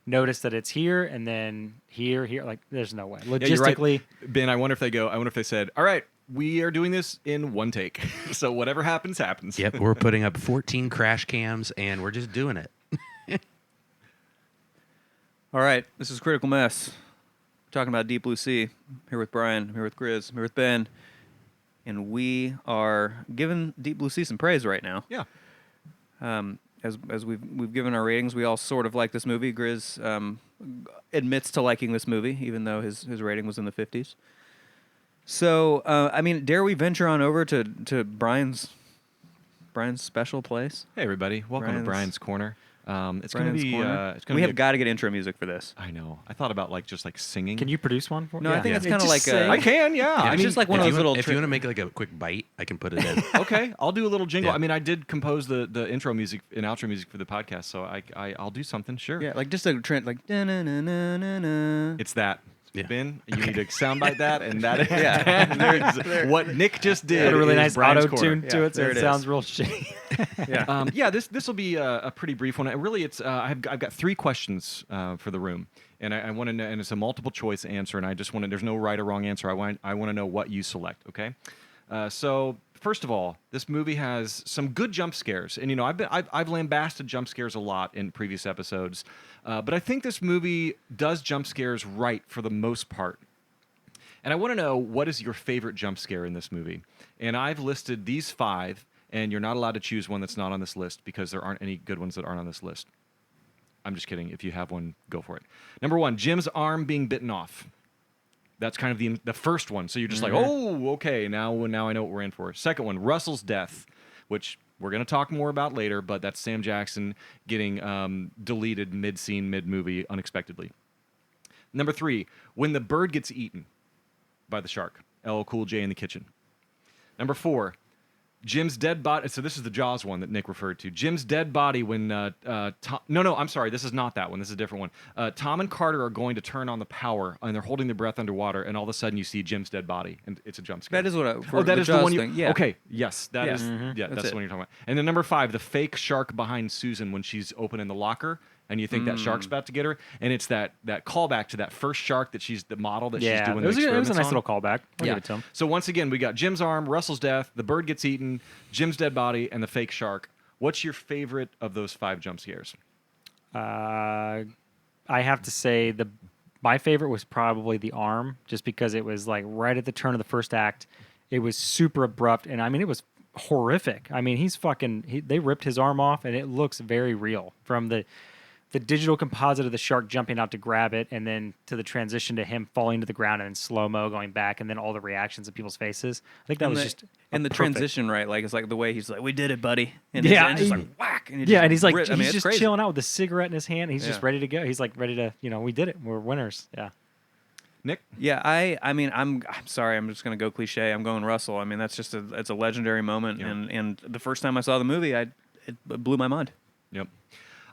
Speaker 3: notice that it's here and then here, like there's no way. Logistically,
Speaker 2: yeah, right. Ben, I wonder if they said, all right, we are doing this in 1 take. So whatever happens, happens.
Speaker 4: Yep, we're putting up 14 crash cams, and we're just doing it.
Speaker 1: All right, this is Critical Mess. We're talking about Deep Blue Sea. I'm here with Brian. I'm here with Grizz. I'm here with Ben. And we are giving Deep Blue Sea some praise right now.
Speaker 2: Yeah.
Speaker 1: as we've given our ratings, we all sort of like this movie. Grizz admits to liking this movie, even though his rating was in the 50s. So, I mean, dare we venture on over to Brian's special place?
Speaker 2: Hey, everybody. Welcome to Brian's Corner. It's going to
Speaker 1: Brian's
Speaker 2: be...
Speaker 1: Corner.
Speaker 2: it's gonna
Speaker 1: We
Speaker 2: be
Speaker 1: have got to get intro music for this.
Speaker 2: I know. I thought about just singing.
Speaker 3: Can you produce one for?
Speaker 1: No,
Speaker 3: Yeah.
Speaker 1: I think it's
Speaker 3: Yeah.
Speaker 1: kind of like
Speaker 3: Just say-
Speaker 2: I can, yeah.
Speaker 1: It's just like one of those little.
Speaker 4: If you want to make like a quick bite, I can put it in.
Speaker 2: Okay, I'll do a little jingle.
Speaker 4: Yeah.
Speaker 2: I mean, I did compose the intro music and outro music for the podcast, so I'll do something. Sure.
Speaker 1: Yeah, like just a trend, like da-na-na-na-na-na.
Speaker 2: It's that.
Speaker 4: Yeah.
Speaker 2: Ben, you need to soundbite that, and that is
Speaker 1: Yeah.
Speaker 2: there's what Nick just did.
Speaker 3: Put a really
Speaker 2: is
Speaker 3: nice
Speaker 2: Brian's
Speaker 3: auto
Speaker 2: Corner.
Speaker 3: tune to
Speaker 1: Yeah,
Speaker 3: it, so
Speaker 1: there
Speaker 3: it
Speaker 1: it
Speaker 3: sounds
Speaker 1: is.
Speaker 3: real shitty.
Speaker 1: Yeah.
Speaker 2: Yeah, this will be a pretty brief one. Really, it's I've got 3 questions for the room, and I want to know, and it's a multiple choice answer, and I just want to. There's no right or wrong answer. I want to know what you select. Okay, so first of all, this movie has some good jump scares, and I've lambasted jump scares a lot in previous episodes, but I think this movie does jump scares right for the most part. And I want to know, what is your favorite jump scare in this movie? And I've listed these 5, and you're not allowed to choose one that's not on this list because there aren't any good ones that aren't on this list. I'm just kidding. If you have one, go for it. Number 1, Jim's arm being bitten off. That's kind of the first one. So you're just like, oh, okay, now I know what we're in for. Second one, Russell's death, which we're going to talk more about later, but that's Sam Jackson getting deleted mid-scene, mid-movie unexpectedly. Number 3, when the bird gets eaten by the shark. LL Cool J in the kitchen. Number 4, Jim's dead body. So this is the Jaws one that Nick referred to. Jim's dead body when Tom. No, I'm sorry. This is not that one. This is a different one. Tom and Carter are going to turn on the power, and they're holding their breath underwater, and all of a sudden you see Jim's dead body, and it's a jump scare.
Speaker 1: That is what.
Speaker 2: That is the
Speaker 1: Jaws
Speaker 2: one you.
Speaker 1: thing. Yeah.
Speaker 2: Okay. Yes, that
Speaker 1: Yeah.
Speaker 2: is. Yeah,
Speaker 1: That's
Speaker 2: that's
Speaker 1: it.
Speaker 2: the one you're talking about. And then number 5, the fake shark behind Susan when she's opening the locker. And you think that shark's about to get her, and it's that callback to that first shark that she's the model that she's
Speaker 3: Yeah,
Speaker 2: doing
Speaker 3: it
Speaker 2: the
Speaker 3: was a
Speaker 2: experiments
Speaker 3: nice
Speaker 2: on.
Speaker 3: little callback. I'll give it to him.
Speaker 2: So once again, we got Jim's arm, Russell's death, the bird gets eaten, Jim's dead body, and the fake shark. What's your favorite of those 5 jump scares?
Speaker 3: I have to say my favorite was probably the arm, just because it was like right at the turn of the first act. It was super abrupt, and I mean it was horrific. I mean they ripped his arm off, and it looks very real from the digital composite of the shark jumping out to grab it, and then to the transition to him falling to the ground and in slow-mo going back, and then all the reactions of people's faces. I think that was just
Speaker 1: and the
Speaker 3: perfect.
Speaker 1: transition, right? Like it's like the way he's like, "We did it, buddy," and
Speaker 3: Yeah,
Speaker 1: it's just
Speaker 3: he-
Speaker 1: like whack. And it
Speaker 3: Yeah,
Speaker 1: just
Speaker 3: and he's like,
Speaker 1: ripped. I mean,
Speaker 3: he's
Speaker 1: it's
Speaker 3: just
Speaker 1: crazy.
Speaker 3: chilling out with a cigarette in his hand. He's just
Speaker 1: Yeah.
Speaker 3: ready to go. He's like ready to, we did it. We're winners. Yeah.
Speaker 2: Nick?
Speaker 1: Yeah, I mean, I'm sorry. I'm just gonna go cliche. I'm going Russell. I mean, that's just it's a legendary moment,
Speaker 2: Yeah.
Speaker 1: and the first time I saw the movie, it blew my mind.
Speaker 2: Yep.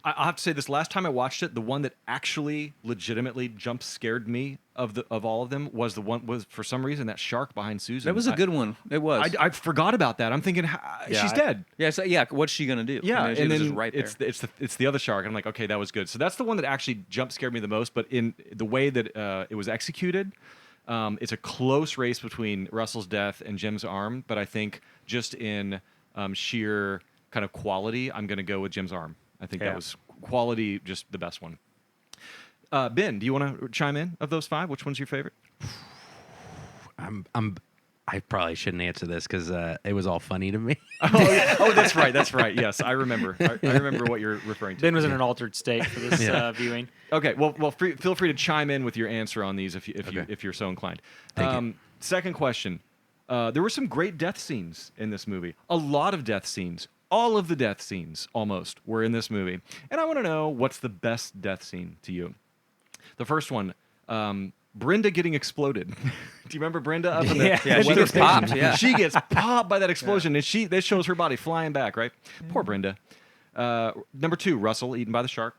Speaker 2: I'll have to say, this last time I watched it, the one that actually legitimately jump scared me of all of them was for some reason that shark behind Susan.
Speaker 1: That was a good one. It was.
Speaker 2: I forgot about that. I'm thinking she's dead.
Speaker 1: Yeah. So yeah, what's she gonna do?
Speaker 2: Yeah,
Speaker 1: You know, she
Speaker 2: and
Speaker 1: was
Speaker 2: then
Speaker 1: just right there.
Speaker 2: it's the other shark. I'm like, okay, that was good. So that's the one that actually jump scared me the most. But in the way that it was executed, it's a close race between Russell's death and Jim's arm. But I think just in sheer kind of quality, I'm going to go with Jim's arm. I think
Speaker 3: Yeah.
Speaker 2: that was quality, just the best one. Ben, do you want to chime in of those 5? Which one's your favorite?
Speaker 4: I probably shouldn't answer this because it was all funny to me.
Speaker 2: Oh, that's right. That's right. Yes, I remember. I remember what you're referring to.
Speaker 3: Ben was in an altered state for this viewing.
Speaker 2: Okay, well, feel free to chime in with your answer on these
Speaker 4: Okay.
Speaker 2: if you're so inclined.
Speaker 4: Thank you.
Speaker 2: Second question: there were some great death scenes in this movie. A lot of death scenes. All of the death scenes, almost, were in this movie. And I want to know, what's the best death scene to you? The first one, Brenda getting exploded. Do you remember Brenda up in the
Speaker 3: Yeah.
Speaker 1: Yeah, she
Speaker 2: weather
Speaker 1: gets
Speaker 2: station?
Speaker 1: popped, yeah.
Speaker 2: She gets popped by that explosion, and that shows her body flying back, right? Poor Brenda. Number 2, Russell eaten by the shark.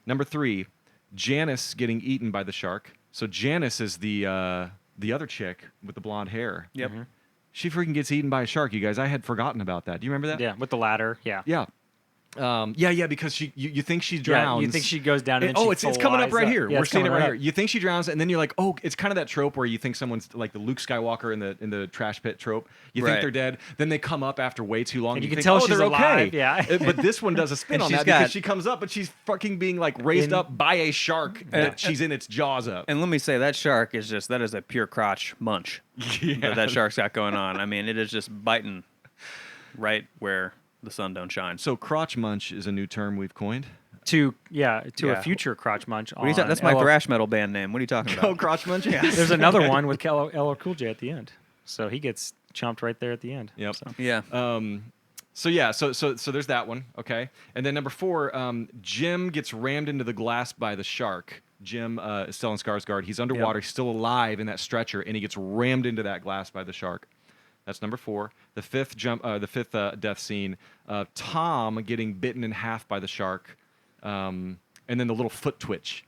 Speaker 2: Number 3, Janice getting eaten by the shark. So Janice is the other chick with the blonde hair.
Speaker 1: Yep.
Speaker 2: She freaking gets eaten by a shark, you guys. I had forgotten about that. Do you remember that?
Speaker 3: Yeah, with the ladder. Yeah.
Speaker 2: Yeah. Because you think she drowns.
Speaker 3: Yeah, you think she goes down and
Speaker 2: oh,
Speaker 3: then she
Speaker 2: it's coming up
Speaker 3: flies
Speaker 2: right here.
Speaker 3: Yeah,
Speaker 2: We're
Speaker 3: it's
Speaker 2: seeing it
Speaker 3: coming
Speaker 2: right
Speaker 3: up.
Speaker 2: here. You think she drowns, and then you're like, oh, it's kind of that trope where you think someone's like the Luke Skywalker in the trash pit trope. You
Speaker 1: Right.
Speaker 2: think they're dead, then they come up after way too long.
Speaker 3: And you can
Speaker 2: think,
Speaker 3: tell
Speaker 2: oh,
Speaker 3: she's
Speaker 2: they're
Speaker 3: alive,
Speaker 2: okay.
Speaker 3: yeah.
Speaker 2: But this one does a spin
Speaker 1: And
Speaker 2: on
Speaker 1: she's
Speaker 2: that
Speaker 1: got-
Speaker 2: because she comes up, but she's fucking being like raised up by a shark that she's in its jaws up.
Speaker 1: And let me say, that shark is a pure crotch munch
Speaker 2: Yeah.
Speaker 1: that shark's got going on. I mean, it is just biting right where the sun don't shine.
Speaker 2: So crotch munch is a new term we've coined.
Speaker 3: To
Speaker 1: Yeah.
Speaker 3: a future crotch munch.
Speaker 1: What are you that's my thrash metal band name. What are you talking about?
Speaker 2: Oh, crotch munch. Yeah.
Speaker 3: There's another one with LL Cool J at the end, so he gets chomped right there at the end.
Speaker 2: Yep.
Speaker 3: So.
Speaker 1: Yeah.
Speaker 2: So there's that one. Okay. And then number 4, Jim gets rammed into the glass by the shark. Jim, Stellan Skarsgård, he's underwater, he's still alive in that stretcher, and he gets rammed into that glass by the shark. That's number 4. The fifth death scene, Tom getting bitten in half by the shark, and then the little foot twitch.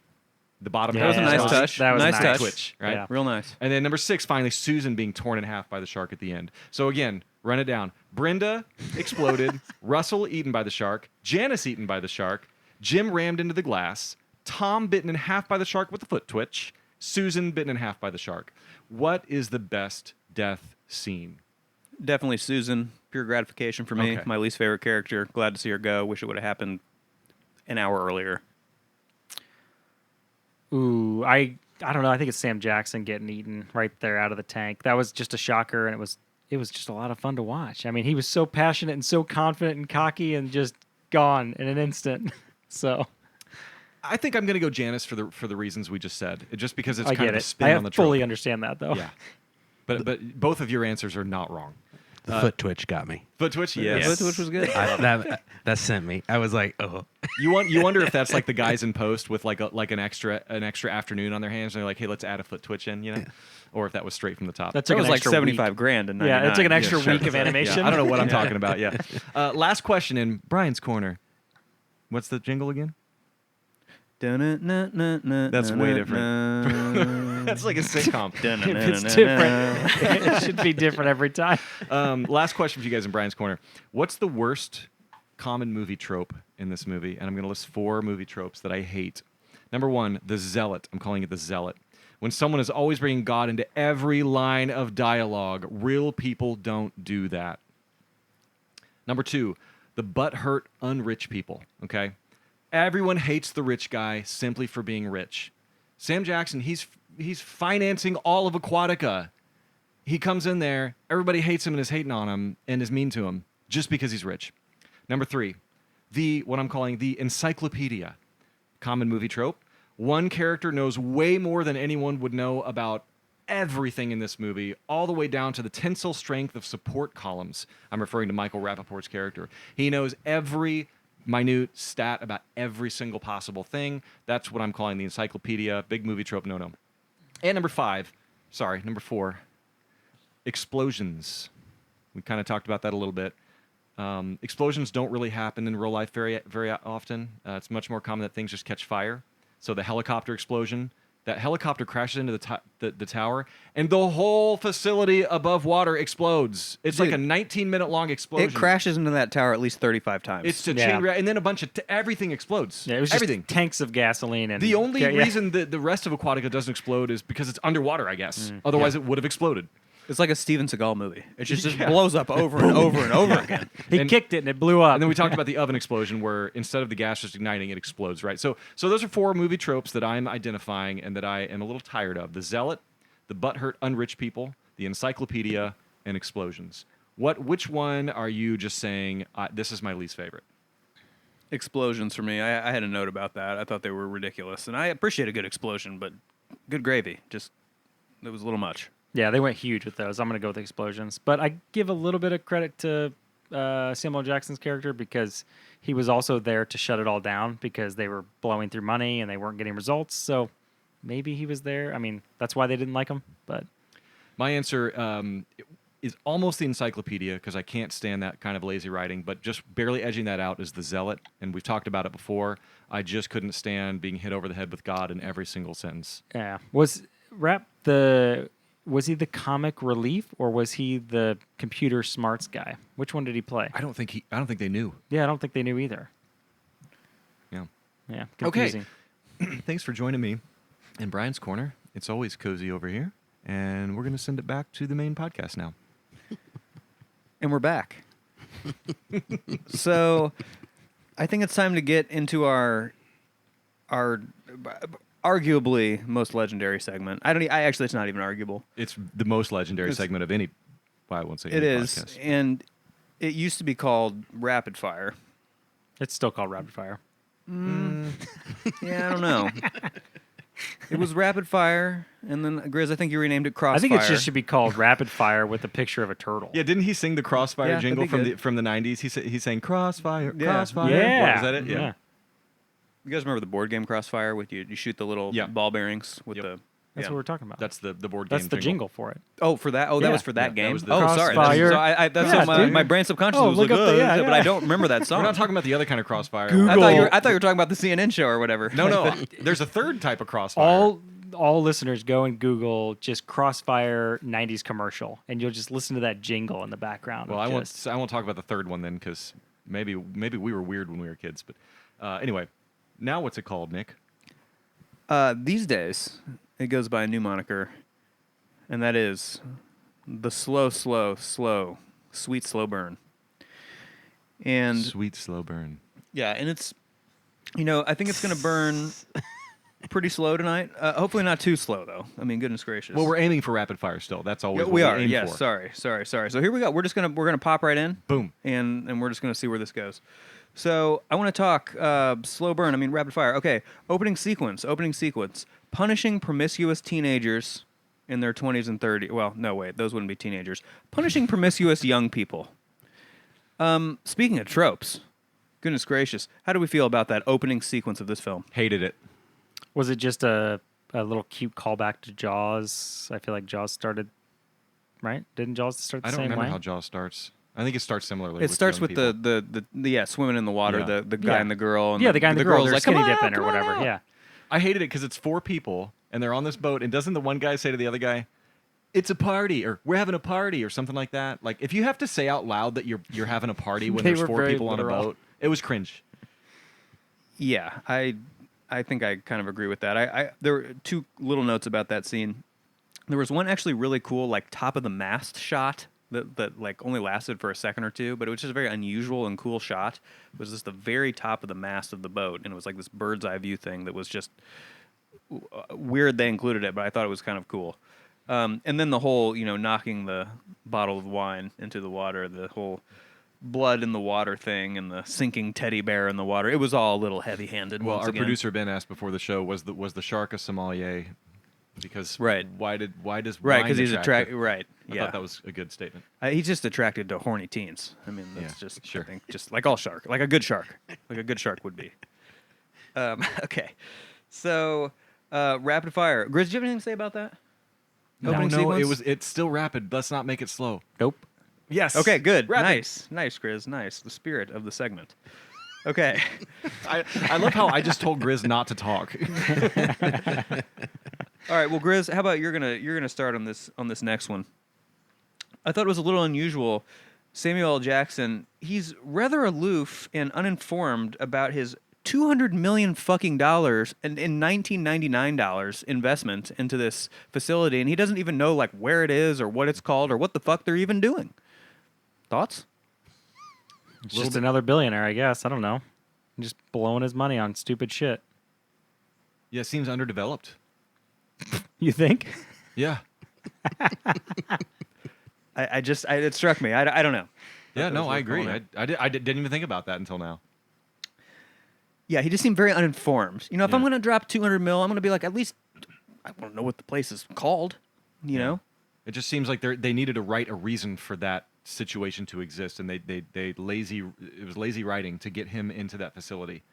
Speaker 2: The bottom
Speaker 3: Yeah,
Speaker 2: half
Speaker 1: That was a
Speaker 2: of
Speaker 1: nice
Speaker 2: his
Speaker 1: touch.
Speaker 3: That was
Speaker 1: Nice
Speaker 3: nice.
Speaker 1: touch.
Speaker 2: twitch, right?
Speaker 3: Yeah.
Speaker 1: Real nice.
Speaker 2: And then number 6, finally, Susan being torn in half by the shark at the end. So again, run it down. Brenda exploded. Russell eaten by the shark. Janice eaten by the shark. Jim rammed into the glass. Tom bitten in half by the shark with a foot twitch. Susan bitten in half by the shark. What is the best death scene?
Speaker 1: Definitely Susan. Pure gratification for me.
Speaker 2: Okay.
Speaker 1: My least favorite character. Glad to see her go. Wish it would have happened an hour earlier.
Speaker 3: Ooh, I don't know. I think it's Sam Jackson getting eaten right there out of the tank. That was just a shocker, and it was just a lot of fun to watch. I mean, he was so passionate and so confident and cocky, and just gone in an instant. So
Speaker 2: I think I'm going to go Janice for the reasons we just said. Just because it's
Speaker 3: I
Speaker 2: kind
Speaker 3: get
Speaker 2: of a
Speaker 3: it.
Speaker 2: spin
Speaker 3: I
Speaker 2: on the trope.
Speaker 3: fully understand that, though.
Speaker 2: Yeah. But both of your answers are not wrong.
Speaker 4: The foot twitch got me.
Speaker 2: Foot twitch,
Speaker 1: Yeah,
Speaker 2: yes.
Speaker 1: which was good.
Speaker 4: That sent me. I was like, oh.
Speaker 2: You wonder if that's like the guys in post with like an extra afternoon on their hands, and they're like, hey, let's add a foot twitch in, or if that was straight from the top.
Speaker 3: That
Speaker 1: That
Speaker 3: took
Speaker 1: was
Speaker 3: an
Speaker 1: like
Speaker 3: extra
Speaker 1: 75
Speaker 3: week.
Speaker 1: grand in
Speaker 3: Yeah,
Speaker 1: 99.
Speaker 3: it took an extra
Speaker 2: sure.
Speaker 3: week of animation.
Speaker 2: Yeah, I don't know what I'm talking about. Yeah. Last question in Brian's corner. What's the jingle again?
Speaker 1: That's
Speaker 2: That's way different. That's like a sitcom.
Speaker 3: If it's different, it should be different every time.
Speaker 2: Last question for you guys in Brian's corner. What's the worst common movie trope in this movie? And I'm going to list 4 movie tropes that I hate. Number 1, the zealot. I'm calling it the zealot. When someone is always bringing God into every line of dialogue, real people don't do that. Number 2, the butthurt unrich people. Okay, everyone hates the rich guy simply for being rich. Sam Jackson, he's financing all of Aquatica. He comes in there, everybody hates him and is hating on him and is mean to him just because he's rich. Number 3, what I'm calling the encyclopedia. Common movie trope. One character knows way more than anyone would know about everything in this movie, all the way down to the tensile strength of support columns. I'm referring to Michael Rappaport's character. He knows every minute stat about every single possible thing. That's what I'm calling the encyclopedia. Big movie trope, no. And number 4, explosions. We kind of talked about that a little bit. Explosions don't really happen in real life very, very often. It's much more common that things just catch fire. So the helicopter explosion, that helicopter crashes into the tower, and the whole facility above water explodes. It's like a 19-minute long explosion.
Speaker 1: It crashes into that tower at least 35 times.
Speaker 2: It's a
Speaker 3: Yeah.
Speaker 2: chain reaction, and then a bunch of everything explodes.
Speaker 3: Yeah, it was just
Speaker 2: everything.
Speaker 3: tanks of gasoline and
Speaker 2: The only
Speaker 3: yeah.
Speaker 2: reason that the rest of Aquatica doesn't explode is because it's underwater, I guess. Otherwise, it would have exploded.
Speaker 1: It's like a Steven Seagal movie. It just
Speaker 2: Yeah.
Speaker 1: blows up over and over and over again.
Speaker 3: He
Speaker 2: And-
Speaker 3: kicked it and it blew up.
Speaker 2: And then we talked about the oven explosion, where instead of the gas just igniting, it explodes, right? So those are 4 movie tropes that I'm identifying and that I am a little tired of: the zealot, the butthurt unrich people, the encyclopedia, and explosions. Which one are you just saying? This is my least favorite.
Speaker 1: Explosions for me. I had a note about that. I thought they were ridiculous. And I appreciate a good explosion, but good gravy. Just, it was a little much.
Speaker 3: Yeah, they went huge with those. I'm going to go with explosions. But I give a little bit of credit to Samuel Jackson's character because he was also there to shut it all down because they were blowing through money and they weren't getting results. So maybe he was there. I mean, that's why they didn't like him. But
Speaker 2: My answer is almost the encyclopedia because I can't stand that kind of lazy writing, but just barely edging that out is the zealot. And we've talked about it before. I just couldn't stand being hit over the head with God in every single sentence.
Speaker 3: yeah, was he the comic relief or was he the computer smarts guy? Which one did he play?
Speaker 2: I don't think they knew.
Speaker 3: Yeah, I don't think they knew either.
Speaker 2: Yeah.
Speaker 3: Yeah,
Speaker 2: Okay.
Speaker 3: confusing.
Speaker 2: Thanks for joining me in Brian's Corner. It's always cozy over here. And we're going to send it back to the main podcast now.
Speaker 1: And we're back. So, I think it's time to get into our arguably most legendary segment. Actually, it's not even arguable.
Speaker 2: It's the most legendary
Speaker 1: It's-
Speaker 2: segment of any. Well, I won't say
Speaker 1: It
Speaker 2: any
Speaker 1: is,
Speaker 2: podcast.
Speaker 1: and It used to be called Rapid Fire.
Speaker 3: It's still called Rapid Fire.
Speaker 1: Yeah, I don't know. It was Rapid Fire, and then Grizz, I think you renamed it Crossfire.
Speaker 3: I think it just should be called Rapid Fire with a picture of a turtle.
Speaker 2: Yeah, didn't he sing the Crossfire
Speaker 1: Yeah,
Speaker 2: jingle
Speaker 1: that'd be
Speaker 2: from the 90s? He sang Crossfire,
Speaker 1: Yeah.
Speaker 2: Crossfire.
Speaker 3: Yeah.
Speaker 2: What, is that it? Yeah.
Speaker 1: You guys remember the board game Crossfire with you shoot the little
Speaker 2: Yeah.
Speaker 1: ball bearings with
Speaker 2: Yep.
Speaker 1: the.
Speaker 3: That's
Speaker 1: yeah.
Speaker 3: what we're talking about.
Speaker 2: That's the board game
Speaker 3: That's the jingle for it.
Speaker 1: Oh, for that. Oh, that
Speaker 3: Yeah.
Speaker 1: was for that
Speaker 2: Yeah, that
Speaker 1: game.
Speaker 2: was the-
Speaker 1: Oh, sorry.
Speaker 3: Crossfire.
Speaker 1: So that's
Speaker 3: Yeah,
Speaker 1: what my,
Speaker 3: dude.
Speaker 1: my brain subconsciously
Speaker 3: Oh,
Speaker 1: was
Speaker 3: look
Speaker 1: like,
Speaker 3: up the- yeah,
Speaker 1: but I
Speaker 3: yeah.
Speaker 1: don't remember that song.
Speaker 2: We're not talking about the other kind of Crossfire.
Speaker 3: Google.
Speaker 1: I thought you were talking about the CNN show or whatever.
Speaker 2: No. There's a third type of Crossfire.
Speaker 3: All listeners go and Google just Crossfire 90s commercial, and you'll just listen to that jingle in the background.
Speaker 2: Well,
Speaker 3: of
Speaker 2: I won't.
Speaker 3: just-
Speaker 2: I won't talk about the third one then, because maybe we were weird when we were kids. But anyway, now what's it called, Nick?
Speaker 1: These days, it goes by a new moniker, and that is the slow, sweet, slow burn. And
Speaker 2: Sweet slow burn.
Speaker 1: yeah, and it's, I think it's going to burn pretty slow tonight. Hopefully not too slow, though. I mean, goodness gracious.
Speaker 2: Well, we're aiming for rapid fire still. That's always
Speaker 1: Yeah,
Speaker 2: what
Speaker 1: we are.
Speaker 2: aim
Speaker 1: Yes.
Speaker 2: for.
Speaker 1: Sorry. So here we go. We're gonna pop right in.
Speaker 2: Boom.
Speaker 1: And we're just gonna see where this goes. So I want to talk slow burn. I mean rapid fire. Okay. Opening sequence. Punishing promiscuous teenagers in their 20s and 30s. Well, no, wait. Those wouldn't be teenagers. Punishing promiscuous young people. Speaking of tropes, goodness gracious, how do we feel about that opening sequence of this film?
Speaker 2: Hated it.
Speaker 3: Was it just a little cute callback to Jaws? I feel like Jaws started, right? Didn't Jaws start the
Speaker 2: I don't
Speaker 3: same
Speaker 2: remember
Speaker 3: way?
Speaker 2: how Jaws starts. I think it starts similarly.
Speaker 1: It starts
Speaker 2: young
Speaker 1: with
Speaker 2: people.
Speaker 1: the swimming in the water,
Speaker 2: Yeah.
Speaker 1: the guy
Speaker 3: Yeah.
Speaker 1: and the girl. And
Speaker 3: Yeah, the guy and the girl.
Speaker 1: girl's
Speaker 3: They're
Speaker 1: like,
Speaker 3: skinny
Speaker 1: "Come on,
Speaker 3: dipping or
Speaker 1: come
Speaker 3: whatever.
Speaker 1: on."
Speaker 3: Yeah.
Speaker 2: I hated it because it's 4 people and they're on this boat, and doesn't the one guy say to the other guy, "It's a party," or "We're having a party," or something like that? Like, if you have to say out loud that you're having a party when
Speaker 3: They
Speaker 2: there's
Speaker 3: were
Speaker 2: 4
Speaker 3: very
Speaker 2: people on a
Speaker 3: literal.
Speaker 2: boat, it was cringe.
Speaker 1: Yeah, I think I kind of agree with that. I there were 2 little notes about that scene. There was one actually really cool, like top of the mast shot that like only lasted for a second or two, but it was just a very unusual and cool shot. It was just the very top of the mast of the boat, and it was like this bird's eye view thing that was just weird. They included it, but I thought it was kind of cool. And then the whole, knocking the bottle of wine into the water, the whole blood in the water thing, and the sinking teddy bear in the water. It was all a little heavy-handed.
Speaker 2: Well,
Speaker 1: once
Speaker 2: our
Speaker 1: again.
Speaker 2: producer Ben asked before the show, was the shark a sommelier? Because
Speaker 1: Right.
Speaker 2: why does
Speaker 1: Right,
Speaker 2: wine
Speaker 1: because he's
Speaker 2: attract
Speaker 1: attracted.
Speaker 2: it?
Speaker 1: Right.
Speaker 2: I
Speaker 1: Yeah.
Speaker 2: thought that was a good statement.
Speaker 1: He's just attracted to horny teens. I mean, that's
Speaker 2: Yeah,
Speaker 1: just
Speaker 2: sure.
Speaker 1: I think just like all shark, like a good shark would be. Okay, so rapid fire. Grizz, do you have anything to say about that? Opening
Speaker 2: No,
Speaker 1: sequence?
Speaker 2: it's still rapid. Let's not make it slow.
Speaker 3: Nope.
Speaker 2: Yes.
Speaker 1: Okay, good.
Speaker 2: Rapid.
Speaker 1: Nice, Grizz. Nice. The spirit of the segment. Okay.
Speaker 2: I love how I just told Grizz not to talk.
Speaker 1: All right. Well, Grizz, how about you're gonna start on this next one? I thought it was a little unusual. Samuel L. Jackson, he's rather aloof and uninformed about his $200 million fucking dollars and in 1999 dollars investment into this facility, and he doesn't even know like where it is or what it's called or what the fuck they're even doing. Thoughts?
Speaker 3: It's just another billionaire, I guess. I don't know. Just blowing his money on stupid shit.
Speaker 2: Yeah, it seems underdeveloped.
Speaker 3: You think?
Speaker 2: Yeah.
Speaker 1: It struck me. I don't know.
Speaker 2: Yeah,
Speaker 1: Thought that
Speaker 2: no,
Speaker 1: was
Speaker 2: I
Speaker 1: worth
Speaker 2: agree.
Speaker 1: calling out.
Speaker 2: I didn't even think about that until now.
Speaker 1: Yeah, he just seemed very uninformed. If
Speaker 2: Yeah.
Speaker 1: I'm going to drop 200 mil, I'm going to be like, at least I want to know what the place is called, you know?
Speaker 2: It just seems like they needed to write a reason for that situation to exist, and it was lazy writing to get him into that facility.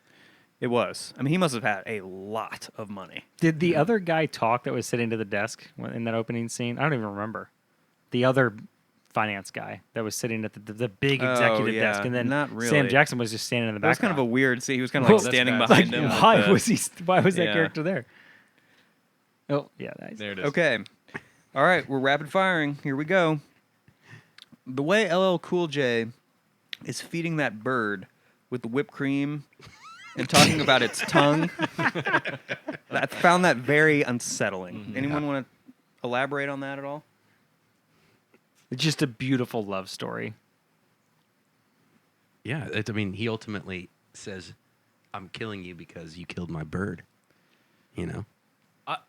Speaker 1: It was. I mean, he must have had a lot of money.
Speaker 3: Did the other guy talk that was sitting to the desk in that opening scene? I don't even remember. The other finance guy that was sitting at the big
Speaker 1: Oh,
Speaker 3: executive
Speaker 1: yeah.
Speaker 3: desk, and then
Speaker 1: Not really.
Speaker 3: Sam Jackson was just standing in the
Speaker 1: That was
Speaker 3: background.
Speaker 1: kind of a weird scene. He was kind of
Speaker 3: Well,
Speaker 1: like
Speaker 2: that's
Speaker 1: standing
Speaker 2: bad.
Speaker 1: behind
Speaker 3: like,
Speaker 1: him. with
Speaker 3: why
Speaker 1: the-
Speaker 3: was he? Why was that
Speaker 1: Yeah.
Speaker 3: character there? Oh, yeah, nice.
Speaker 2: There it is.
Speaker 1: Okay. All right, we're rapid firing. Here we go. The way LL Cool J is feeding that bird with the whipped cream and talking about its tongue, I found that very unsettling. Anyone want to elaborate on that at all?
Speaker 3: It's just a beautiful love story.
Speaker 4: Yeah, I mean, he ultimately says, "I'm killing you because you killed my bird." You know,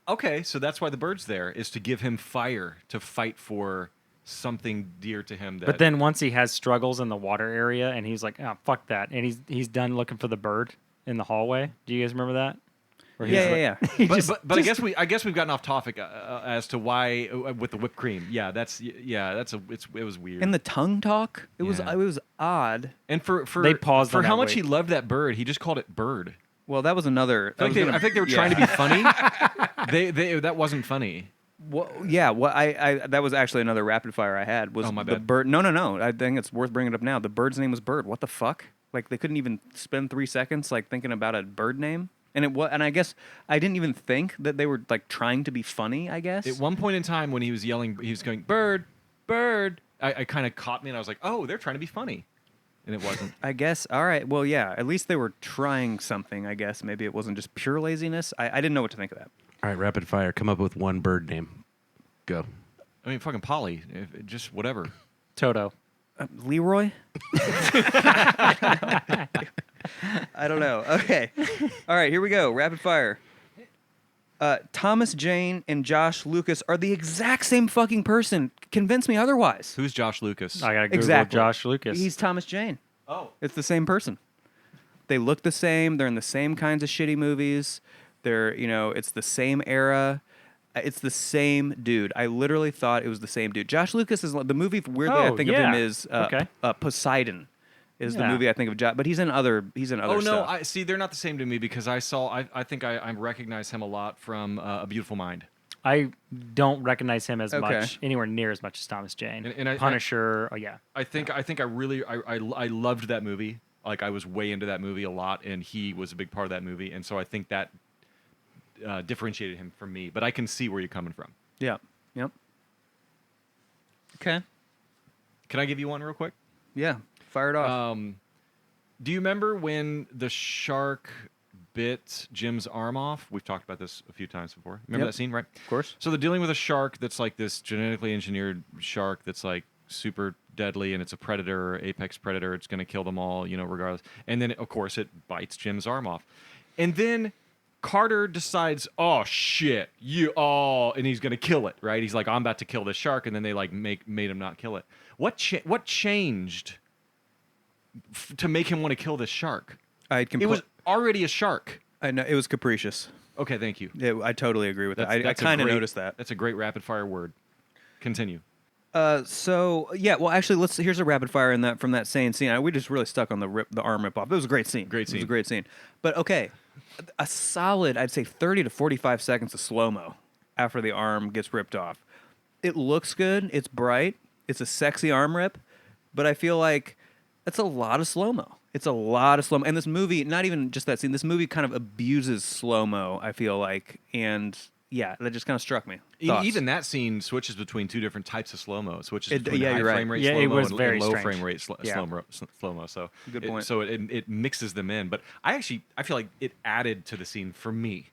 Speaker 2: Okay, so that's why the bird's there, is to give him fire to fight for something dear to him. That,
Speaker 3: But then once he has struggles in the water area, and he's like, "Oh, fuck that," and he's done looking for the bird in the hallway. Do you guys remember that? Where he's
Speaker 1: Yeah.
Speaker 3: he
Speaker 2: but,
Speaker 3: just-
Speaker 2: but I guess we've gotten off topic as to why with the whipped cream. Yeah, it was weird.
Speaker 1: And the tongue talk, it was
Speaker 2: Yeah.
Speaker 1: odd.
Speaker 2: And for
Speaker 3: They paused
Speaker 2: for
Speaker 3: on
Speaker 2: how
Speaker 3: that
Speaker 2: much he
Speaker 3: wait.
Speaker 2: loved that bird, he just called it bird.
Speaker 1: Well, that was another.
Speaker 2: I think they were trying to be funny. They that wasn't funny.
Speaker 1: Well, yeah, what I that was actually another rapid fire I had was
Speaker 2: Oh, my
Speaker 1: the
Speaker 2: bad.
Speaker 1: bird. No. I think it's worth bringing up now. The bird's name was Bird. What the fuck? Like they couldn't even spend 3 seconds like thinking about a bird name. And I guess I didn't even think that they were like trying to be funny. I guess.
Speaker 2: At one point in time when he was yelling, he was going bird, bird. I kind of caught me and I was like, oh, they're trying to be funny, and it wasn't.
Speaker 1: I guess. All right. Well, yeah. At least they were trying something. I guess maybe it wasn't just pure laziness. I didn't know what to think of that.
Speaker 4: All right, rapid fire. Come up with one bird name. Go.
Speaker 2: I mean, fucking Polly, just whatever.
Speaker 3: Toto.
Speaker 1: Leroy. I don't know. Okay. All right. Here we go. Rapid fire. Thomas Jane and Josh Lucas are the exact same fucking person. Convince me otherwise.
Speaker 2: Who's Josh Lucas?
Speaker 3: I gotta Google
Speaker 1: Exactly.
Speaker 3: Josh Lucas.
Speaker 1: He's Thomas Jane.
Speaker 2: Oh,
Speaker 1: It's the same person. They look the same. They're in the same kinds of shitty movies. It's the same era. It's the same dude. I literally thought it was the same dude. Josh Lucas is the movie. Weirdly, I
Speaker 3: Oh,
Speaker 1: think of him
Speaker 3: yeah.
Speaker 1: as
Speaker 3: Okay.
Speaker 1: Poseidon. Is the
Speaker 3: Yeah.
Speaker 1: movie I think of Josh, but he's in other.
Speaker 2: Oh no!
Speaker 1: stuff.
Speaker 2: I see. They're not the same to me because I think I recognize him a lot from A Beautiful Mind.
Speaker 3: I don't recognize him as
Speaker 1: Okay.
Speaker 3: much, anywhere near as much as Thomas Jane.
Speaker 2: And I-
Speaker 3: Punisher. Oh yeah.
Speaker 2: I think I really loved that movie. Like I was way into that movie a lot, and he was a big part of that movie, and so I think that differentiated him from me. But I can see where you're coming from.
Speaker 1: Yeah. Yep. Okay.
Speaker 2: Can I give you one real quick?
Speaker 1: Yeah. Fire it off.
Speaker 2: Do you remember when the shark bit Jim's arm off? We've talked about this a few times before. Remember
Speaker 1: Yep.
Speaker 2: that scene, right?
Speaker 1: Of course.
Speaker 2: So they're dealing with a shark that's like this genetically engineered shark that's like super deadly, and it's a predator, apex predator. It's going to kill them all, regardless. And then, of course, it bites Jim's arm off. And then Carter decides, oh shit, and he's going to kill it, right? He's like, I'm about to kill this shark, and then they like made him not kill it. What changed to make him want to kill this shark? It was already a shark.
Speaker 1: I know it was capricious.
Speaker 2: Okay, thank you.
Speaker 1: Yeah, I totally agree with that. I
Speaker 2: That's a
Speaker 1: kind of
Speaker 2: great-
Speaker 1: noticed that.
Speaker 2: That's a great rapid fire word. Continue.
Speaker 1: So yeah, well, actually, here's a rapid fire from that same scene. We just really stuck on the arm rip off. It was a great scene.
Speaker 2: Great
Speaker 1: It was
Speaker 2: scene.
Speaker 1: a great scene. But okay, a solid, I'd say, 30 to 45 seconds of slow mo after the arm gets ripped off. It looks good. It's bright. It's a sexy arm rip, but I feel like that's a lot of slow mo. It's a lot of slow mo. And this movie, not even just that scene. This movie kind of abuses slow mo. I feel like, and yeah, that just kind of struck me. Thoughts?
Speaker 2: Even that scene switches between two different types of slow mo. Switches between
Speaker 1: yeah,
Speaker 2: high
Speaker 1: you're right.
Speaker 2: frame rate
Speaker 3: Yeah,
Speaker 2: slow
Speaker 3: it
Speaker 2: mo
Speaker 3: was
Speaker 2: and
Speaker 3: very
Speaker 2: low
Speaker 3: strange.
Speaker 2: frame rate
Speaker 3: Yeah.
Speaker 2: slow mo. So
Speaker 1: Good point.
Speaker 2: So it mixes them in. But I feel like it added to the scene for me,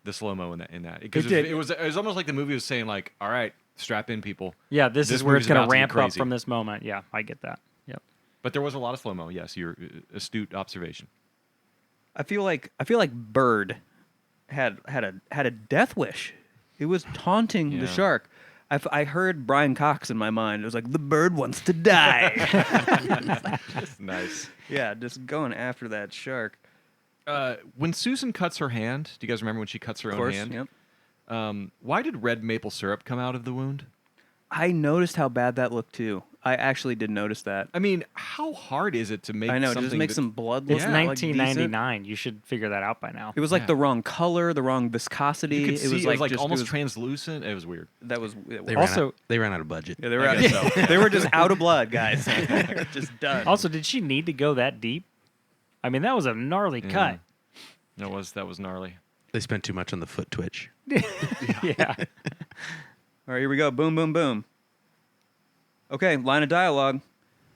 Speaker 2: the slow mo in that because
Speaker 3: It did.
Speaker 2: it was almost like the movie was saying like, all right, strap in people.
Speaker 3: Yeah, this is where
Speaker 2: movie's
Speaker 3: it's going
Speaker 2: about
Speaker 3: to
Speaker 2: be
Speaker 3: ramp up
Speaker 2: crazy.
Speaker 3: from this moment. Yeah, I get that. Yep.
Speaker 2: But there was a lot of slow mo. Yes, your astute observation.
Speaker 1: I feel like Bird had a death wish. It was taunting the
Speaker 2: Yeah.
Speaker 1: shark. I heard Brian Cox in my mind. It was like the bird wants to die.
Speaker 2: Nice.
Speaker 1: Yeah, just going after that shark.
Speaker 2: When Susan cuts her hand, do you guys remember when she cuts her
Speaker 1: Of
Speaker 2: own
Speaker 1: course.
Speaker 2: hand?
Speaker 1: Yep.
Speaker 2: Why did red maple syrup come out of the wound?
Speaker 1: I noticed how bad that looked too. I actually did notice that.
Speaker 2: I mean, how hard is it to make?
Speaker 1: I know.
Speaker 2: something
Speaker 1: Just make
Speaker 2: that-
Speaker 1: some blood look
Speaker 3: It's
Speaker 2: Yeah.
Speaker 1: like
Speaker 3: 1999. You should figure that out by now.
Speaker 1: It was like
Speaker 2: Yeah.
Speaker 1: the wrong color, the wrong viscosity.
Speaker 2: You could
Speaker 1: it
Speaker 2: see
Speaker 1: was
Speaker 2: it
Speaker 1: like,
Speaker 2: was
Speaker 1: just,
Speaker 2: almost
Speaker 1: it was,
Speaker 2: translucent. It was weird.
Speaker 1: that was
Speaker 3: Also-
Speaker 4: they ran out of budget.
Speaker 1: yeah, they were
Speaker 2: I
Speaker 1: out,
Speaker 2: guess so.
Speaker 1: they were just out of blood, guys. They were just done.
Speaker 3: Also, did she need to go that deep? I mean, that was a gnarly cut.
Speaker 2: That was gnarly.
Speaker 4: They spent too much on the foot twitch.
Speaker 3: Yeah.
Speaker 1: All right, here we go. Boom, boom, boom. Okay, line of dialogue.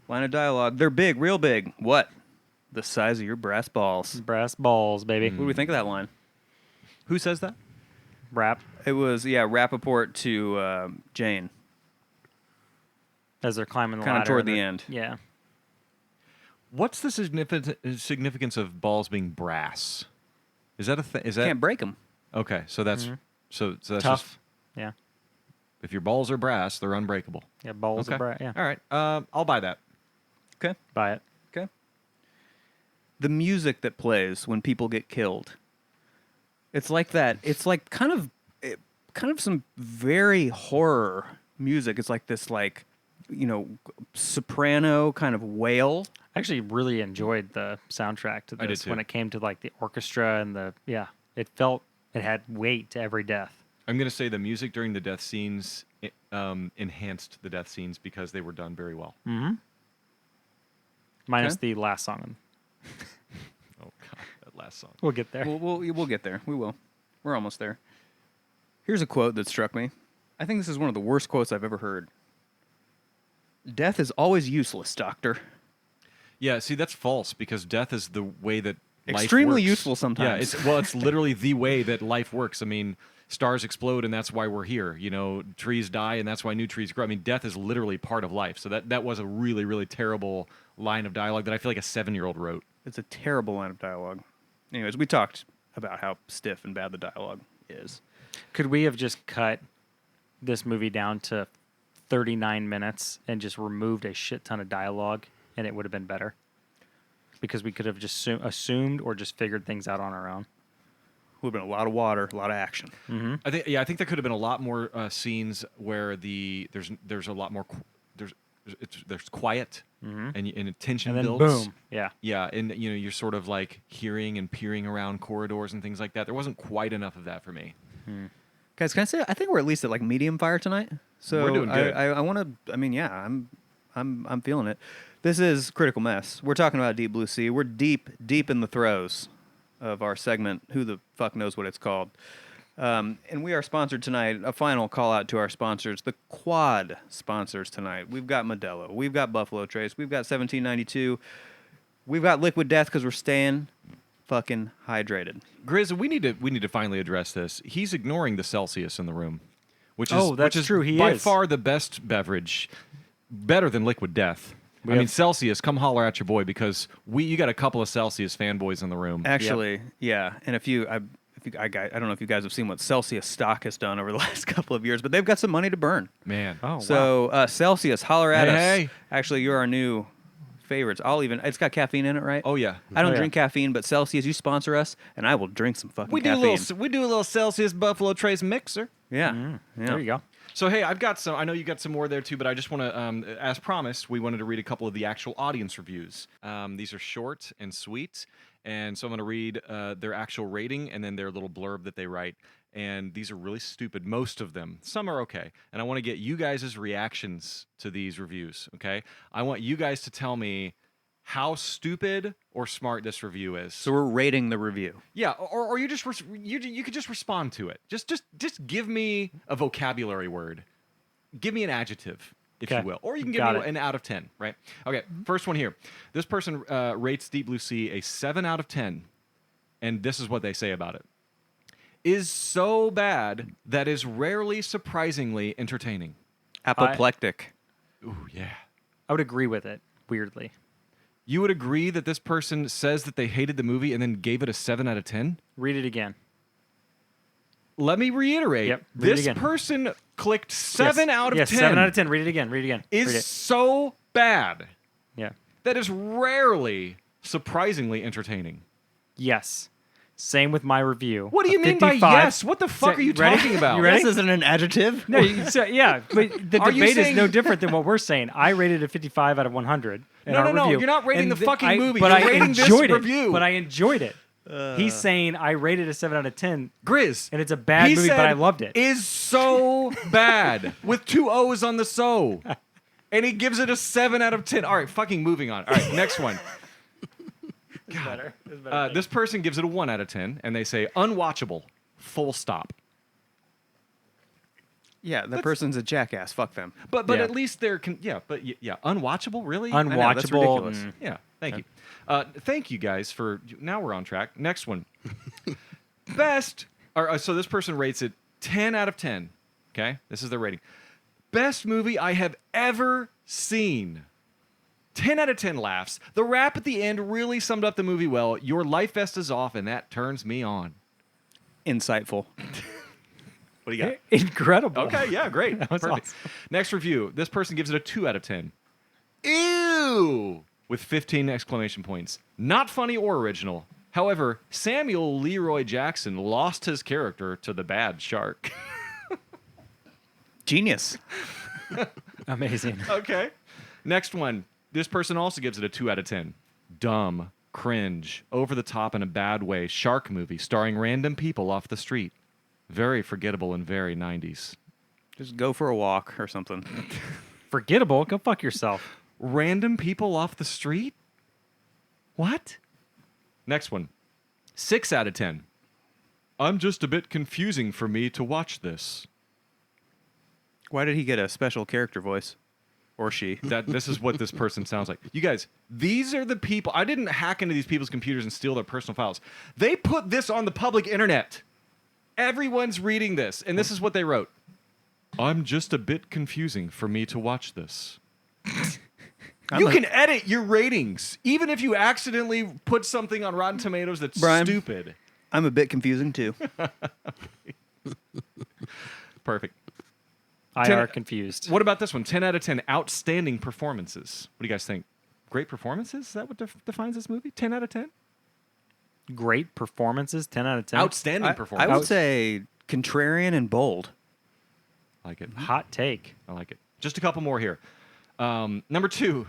Speaker 1: Line of dialogue. They're big, real big. What? The size of your brass balls.
Speaker 3: Brass balls, baby.
Speaker 1: What do we think of that line?
Speaker 2: Who says that?
Speaker 3: Rap
Speaker 1: It was, Rappaport to Jane,
Speaker 3: as they're climbing the
Speaker 1: kind
Speaker 3: ladder.
Speaker 1: of toward
Speaker 3: and
Speaker 1: the
Speaker 3: they're-
Speaker 1: end.
Speaker 3: Yeah.
Speaker 2: What's the significance of balls being brass? Is that a thing? Is that
Speaker 1: Can't break them.
Speaker 2: okay? So that's
Speaker 3: Mhm.
Speaker 2: so that's
Speaker 3: Tough.
Speaker 2: just
Speaker 3: Yeah.
Speaker 2: If your balls are brass, they're unbreakable.
Speaker 3: Yeah, balls
Speaker 2: Okay.
Speaker 3: of bra- yeah.
Speaker 2: All right. I'll buy that.
Speaker 1: Okay.
Speaker 3: Buy it.
Speaker 1: Okay. The music that plays when people get killed. It's like that. It's like kind of some very horror music. It's like this soprano kind of wail.
Speaker 3: I actually really enjoyed the soundtrack to
Speaker 2: I did
Speaker 3: this
Speaker 2: too.
Speaker 3: when it came to like the orchestra and it felt it had weight to every death.
Speaker 2: I'm going to say the music during the death scenes enhanced the death scenes because they were done very well.
Speaker 3: Minus
Speaker 1: Okay.
Speaker 3: the last song.
Speaker 2: Oh, God, that last song.
Speaker 3: We'll get there.
Speaker 1: We'll get there. We will. We're almost there. Here's a quote that struck me. I think this is one of the worst quotes I've ever heard. Death is always useless, Doctor.
Speaker 2: Yeah, see, that's false because death is the way that life
Speaker 1: Extremely
Speaker 2: works.
Speaker 1: useful sometimes.
Speaker 2: Yeah, it's literally the way that life works. I mean, stars explode and that's why we're here. You know, trees die and that's why new trees grow. I mean, death is literally part of life. So that was a really, really terrible line of dialogue that I feel like a 7-year-old wrote.
Speaker 1: It's a terrible line of dialogue. Anyways, we talked about how stiff and bad the dialogue is.
Speaker 3: Could we have just cut this movie down to 39 minutes and just removed a shit ton of dialogue and it would have been better? Because we could have just assumed or just figured things out on our own.
Speaker 1: Would have been a lot of water, a lot of action.
Speaker 2: I think there could have been a lot more scenes where there's a lot more there's quiet and tension
Speaker 3: And then
Speaker 2: builds.
Speaker 3: boom. Yeah.
Speaker 2: Yeah, and you're sort of like hearing and peering around corridors and things like that. There wasn't quite enough of that for me.
Speaker 1: Guys, can I say I think we're at least at like medium fire tonight. So
Speaker 2: We're doing good.
Speaker 1: I want to. I mean, yeah, I'm feeling it. This is Critical Mess. We're talking about Deep Blue Sea. We're deep in the throes of our segment. Who the fuck knows what it's called? And we are sponsored tonight. A final call out to our sponsors, the Quad sponsors tonight. We've got Modelo. We've got Buffalo Trace. We've got 1792. We've got Liquid Death because we're staying fucking hydrated.
Speaker 2: Grizz, we need to finally address this. He's ignoring the Celsius in the room, which is
Speaker 3: Oh, that's
Speaker 2: which is
Speaker 3: true, he
Speaker 2: by
Speaker 3: is.
Speaker 2: far the best beverage, better than Liquid Death.
Speaker 3: We
Speaker 2: I mean,
Speaker 3: have-
Speaker 2: Celsius, come holler at your boy because you got a couple of Celsius fanboys in the room.
Speaker 1: Actually, yeah. And I don't know if you guys have seen what Celsius stock has done over the last couple of years, but they've got some money to burn.
Speaker 2: Man,
Speaker 3: Oh, wow.
Speaker 1: So Celsius, holler at us.
Speaker 2: Hey.
Speaker 1: Actually, you're our new favorites. It's got caffeine in it, right?
Speaker 2: oh yeah.
Speaker 1: I don't
Speaker 3: Oh, yeah.
Speaker 1: drink caffeine, but Celsius, you sponsor us, and I will drink some fucking
Speaker 2: We do
Speaker 1: caffeine.
Speaker 2: a little Celsius Buffalo Trace mixer.
Speaker 1: Yeah. yeah.
Speaker 3: There you go.
Speaker 2: So hey, I've got some. I know you got some more there too, but I just want to, as promised, we wanted to read a couple of the actual audience reviews. These are short and sweet, and so I'm going to read their actual rating and then their little blurb that they write. And these are really stupid, most of them. Some are okay, and I want to get you guys' reactions to these reviews. Okay, I want you guys to tell me how stupid or smart this review is.
Speaker 1: So we're rating the review.
Speaker 2: Yeah, or you just you could just respond to it. Just give me a vocabulary word. Give me an adjective, if you
Speaker 3: Okay.
Speaker 2: will, or you can give
Speaker 3: Got
Speaker 2: me
Speaker 3: it.
Speaker 2: an out of 10. Right? Okay. First one here. This person rates Deep Blue Sea a 7 out of 10, and this is what they say about it: is so bad that is rarely surprisingly entertaining.
Speaker 1: Apoplectic.
Speaker 2: Ooh yeah.
Speaker 3: I would agree with it, weirdly.
Speaker 2: You would agree that this person says that they hated the movie and then gave it a 7 out of 10?
Speaker 3: Read it again.
Speaker 2: Let me reiterate.
Speaker 3: Yep, read it
Speaker 2: This
Speaker 3: again.
Speaker 2: person clicked 7 out of 10.
Speaker 3: 7 out of 10. Read it again. Read it again.
Speaker 2: Is
Speaker 3: Read it.
Speaker 2: so bad
Speaker 3: Yeah.
Speaker 2: that is rarely surprisingly entertaining.
Speaker 3: Yes. Same with my review.
Speaker 2: What do you
Speaker 3: A
Speaker 2: mean by
Speaker 3: 55.
Speaker 2: yes? What the fuck are you
Speaker 3: ready?
Speaker 2: talking about?
Speaker 3: You ready?
Speaker 1: This isn't an adjective.
Speaker 3: No, yeah, but the
Speaker 2: Are you
Speaker 3: debate is
Speaker 2: saying-
Speaker 3: no different than what we're saying. I rated a 55 out of 100. in
Speaker 2: No,
Speaker 3: our
Speaker 2: no, no,
Speaker 3: review,
Speaker 2: you're not rating
Speaker 3: and
Speaker 2: the fucking movie.
Speaker 3: But
Speaker 2: You're
Speaker 3: I
Speaker 2: rating this
Speaker 3: enjoyed it.
Speaker 2: review.
Speaker 3: But I enjoyed it. He's saying I rated a 7 out of 10,
Speaker 2: Grizz.
Speaker 3: and it's a bad
Speaker 2: he
Speaker 3: movie, but
Speaker 2: said
Speaker 3: I loved it.
Speaker 2: Is so bad with 2 O's on the so. And he gives it a 7 out of 10. All right, fucking moving on. All right, next one.
Speaker 3: better. It's better.
Speaker 2: This person gives it a 1 out of 10, and they say unwatchable. Full stop.
Speaker 1: Yeah, that person's a jackass. Fuck them.
Speaker 2: But
Speaker 3: Yeah.
Speaker 2: at least they're unwatchable. Really?
Speaker 1: know, that's
Speaker 3: Unwatchable.
Speaker 1: ridiculous.
Speaker 2: Yeah. Thank you. Thank you guys for. Now we're on track. Next one. Best. So this person rates it 10 out of 10. Okay, this is their rating. Best movie I have ever seen. 10 out of 10 laughs. The rap at the end really summed up the movie well. Your life vest is off, and that turns me on.
Speaker 1: Insightful.
Speaker 2: What do you got?
Speaker 3: Incredible.
Speaker 2: Okay, yeah, great.
Speaker 3: That was
Speaker 2: Perfect.
Speaker 3: awesome.
Speaker 2: Next review. This person gives it a 2 out of 10. Ew! With 15 exclamation points. Not funny or original. However, Samuel Leroy Jackson lost his character to the bad shark.
Speaker 1: Genius.
Speaker 3: Amazing.
Speaker 2: Okay. Next one. This person also gives it a 2 out of 10. Dumb, cringe, over the top in a bad way shark movie starring random people off the street. Very forgettable and very 90s.
Speaker 1: Just go for a walk or something.
Speaker 3: Forgettable. Go fuck yourself.
Speaker 2: Random people off the street? What? Next one. 6 out of 10. I'm just a bit confusing for me to watch this.
Speaker 1: Why did he get a special character voice? Or she?
Speaker 2: This is what this person sounds like. You guys, these are the people. I didn't hack into these people's computers and steal their personal files. They put this on the public internet. Everyone's reading this, and this is what they wrote. I'm just a bit confusing for me to watch this. You can edit your ratings, even if you accidentally put something on Rotten Tomatoes that's
Speaker 1: Brian.
Speaker 2: stupid.
Speaker 1: I'm a bit confusing too.
Speaker 2: Perfect.
Speaker 3: I
Speaker 2: 10
Speaker 3: are confused.
Speaker 2: What about this one? 10 out of 10 outstanding performances. What do you guys think? Great performances? Is that what defines this movie? 10 out of 10?
Speaker 3: Great performances. 10 out of 10.
Speaker 2: Outstanding
Speaker 1: I
Speaker 2: performances.
Speaker 1: would say contrarian and bold.
Speaker 2: I like it.
Speaker 3: Hot take.
Speaker 2: I like it. Just a couple more here. Number 2.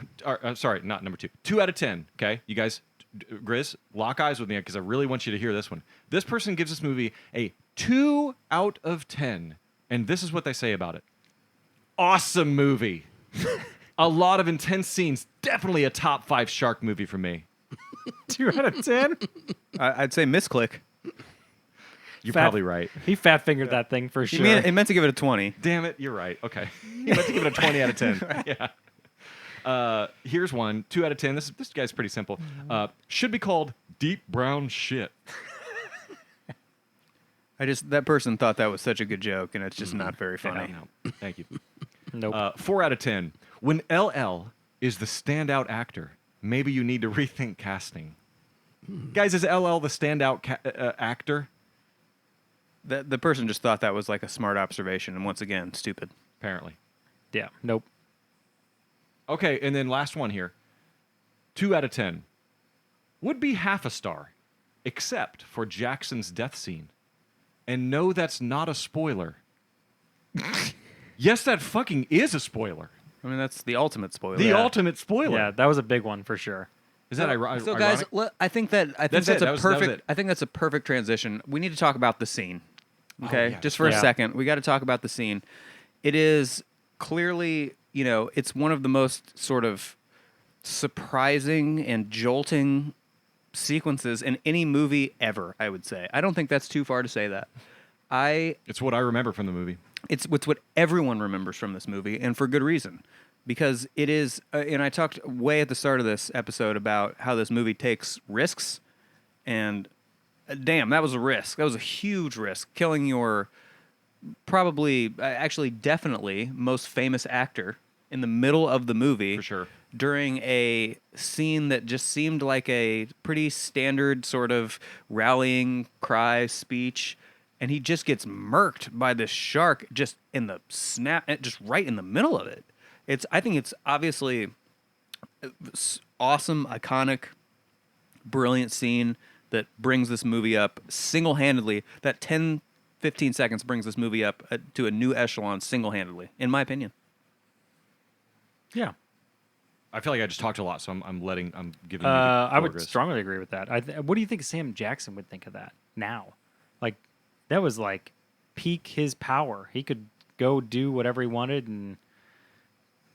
Speaker 2: Sorry, not number 2. 2 out of 10. Okay, you guys, Grizz, lock eyes with me because I really want you to hear this one. This person gives this movie a 2 out of 10, and this is what they say about it. Awesome movie. A lot of intense scenes. Definitely a top 5 shark movie for me.
Speaker 3: 2 out of 10?
Speaker 1: I'd say misclick.
Speaker 2: You're
Speaker 3: Fat-
Speaker 2: probably right.
Speaker 3: He fat fingered that thing for
Speaker 1: He
Speaker 3: sure.
Speaker 1: meant to give it a 20.
Speaker 2: Damn it, you're right. Okay. You have to give it a 20 out of 10. Yeah. Here's one. 2 out of 10. This guy's pretty simple. Should be called Deep Brown Shit.
Speaker 1: That person thought that was such a good joke, and it's just not very funny.
Speaker 2: No, thank you.
Speaker 3: Nope.
Speaker 2: 4 out of 10. When LL is the standout actor, maybe you need to rethink casting. Guys, is LL the standout actor?
Speaker 1: The person just thought that was like a smart observation, and once again, stupid.
Speaker 2: Apparently.
Speaker 3: Yeah. Nope.
Speaker 2: Okay, and then last one here. 2 out of 10. Would be half a star, except for Jackson's death scene. And no, that's not a spoiler. Yes, that fucking is a spoiler.
Speaker 1: I mean, that's the ultimate spoiler.
Speaker 2: The ultimate spoiler.
Speaker 3: Yeah, that was a big one for sure.
Speaker 2: Is that
Speaker 1: So, guys,
Speaker 2: ironic?
Speaker 1: I think that's
Speaker 2: That's it.
Speaker 1: a
Speaker 2: That was it.
Speaker 1: perfect. I think that's a perfect transition. We need to talk about the scene. Okay,
Speaker 2: yeah.
Speaker 1: just for a
Speaker 3: Yeah.
Speaker 1: second, we got to talk about the scene. It is clearly, it's one of the most sort of surprising and jolting sequences in any movie ever. I would say. I don't think that's too far to say that.
Speaker 2: It's what I remember from the movie.
Speaker 1: It's what everyone remembers from this movie, and for good reason. Because it is, and I talked way at the start of this episode about how this movie takes risks, and damn, that was a risk. That was a huge risk, killing your probably, actually, definitely most famous actor in the middle of the movie.
Speaker 2: For sure.
Speaker 1: During a scene that just seemed like a pretty standard sort of rallying cry speech. And he just gets murked by this shark just in the snap, just right in the middle of it. I think it's obviously awesome, iconic, brilliant scene that brings this movie up single-handedly. That 10, 15 seconds brings this movie up to a new echelon single-handedly, in my opinion.
Speaker 3: Yeah.
Speaker 2: I feel like I just talked a lot, so I'm giving you the
Speaker 3: I would
Speaker 2: floor, Grizz.
Speaker 3: strongly agree with that. What do you think Sam Jackson would think of that now? Like, that was like peak his power. He could go do whatever he wanted. And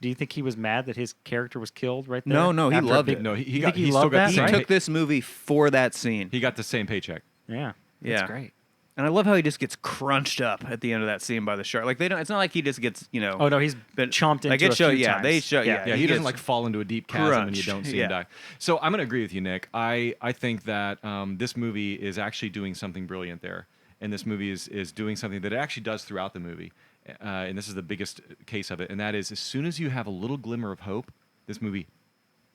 Speaker 3: do you think he was mad that his character was killed right there?
Speaker 1: No, he
Speaker 3: After a
Speaker 1: loved
Speaker 3: big-
Speaker 1: it.
Speaker 2: No, he
Speaker 3: You
Speaker 2: got,
Speaker 3: think he
Speaker 2: he still
Speaker 3: loved
Speaker 2: got
Speaker 3: that,
Speaker 2: the
Speaker 1: He
Speaker 2: same.
Speaker 3: right?
Speaker 1: took this movie for that scene.
Speaker 2: He got the same paycheck.
Speaker 3: Yeah.
Speaker 1: Yeah.
Speaker 3: That's great.
Speaker 1: And I love how he just gets crunched up at the end of that scene by the shark. Like, they don't. It's not like he just gets,
Speaker 3: Oh, no, he's
Speaker 1: been
Speaker 3: chomped into
Speaker 1: like it
Speaker 3: a
Speaker 1: show.
Speaker 3: few
Speaker 1: Yeah,
Speaker 3: times.
Speaker 1: they show. Yeah,
Speaker 2: Yeah, he doesn't
Speaker 1: gets-
Speaker 2: like fall into a deep chasm and you don't
Speaker 1: Crunch,
Speaker 2: see him
Speaker 1: yeah.
Speaker 2: die. So I'm going to agree with you, Nick. I think that this movie is actually doing something brilliant there. And this movie is doing something that it actually does throughout the movie. And this is the biggest case of it. And that is, as soon as you have a little glimmer of hope, this movie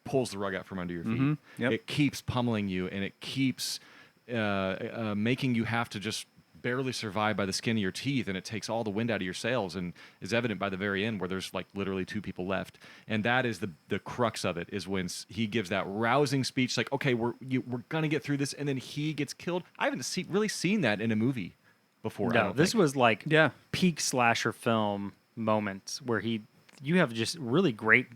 Speaker 2: pulls the rug out from under your feet.
Speaker 1: Yep.
Speaker 2: It keeps pummeling you, and it keeps making you have to just barely survive by the skin of your teeth, and it takes all the wind out of your sails, and is evident by the very end where there's like literally 2 people left. And that is the crux of it, is when he gives that rousing speech, like, okay, we're gonna get through this, and then he gets killed. I haven't really seen that in a movie before. I
Speaker 3: No,
Speaker 2: don't
Speaker 3: this
Speaker 2: think.
Speaker 3: was like
Speaker 1: Yeah.
Speaker 3: peak slasher film moments where you have just really great,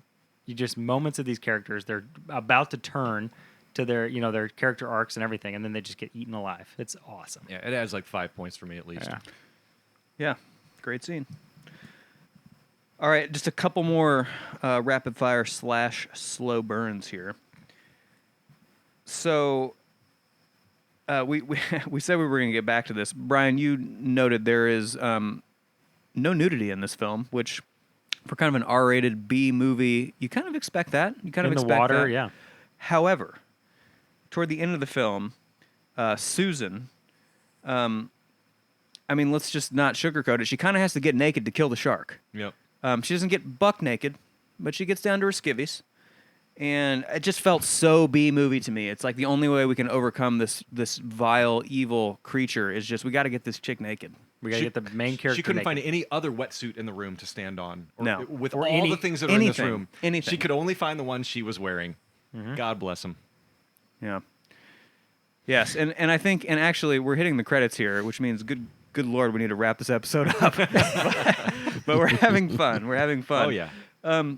Speaker 3: moments of these characters. They're about to turn to their character arcs and everything, and then they just get eaten alive. It's awesome.
Speaker 2: Yeah, it has like 5 points for me at least.
Speaker 3: Yeah.
Speaker 1: Yeah, great scene. All right, just a couple more rapid fire / slow burns here. So we we said we were going to get back to this. Brian, you noted there is no nudity in this film, which for kind of an R-rated B movie, you kind of expect that. You kind
Speaker 3: In
Speaker 1: of
Speaker 3: the
Speaker 1: expect
Speaker 3: water,
Speaker 1: that.
Speaker 3: yeah.
Speaker 1: However, toward the end of the film, Susan, I mean, let's just not sugarcoat it. She kind of has to get naked to kill the shark.
Speaker 2: Yep.
Speaker 1: She doesn't get buck naked, but she gets down to her skivvies. And it just felt so B-movie to me. It's like the only way we can overcome this vile, evil creature is just we got to get this chick naked.
Speaker 3: We got to get the main character
Speaker 2: She couldn't
Speaker 3: naked.
Speaker 2: find any other wetsuit in the room to stand on. Or,
Speaker 1: No.
Speaker 2: With
Speaker 3: Or
Speaker 2: all
Speaker 3: any-
Speaker 2: the things that are in this
Speaker 1: anything.
Speaker 2: room.
Speaker 1: Anything.
Speaker 2: She could only find the one she was wearing.
Speaker 3: Mm-hmm.
Speaker 2: God bless him.
Speaker 1: Yeah. Yes, and I think, and actually we're hitting the credits here, which means good Lord, we need to wrap this episode up. but we're having fun. We're having fun.
Speaker 2: Oh, yeah.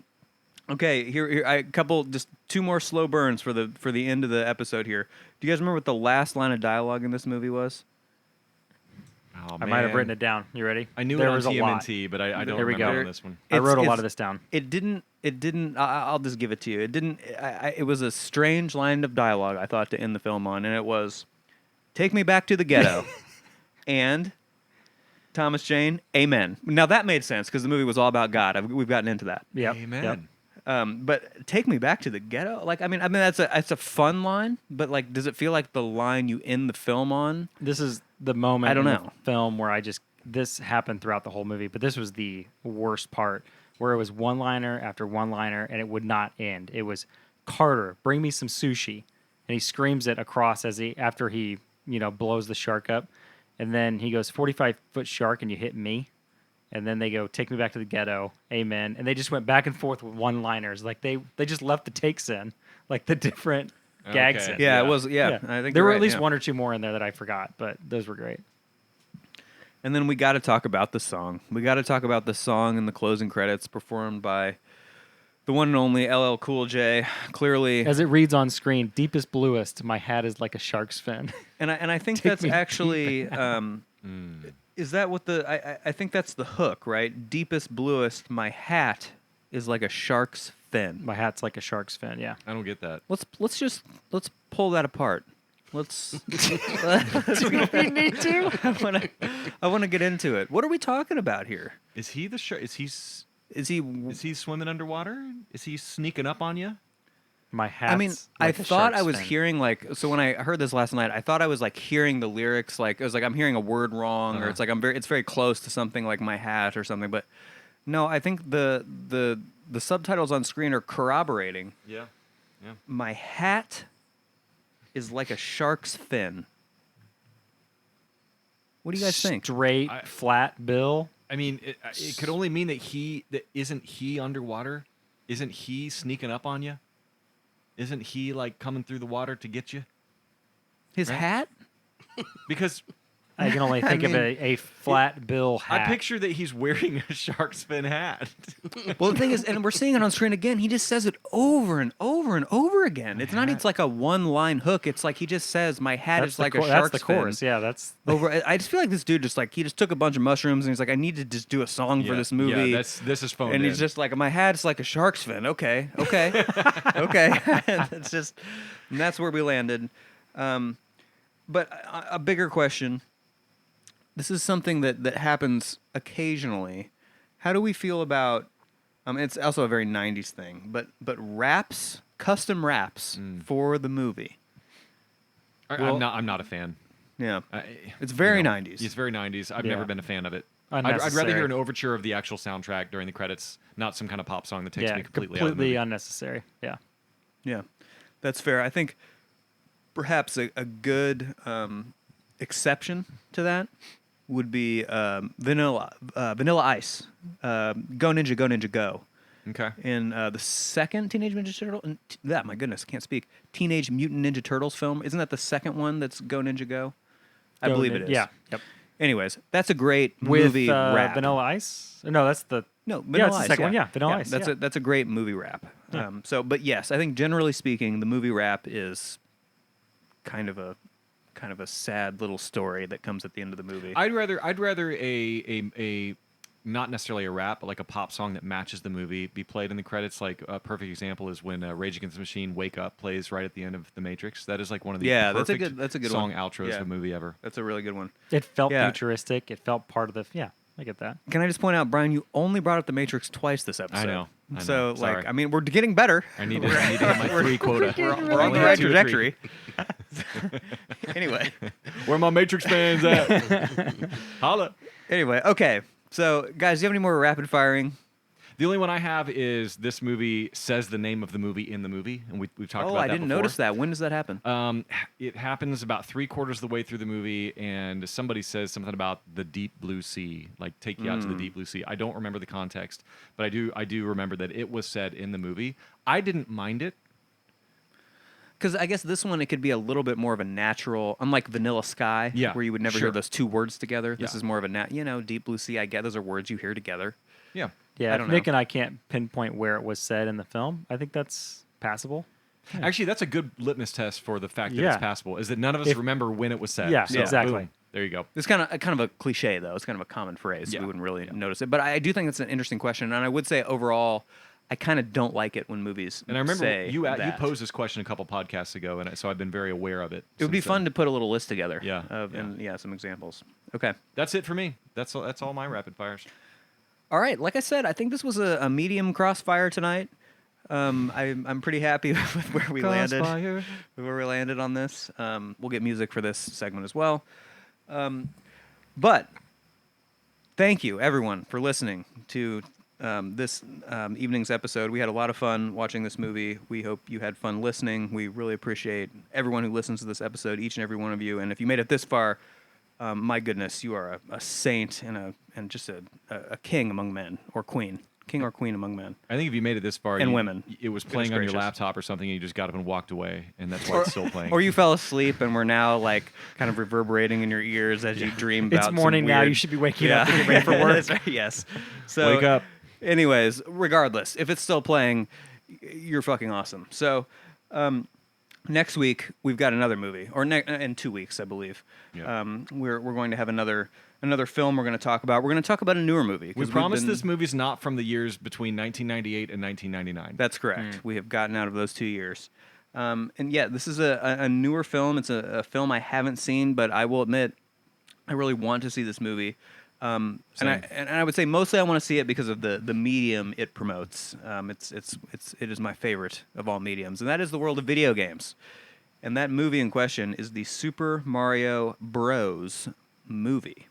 Speaker 1: Okay, here I couple just 2 more slow burns for the end of the episode here. Do you guys remember what the last line of dialogue in this movie was?
Speaker 2: Oh,
Speaker 3: I might have
Speaker 2: man.
Speaker 3: written it down. You ready?
Speaker 2: I knew
Speaker 3: there
Speaker 2: it on
Speaker 3: was a lot.
Speaker 2: TMNT, but I don't
Speaker 3: Here we
Speaker 2: remember
Speaker 3: go.
Speaker 2: on this one.
Speaker 3: I wrote a lot
Speaker 1: It's-
Speaker 3: of this down.
Speaker 1: It didn't. I'll just give it to you. It didn't. It was a strange line of dialogue I thought to end the film on, and it was, "Take me back to the ghetto," and Thomas Jane, "Amen." Now that made sense because the movie was all about God. We've gotten into that.
Speaker 3: Yep.
Speaker 2: Amen.
Speaker 3: Yep.
Speaker 1: But "Take me back to the ghetto," like I mean that's a fun line, but like, does it feel like the line you end the film on?
Speaker 3: This is the moment
Speaker 1: I don't
Speaker 3: in
Speaker 1: know.
Speaker 3: the film where this happened throughout the whole movie, but this was the worst part where it was one-liner after one-liner and it would not end. It was, "Carter, bring me some sushi." And he screams it across after he, blows the shark up. And then he goes, 45-foot shark and you hit me. And then they go, "Take me back to the ghetto." Amen. And they just went back and forth with one-liners. Like they just left the takes in, like the different gags
Speaker 2: Okay.
Speaker 3: in.
Speaker 1: Yeah,
Speaker 2: Yeah.
Speaker 1: it was. Yeah, I think
Speaker 3: there
Speaker 1: you're
Speaker 3: were
Speaker 1: right,
Speaker 3: at least
Speaker 1: yeah.
Speaker 3: 1 or 2 more in there that I forgot, but those were great.
Speaker 1: And then we got to talk about the song. We got to talk about the song in the closing credits performed by the one and only LL Cool J. Clearly,
Speaker 3: As it reads on screen, "Deepest bluest, my hat is like a shark's fin."
Speaker 1: and I think
Speaker 3: Take
Speaker 1: that's
Speaker 3: me
Speaker 1: actually is that what I think that's the hook, right? Deepest bluest, my hat is like a shark's fin.
Speaker 3: My hat's like a shark's fin. Yeah.
Speaker 2: I don't get that.
Speaker 1: Let's pull that apart. Let's
Speaker 3: We need to.
Speaker 1: I want to get into it. What are we talking about here?
Speaker 2: Is he the shark? Is he
Speaker 1: Is he
Speaker 2: is he swimming underwater? Is he sneaking up on you?
Speaker 3: My hat's
Speaker 1: I mean,
Speaker 3: like
Speaker 1: I
Speaker 3: a
Speaker 1: thought I
Speaker 3: shark's
Speaker 1: was
Speaker 3: fin.
Speaker 1: hearing so when I heard this last night, I thought I was like hearing the lyrics, like it was like I'm hearing a word wrong, or it's like it's very close to something like my hat or something. But no, I think the subtitles on screen are corroborating.
Speaker 2: Yeah. Yeah.
Speaker 1: My hat is like a shark's fin. What do you guys think?
Speaker 3: Straight,
Speaker 2: I-
Speaker 3: flat bill.
Speaker 2: I mean, it could only mean that isn't he underwater? Isn't he sneaking up on you? Isn't he like coming through the water to get you?
Speaker 1: His
Speaker 2: Right?
Speaker 1: hat?
Speaker 2: Because
Speaker 3: I can only think of
Speaker 1: mean,
Speaker 3: a flat bill hat.
Speaker 2: I picture that he's wearing a shark's fin hat.
Speaker 1: Well, the thing is, and we're seeing it on screen again. He just says it over and over and over again. It's not. It's like a one-line hook. It's like he just says, "My hat
Speaker 3: That's
Speaker 1: is
Speaker 3: the
Speaker 1: like a
Speaker 3: chor-
Speaker 1: shark's
Speaker 3: That's the chorus.
Speaker 1: fin."
Speaker 3: Yeah, that's
Speaker 1: Over. I just feel like this dude just took a bunch of mushrooms and he's like, "I need to just do a song for this movie."
Speaker 2: Yeah, this is phoned
Speaker 1: and
Speaker 2: in.
Speaker 1: he's just like, "My hat's like a shark's fin." Okay, okay, okay. It's just, and that's where we landed. But a bigger question. This is something that happens occasionally. How do we feel about? It's also a very '90s thing, but raps, custom raps for the movie.
Speaker 2: I'm not a fan.
Speaker 1: Yeah,
Speaker 2: I-
Speaker 1: it's very
Speaker 2: you know,
Speaker 1: 90s.
Speaker 2: It's very 90s. I've
Speaker 3: Yeah.
Speaker 2: never been a fan of it. I'd rather
Speaker 3: Unnecessary.
Speaker 2: hear an overture of the actual soundtrack during the credits, not some kind of pop song that takes me completely out of the movie.
Speaker 3: unnecessary. Yeah.
Speaker 1: Yeah, that's fair. I think perhaps a good exception to that would be Vanilla Ice, Go Ninja Go Ninja Go.
Speaker 2: Okay.
Speaker 1: In the second Teenage Mutant Ninja Turtle, my goodness, can't speak. Teenage Mutant Ninja Turtles film, isn't that the second one that's Go Ninja Go? I believe it is.
Speaker 3: Yeah. Yep.
Speaker 1: Anyways, that's a great
Speaker 3: With
Speaker 1: movie rap.
Speaker 3: Vanilla Ice? No, that's the...
Speaker 1: No,
Speaker 3: Yeah,
Speaker 1: Vanilla
Speaker 3: it's the
Speaker 1: Ice,
Speaker 3: second one. Yeah, Vanilla Ice.
Speaker 1: That's
Speaker 3: yeah.
Speaker 1: that's a great movie rap. But yes, I think generally speaking, the movie rap is kind of a sad little story that comes at the end of the movie.
Speaker 2: I'd rather a not necessarily a rap, but like a pop song that matches the movie be played in the credits. Like a perfect example is when Rage Against the Machine "Wake Up" plays right at the end of The Matrix. That is like one of the
Speaker 1: that's a
Speaker 2: perfect
Speaker 1: good
Speaker 2: song
Speaker 1: one.
Speaker 2: outros
Speaker 1: Yeah.
Speaker 2: of a movie ever.
Speaker 1: That's a really good one.
Speaker 3: It felt
Speaker 1: Yeah.
Speaker 3: futuristic. It felt part of the... Yeah, I get that.
Speaker 1: Can I just point out, Brian, you only brought up The Matrix twice this episode.
Speaker 2: I know.
Speaker 1: So,
Speaker 2: Sorry.
Speaker 1: like, I mean, we're getting better.
Speaker 2: I need to hit my 3 quota.
Speaker 1: We're on
Speaker 2: Only
Speaker 1: the right
Speaker 2: 2 or 3.
Speaker 1: trajectory. Anyway.
Speaker 2: Where my Matrix fans at? Holla.
Speaker 1: Anyway, okay. So, guys, do you have any more rapid firing?
Speaker 2: The only one I have is this movie says the name of the movie in the movie, and we've talked about that
Speaker 1: I didn't
Speaker 2: before.
Speaker 1: notice that. When does that happen?
Speaker 2: It happens about 3/4 of the way through the movie, and somebody says something about the deep blue sea, like take you out to the deep blue sea. I don't remember the context, but I do remember that it was said in the movie. I didn't mind it.
Speaker 1: Because I guess this one, it could be a little bit more of a natural, unlike Vanilla Sky,
Speaker 2: Yeah,
Speaker 1: where you would never
Speaker 2: sure.
Speaker 1: hear those two words together. This
Speaker 2: Yeah.
Speaker 1: is more of a, Deep Blue Sea, I get those are words you hear together.
Speaker 2: Yeah.
Speaker 3: Yeah,
Speaker 1: I don't
Speaker 3: Nick
Speaker 1: know.
Speaker 3: and I can't pinpoint where it was said in the film. I think that's passable.
Speaker 2: Actually, that's a good litmus test for the fact that
Speaker 3: Yeah.
Speaker 2: it's passable, is that none of us
Speaker 3: If-
Speaker 2: remember when it was said.
Speaker 3: Yeah,
Speaker 2: So,
Speaker 3: exactly.
Speaker 2: boom. There you go.
Speaker 1: It's kind of a cliche, though. It's kind of a common phrase.
Speaker 2: Yeah.
Speaker 1: We wouldn't really notice it. But I do think that's an interesting question. And I would say overall, I kind of don't like it when movies
Speaker 2: And I remember
Speaker 1: say
Speaker 2: you
Speaker 1: that.
Speaker 2: posed this question a couple podcasts ago, and so I've been very aware of it.
Speaker 1: It would be
Speaker 2: since then.
Speaker 1: fun to put a little list together.
Speaker 2: Yeah,
Speaker 1: And some examples. Okay.
Speaker 2: That's it for me. That's all my rapid fires.
Speaker 1: All right. Like I said, I think this was a medium crossfire tonight. I'm pretty happy with where we landed.
Speaker 2: Crossfire.
Speaker 1: Where we landed on this. We'll get music for this segment as well. But thank you, everyone, for listening to this evening's episode. We had a lot of fun watching this movie. We hope you had fun listening. We really appreciate everyone who listens to this episode, each and every one of you. And if you made it this far, my goodness, you are a saint and just a king among men, or queen. King or queen among men.
Speaker 2: I think if you made it this far,
Speaker 1: And women.
Speaker 2: it was playing on your
Speaker 1: gracious.
Speaker 2: laptop or something, and you just got up and walked away, and that's why it's still playing.
Speaker 1: Or you fell asleep and we're now like kind of reverberating in your ears as you dream about
Speaker 3: It's
Speaker 1: some
Speaker 3: morning now.
Speaker 1: weird-
Speaker 3: You should be waking up to get ready for work.
Speaker 1: That's right, yes. So
Speaker 2: Wake up.
Speaker 1: Anyways, regardless, if it's still playing, you're fucking awesome. So next week we've got another movie, or in 2 weeks, I believe.
Speaker 2: Yeah.
Speaker 1: We're going to have another film we're going to talk about. We're going to talk about a newer movie. 'cause
Speaker 2: We
Speaker 1: we've
Speaker 2: promise
Speaker 1: been-
Speaker 2: this movie's not from the years between 1998 and 1999.
Speaker 1: That's correct. We have gotten out of those 2 years. And yeah, this is a newer film. It's a film I haven't seen, but I will admit I really want to see this movie. And I would say mostly I want to see it because of the medium it promotes. It is my favorite of all mediums, and that is the world of video games. And that movie in question is the Super Mario Bros. Movie.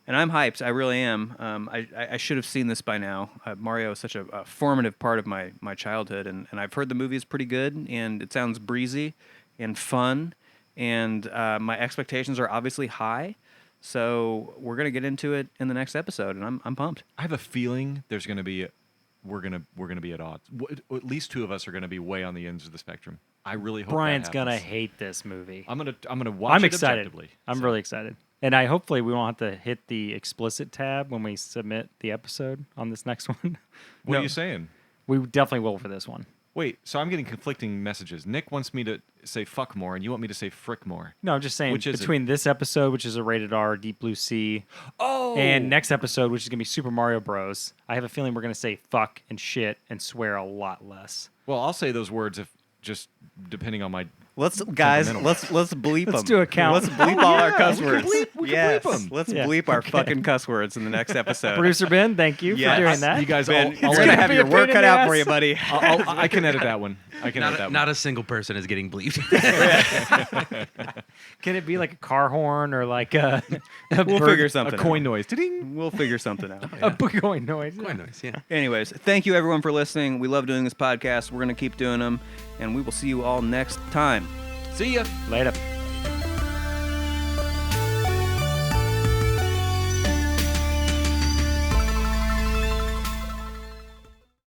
Speaker 1: And I'm hyped. I really am. I should have seen this by now. Mario is such a formative part of my childhood, and I've heard the movie is pretty good, and it sounds breezy and fun, and my expectations are obviously high. So we're gonna get into it in the next episode, and I'm pumped.
Speaker 2: I have a feeling there's going to be we're gonna be at odds. At least 2 of us are going to be way on the ends of the spectrum. I really hope
Speaker 3: Brian's
Speaker 2: that
Speaker 3: gonna
Speaker 2: happens.
Speaker 3: hate this movie.
Speaker 2: I'm gonna watch
Speaker 3: I'm
Speaker 2: it
Speaker 3: excited.
Speaker 2: objectively.
Speaker 3: I'm
Speaker 2: So,
Speaker 3: really excited. And I hopefully we won't have to hit the explicit tab when we submit the episode on this next one.
Speaker 2: What
Speaker 3: No,
Speaker 2: are you saying?
Speaker 3: We definitely will for this one.
Speaker 2: Wait, so I'm getting conflicting messages. Nick wants me to say fuck more, and you want me to say frick more.
Speaker 3: No, I'm just saying
Speaker 2: Which is it?
Speaker 3: between this episode, which is a rated R, Deep Blue Sea,
Speaker 2: Oh,
Speaker 3: and next episode, which is gonna be Super Mario Bros. I have a feeling we're gonna say fuck and shit and swear a lot less.
Speaker 2: well, I'll say those words if just depending on my.
Speaker 1: Let's guys,
Speaker 2: Temperamental.
Speaker 1: let's bleep them.
Speaker 3: Let's do a count.
Speaker 1: Let's bleep all our
Speaker 2: yeah,
Speaker 1: cuss
Speaker 2: we can
Speaker 1: words.
Speaker 2: bleep- we can
Speaker 1: yes,
Speaker 2: bleep 'em.
Speaker 1: let's
Speaker 3: Yeah,
Speaker 1: bleep our
Speaker 3: okay.
Speaker 1: fucking cuss words in the next episode.
Speaker 3: Producer Ben, thank you
Speaker 1: Yes.
Speaker 3: for doing that.
Speaker 2: You guys,
Speaker 1: Ben,
Speaker 2: I'll
Speaker 1: you're
Speaker 3: gonna
Speaker 1: gonna have
Speaker 3: be
Speaker 1: your
Speaker 3: a
Speaker 1: work
Speaker 3: pain in
Speaker 1: cut
Speaker 3: the
Speaker 1: out for
Speaker 3: ass.
Speaker 1: you, buddy.
Speaker 2: I can edit that one. I can edit that one.
Speaker 4: Not a single person is getting bleeped.
Speaker 3: Can it be like a car horn or like a
Speaker 1: We'll
Speaker 3: bird-
Speaker 1: figure
Speaker 2: A
Speaker 1: something.
Speaker 2: coin
Speaker 1: out.
Speaker 2: noise. Ding.
Speaker 1: We'll figure something out.
Speaker 3: a coin noise?
Speaker 4: Quite nice, yeah.
Speaker 1: Anyways, thank you everyone for listening. We love doing this podcast. We're gonna keep doing them, and we will see you all next time.
Speaker 2: See ya.
Speaker 3: Later.